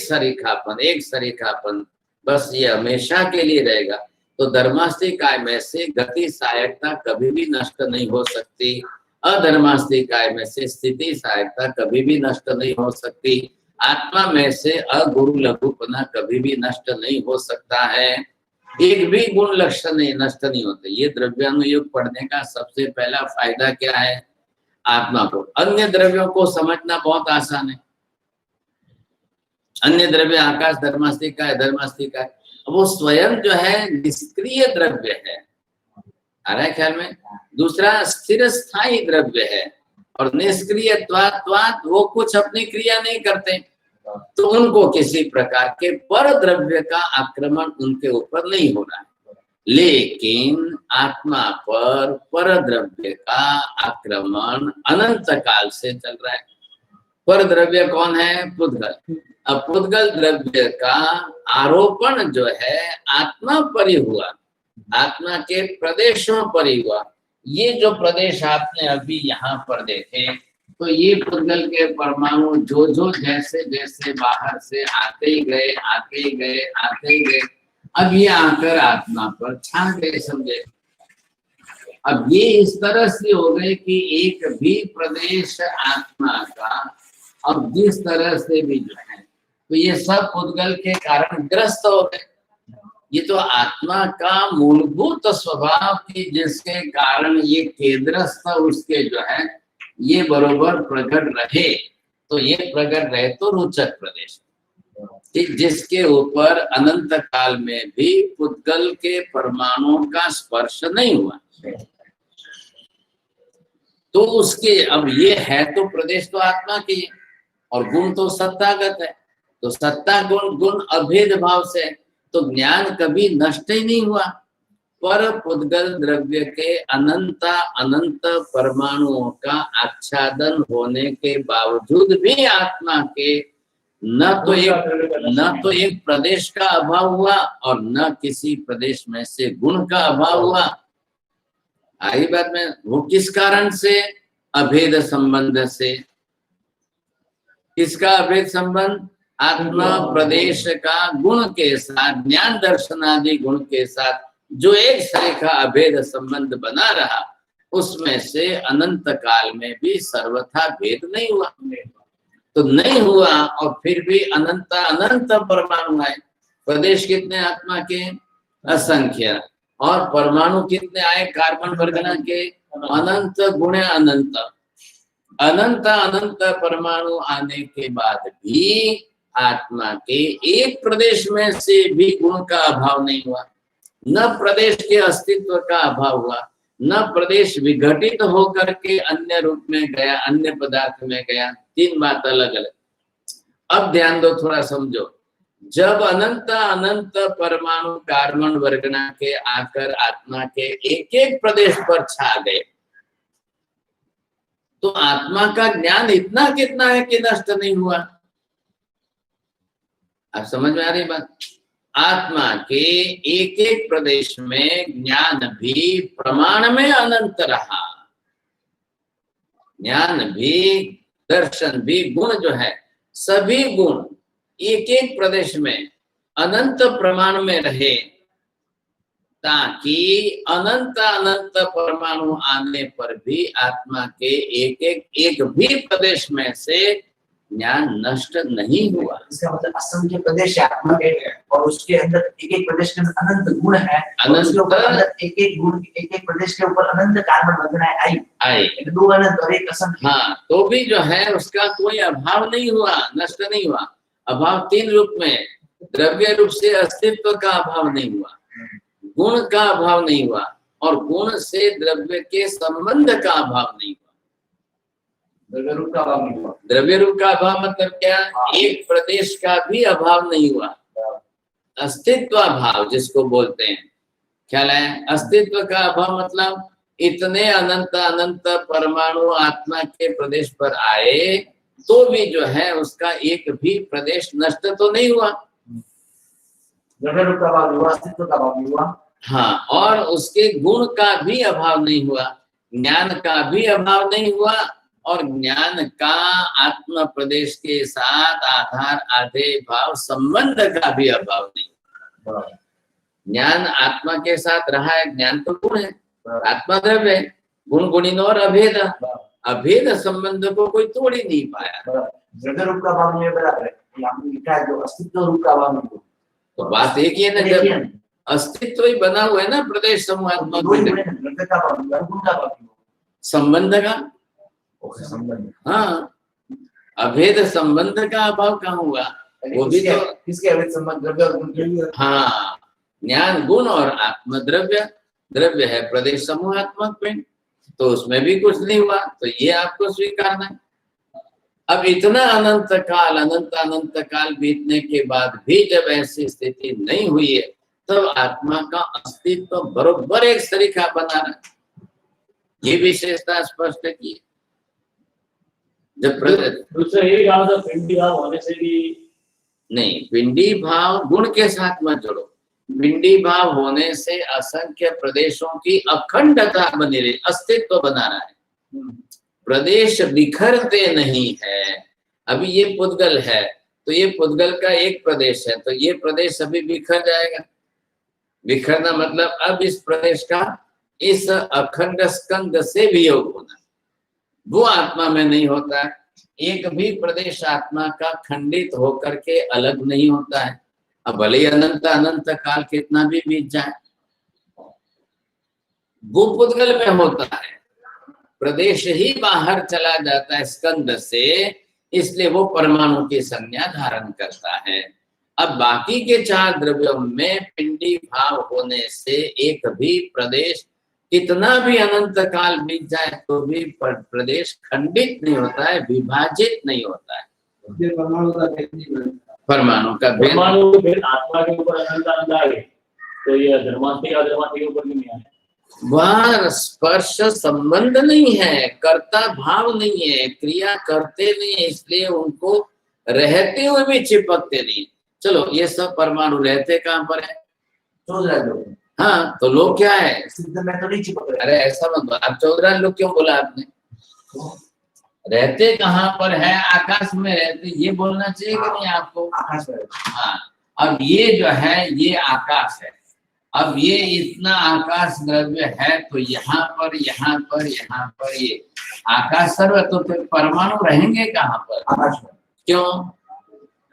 सरीखापन, बस ये हमेशा के लिए रहेगा। तो धर्मास्ति काय में से गति सहायकता कभी भी नष्ट नहीं हो सकती, अधर्मास्ति काय में से स्थिति सहायकता कभी भी नष्ट नहीं हो सकती, आत्मा में से अगुरु लघुपना कभी भी नष्ट नहीं हो सकता है। एक भी गुण लक्षण नहीं नष्ट नहीं होते। ये द्रव्यानुयोग पढ़ने का सबसे पहला फायदा क्या है? आत्मा को, अन्य द्रव्यों को समझना बहुत आसान है। अन्य द्रव्य आकाश धर्मास्तिक है, धर्मास्तिक है, वो स्वयं जो है निष्क्रिय द्रव्य है, आ रहा है ख्याल में? दूसरा स्थिर स्थायी द्रव्य है, और निष्क्रिय वो कुछ अपनी क्रिया नहीं करते, तो उनको किसी प्रकार के पर द्रव्य का आक्रमण उनके ऊपर नहीं हो रहा है। लेकिन आत्मा पर द्रव्य का आक्रमण अनंत काल से चल रहा है। पर द्रव्य कौन है? पुद्गल। अब पुद्गल द्रव्य का आरोपण जो है आत्मा पर ही हुआ, आत्मा के प्रदेशों पर ही हुआ। ये जो प्रदेश आपने अभी यहाँ पर देखे, तो ये पुद्गल के परमाणु जो जैसे जैसे बाहर से आते ही गए, अब ये आकर आत्मा पर छा गए, समझे? अब ये इस तरह से हो गए कि एक भी प्रदेश आत्मा का अब जिस तरह से भी जो है, तो ये सब पुद्गल के कारण ग्रस्त हो गए। ये तो आत्मा का मूलभूत स्वभाव की जिसके कारण ये केंद्रस्थ उसके जो है ये बरोबर प्रकट रहे, तो ये प्रकट रहे तो रोचक प्रदेश, जिसके ऊपर अनंत काल में भी पुद्गल के परमाणुओं का स्पर्श नहीं हुआ, तो उसके अब ये है तो प्रदेश तो आत्मा की, और गुण तो सत्तागत है, तो सत्ता गुण अभेद भाव से, तो ज्ञान कभी नष्ट ही नहीं हुआ। पर पुद्गल द्रव्य के अनंत परमाणुओं का आच्छादन होने के बावजूद भी आत्मा के न तो एक प्रदेश का अभाव हुआ और न किसी प्रदेश में से गुण का अभाव हुआ। आई बात में, वो किस कारण से? अभेद संबंध से। किसका अभेद संबंध? आत्मा प्रदेश का गुण के साथ, ज्ञान दर्शन आदि गुण के साथ जो एक सरीखा अभेद संबंध बना रहा, उसमें से अनंत काल में भी सर्वथा भेद नहीं हुआ। तो नहीं हुआ, और फिर भी अनंत परमाणु आए। प्रदेश कितने आत्मा के? असंख्य। और परमाणु कितने आए कार्बन वर्गना के? अनंत गुणे अनंत परमाणु आने के बाद भी आत्मा के एक प्रदेश में से भी गुण का अभाव नहीं हुआ, न प्रदेश के अस्तित्व का अभाव हुआ, न प्रदेश विघटित होकर के अन्य रूप में गया, अन्य पदार्थ में गया। तीन बात अलग अलग। अब ध्यान दो, थोड़ा समझो। जब अनंत परमाणु कार्बन वर्गना के आकर आत्मा के एक एक प्रदेश पर छा गए, तो आत्मा का ज्ञान इतना कितना है कि नष्ट नहीं हुआ। आप समझ में आ रही बात? आत्मा के एक एक प्रदेश में ज्ञान भी प्रमाण में अनंत रहा, ज्ञान भी, दर्शन भी, गुण जो है सभी गुण एक एक प्रदेश में अनंत प्रमाण में रहे, ताकि अनंत परमाणु आने पर भी आत्मा के एक भी प्रदेश में से ज्ञान नष्ट नहीं हुआ। इसका मतलब असंख्य प्रदेश है आत्मा के, और उसके अंदर एक एक प्रदेश के अंदर अनंत गुण है, और उसके ऊपर अंदर एक एक गुण, एक एक प्रदेश के ऊपर अनंत कार्बन बंधनाएं आई, दो अनंत और एक असंख्य। हाँ, तो भी जो है उसका कोई अभाव नहीं हुआ, नष्ट नहीं हुआ। अभाव तीन रूप में, द्रव्य रूप से अस्तित्व का अभाव नहीं हुआ, गुण का अभाव नहीं हुआ, और गुण से द्रव्य के संबंध का अभाव नहीं हुआ। द्रव्य रूप का अभाव नहीं हुआ। द्रव्य रूप का अभाव मतलब क्या? एक प्रदेश का भी अभाव नहीं हुआ। अस्तित्व अभाव जिसको बोलते हैं, ख्याल है? अस्तित्व का अभाव मतलब इतने अनंत अनंत परमाणु आत्मा के प्रदेश पर आए तो भी जो है उसका एक भी प्रदेश नष्ट तो नहीं हुआ। द्रव्य रूप का अभाव नहीं हुआ, अस्तित्व का अभाव नहीं हुआ। हाँ, और उसके गुण का भी अभाव नहीं हुआ, ज्ञान का भी अभाव नहीं हुआ, और ज्ञान का आत्म प्रदेश के साथ आधार आधे भाव संबंध का भी अभाव नहीं हुआ। ज्ञान आत्मा के साथ रहा है, ज्ञान तो गुण है, आत्मा द्रव्य है, गुण गुणिन और अभेद, अभेद संबंध को कोई तोड़ ही नहीं पाया। द्रव्य रूप का अभाव नहीं है, बराबर है। यहाँ पे लिखा है जो अस्तित्व रूप का अभाव नहीं हुआ। तो बात एक ही है ना, जब अस्तित्व ही बना हुआ है ना प्रदेश समूह आत्मा द्रव्य का अभाव नहीं हुआ, गुण का अभाव नहीं हुआ। संबंध का, संबंध, हाँ, अभेद संबंध का अभाव कहाँ हुआ? वो भी तो किसके अभेद संबंध? द्रव्य और गुण के। हाँ, ज्ञान गुण और आत्म द्रव्य, द्रव्य है प्रदेश समूहात्मक पिंड, तो उसमें भी कुछ नहीं हुआ, तो ये आपको स्वीकारना है। अब इतना अनंत काल बीतने के बाद भी जब ऐसी स्थिति नहीं हुई है, तब आत्मा का अस्तित्व बरोबर एक सरीखा बना रहा है। ये विशेषता स्पष्ट की। जब दूसरा ये कहा था पिंडी भाव होने से भी नहीं, पिंडी भाव गुण के साथ मत जोड़ो। पिंडी भाव होने से असंख्य प्रदेशों की अखंडता बनी रही, अस्तित्व बना रहा है, प्रदेश बिखरते नहीं है। अभी ये पुद्गल है तो ये पुद्गल का एक प्रदेश है, तो ये प्रदेश अभी बिखर जाएगा। बिखरना मतलब अब इस प्रदेश का इस अखंड स्कंद से वियोग होना, वो आत्मा में नहीं होता है। एक भी प्रदेश आत्मा का खंडित होकर के अलग नहीं होता है। अब भले ही अनंत अनंत काल कितना भी बीत जाए, वो पुद्गल में होता है, प्रदेश ही बाहर चला जाता है स्कंद से, इसलिए वो परमाणु की संज्ञा धारण करता है। अब बाकी के चार द्रव्यों में पिंडी भाव होने से एक भी प्रदेश कितना भी अनंत काल बीत जाए तो भी प्रदेश खंडित नहीं होता है, विभाजित नहीं होता है। परमाणु का भेद नहीं बनता। परमाणु का भेद, परमाणु फिर आत्मा के ऊपर अनंत आनंद आ गए, तो ये धर्मांतिक अधर्मांतिक के ऊपर नहीं आया। वह स्पर्श संबंध नहीं है, कर्ता भाव नहीं है, क्रिया करते नहीं है, इसलिए उनको रहते हुए भी चिपकते नहीं। चलो ये सब परमाणु रहते कहाँ पर है? हाँ, तो लोग क्या है? सिद्ध में तो नहीं चिपक रहे। अरे ऐसा मत बोलो, आप 14 लोग क्यों बोला आपने? रहते कहाँ पर है? आकाश में रहते, ये बोलना चाहिए कि नहीं आपको? आकाश में। हाँ, अब ये जो है ये आकाश है। अब ये इतना आकाश द्रव्य है, तो यहाँ पर ये आकाश सर्व, तो फिर परमाणु रहेंगे कहाँ पर? आकाश में। क्यों?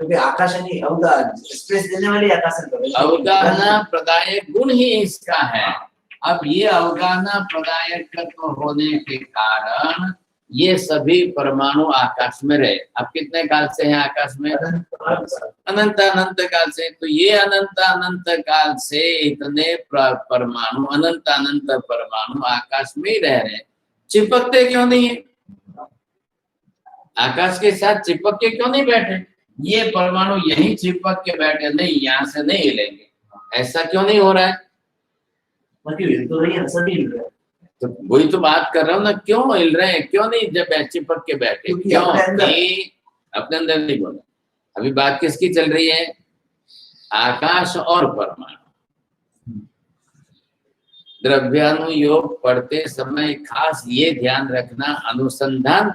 क्योंकि आकाश नहीं, अवगाह स्पेस देने वाली आकाश है। अवगाहना प्रदायक गुण ही इसका है। अब ये अवगाहना प्रदायक होने के कारण ये सभी परमाणु आकाश में रहे। अब कितने काल से हैं आकाश में? अनंत अनंत काल से। तो ये अनंत अनंत काल से इतने परमाणु, अनंत अनंत परमाणु आकाश में ही रह रहे, चिपकते क्यों नहीं है? आकाश के साथ चिपक के क्यों नहीं बैठे? ये परमाणु यहीं चिपक के बैठे, नहीं यहाँ से नहीं हिलेंगे, ऐसा क्यों नहीं हो रहा है? तो नहीं है, सभी हिल रहे हैं। तो वही तो बात कर रहा हूँ ना, क्यों हिल रहे हैं, क्यों नहीं जब चिपक के बैठे? क्यों? अपने अंदर नहीं बोला। अभी बात किसकी चल रही है? आकाश और परमाणु। द्रव्यानुयोग पढ़ते समय खास ये ध्यान रखना, अनुसंधान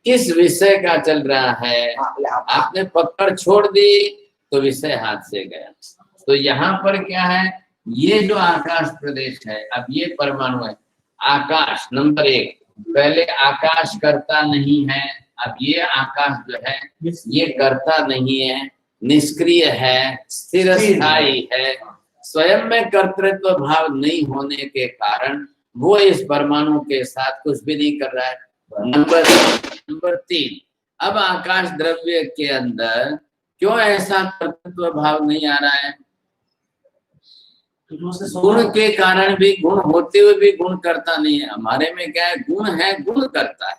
किस विषय का चल रहा है। आपने पकड़ छोड़ दी तो विषय हाथ से गया। तो यहाँ पर क्या है? ये जो आकाश प्रदेश है, अब ये परमाणु है। आकाश नंबर 1, पहले आकाश करता नहीं है, अब ये आकाश जो है ये करता नहीं है, निष्क्रिय है, स्थिर स्थायी है, स्वयं में कर्तृत्व भाव नहीं होने के कारण वो इस परमाणु के साथ कुछ भी नहीं कर रहा है। नंबर 3, अब आकाश द्रव्य के अंदर क्यों ऐसा कर्तृत्व भाव नहीं आ रहा है? गुण के कारण भी, गुण होते हुए भी गुण करता नहीं है। हमारे में क्या है, गुण है, गुण करता है।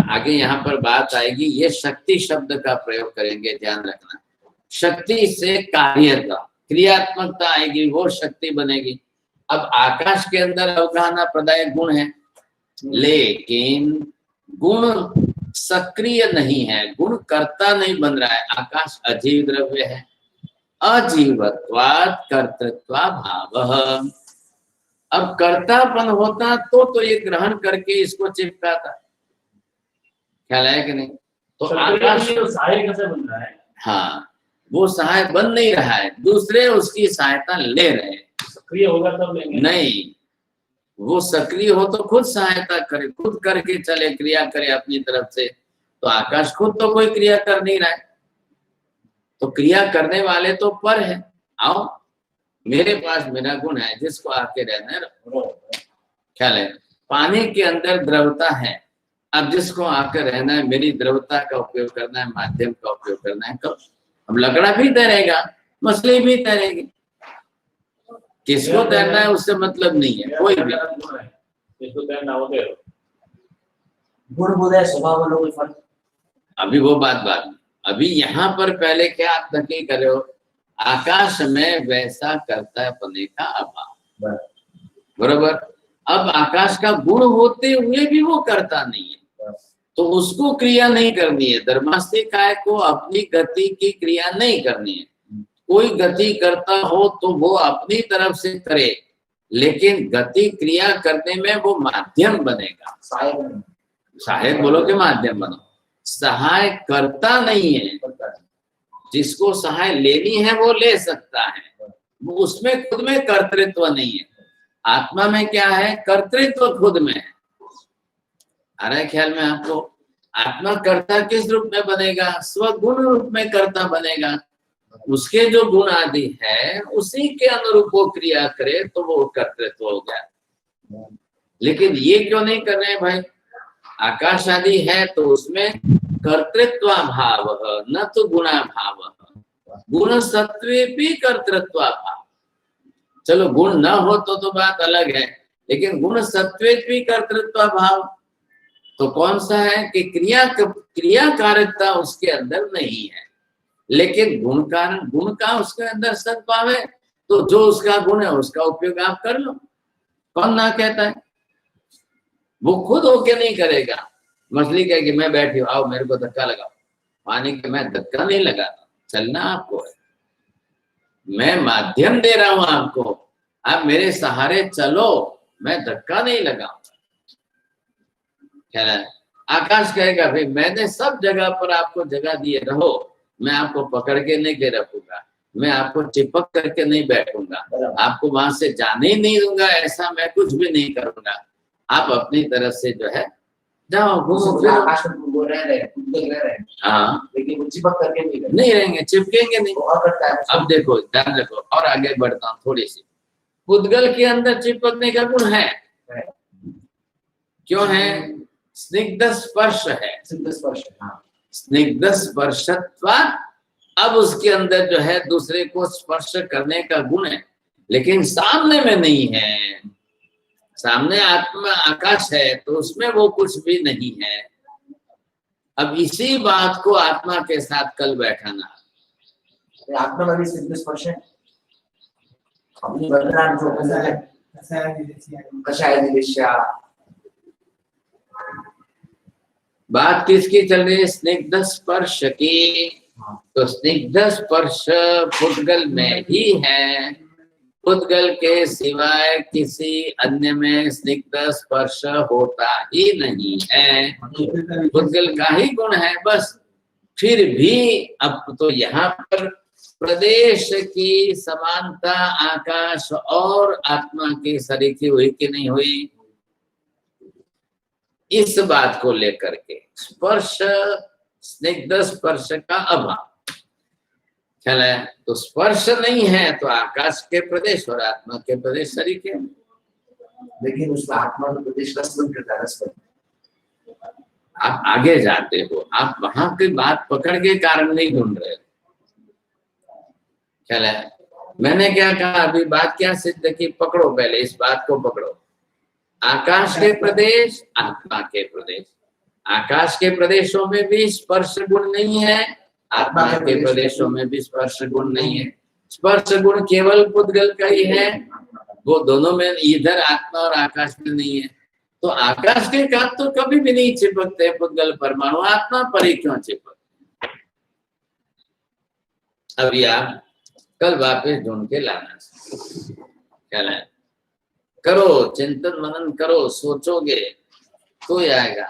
आगे यहाँ पर बात आएगी, ये शक्ति शब्द का प्रयोग करेंगे, ध्यान रखना। शक्ति से कार्यता, क्रियात्मकता आएगी, वो शक्ति बनेगी। अब आकाश के अंदर अवगाहना प्रदायक गुण है, लेकिन गुण सक्रिय नहीं है, गुण कर्ता नहीं बन रहा है। आकाश अजीव द्रव्य है, अजीवत्वात् कर्तृत्वा भावः। अब कर्तापन होता तो ये ग्रहण करके इसको चिपकाता, ख्याल है कि नहीं? तो आकाश सहायक कैसे बन रहा है? हाँ, वो सहायक बन नहीं रहा है, दूसरे उसकी सहायता ले रहे हैं। सक्रिय होगा तब लेंगे? नहीं, वो सक्रिय हो तो खुद सहायता करे, खुद करके चले, क्रिया करे अपनी तरफ से। तो आकाश खुद तो कोई क्रिया कर नहीं रहा है, तो क्रिया करने वाले तो पर है। आओ मेरे पास मेरा गुण है, जिसको आके रहना है, ख्याल है। पानी के अंदर द्रवता है, अब जिसको आकर रहना है, मेरी द्रवता का उपयोग करना है, माध्यम का उपयोग करना है। कब? अब लकड़ा भी तैरेगा, मछली भी तैरेगी, किसको तैरना है उससे मतलब नहीं है, कोई भी। जिसको तैरना हो तैरो। गुण बोध है, स्वभाव वालों कोई फर्क? अभी वो बात अभी यहाँ पर पहले क्या आप नक्की कर रहे हो? आकाश में वैसा कर्ता पने का अभाव, बरोबर। अब आकाश का गुण होते हुए भी वो करता नहीं है, तो उसको क्रिया नहीं करनी है। धर्मास्ति काय को अपनी गति की क्रिया नहीं करनी है। कोई गति करता हो तो वो अपनी तरफ से करे, लेकिन गति क्रिया करने में वो माध्यम बनेगा। सहायक बोलो कि माध्यम बनो। सहाय करता नहीं है, जिसको सहाय लेनी है वो ले सकता है, वो उसमें खुद में कर्तृत्व नहीं है। आत्मा में क्या है? कर्तृत्व खुद में है। आ रहा है ख्याल में आपको? आत्मा कर्ता किस रूप में बनेगा? स्वगुण रूप में कर्ता बनेगा। उसके जो गुण आदि है उसी के अनुरूप वो क्रिया करे तो वो कर्तृत्व हो गया। लेकिन ये क्यों नहीं कर रहे हैं भाई? आकाश आदि है तो उसमें कर्तृत्व भाव, न तो गुणा भाव। गुण सत्वे भी कर्तृत्व भाव। चलो गुण न हो तो बात अलग है, लेकिन गुण सत्वे भी कर्तृत्व भाव तो कौन सा है कि क्रियाकारिता उसके अंदर नहीं है, लेकिन गुण का उसके अंदर सद्भाव है। तो जो उसका गुण है उसका उपयोग आप कर लो, कौन ना कहता है? वो खुद होके नहीं करेगा। मछली कहेगी मैं बैठी हूँ, आओ मेरे को धक्का लगाओ। पानी के मैं धक्का नहीं लगाता, चलना आपको है, मैं माध्यम दे रहा हूं आपको, आप मेरे सहारे चलो, मैं धक्का नहीं लगाऊंगा। कह रहा है आकाश कहेगा भाई मैंने सब जगह पर आपको जगह दिए, रहो, मैं आपको पकड़ के नहीं के रखूंगा, मैं आपको चिपक करके नहीं बैठूंगा, आपको वहां से जाने ही नहीं दूंगा, ऐसा मैं कुछ भी नहीं करूंगा। आप अपनी तरफ से जो है जाओ, घूमो फिरो। आकाश में वो रह रहे, हाँ, लेकिन वो चिपक करके नहीं रहेंगे, चिपकेंगे नहीं। और करता है। अब देखो, ध्यान रखो, और आगे बढ़ता हूँ थोड़ी सी। पुद्गल के अंदर चिपकने का गुण है, क्यों है? स्निग्ध स्पर्श है, स्निग्ध स्पर्शत्व। अब उसके अंदर जो है दूसरे को स्पर्श करने का गुण है, लेकिन सामने में नहीं है। सामने आत्मा आकाश है तो उसमें वो कुछ भी नहीं है। अब इसी बात को आत्मा के साथ कल बैठाना। आत्मा में भी स्निग्ध स्पर्श है, अपनी बदलाव जो है कषाय दिशा। बात किसकी चल रही है? स्निग्ध स्पर्श की। तो स्निग्ध स्पर्श पुद्गल में ही है, पुद्गल के सिवाय किसी अन्य में स्निग्ध स्पर्श होता ही नहीं है, पुद्गल का ही गुण है बस। फिर भी अब तो यहाँ पर प्रदेश की समानता आकाश और आत्मा की सरीखी हुई कि नहीं हुई? इस बात को लेकर के स्पर्श, स्निग्ध स्पर्श का अभाव, ख्याल है? तो स्पर्श नहीं है तो आकाश के प्रदेश और आत्मा के प्रदेश शरीक है। लेकिन उसका आत्मा में प्रदेश रसबंध करता है, रसबंध। आप आगे जाते हो, आप वहां की बात पकड़ के कारण नहीं ढूंढ रहे, ख्याल है? मैंने क्या कहा अभी, बात क्या सिद्ध की? पकड़ो, पहले इस बात को पकड़ो। आकाश के प्रदेश, आत्मा के प्रदेश। आकाश के प्रदेशों में भी स्पर्श गुण नहीं है, आत्मा के प्रदेशों में भी स्पर्श गुण नहीं है। स्पर्श गुण केवल पुद्गल का ही है, वो दोनों में, इधर आत्मा और आकाश में नहीं है। तो आकाश के काप तो कभी भी नहीं चिपकते पुद्गल परमाणु, आत्मा पर ही क्यों चिपकते? अभी आप कल वापस ढूंढ के लाना, क्या है? करो, चिंतन मनन करो, सोचोगे तो ही आएगा।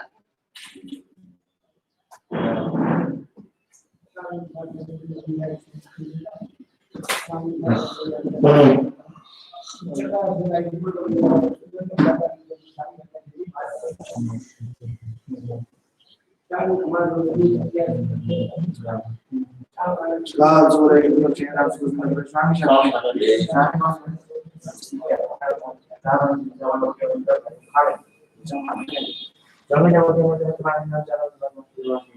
स्वामी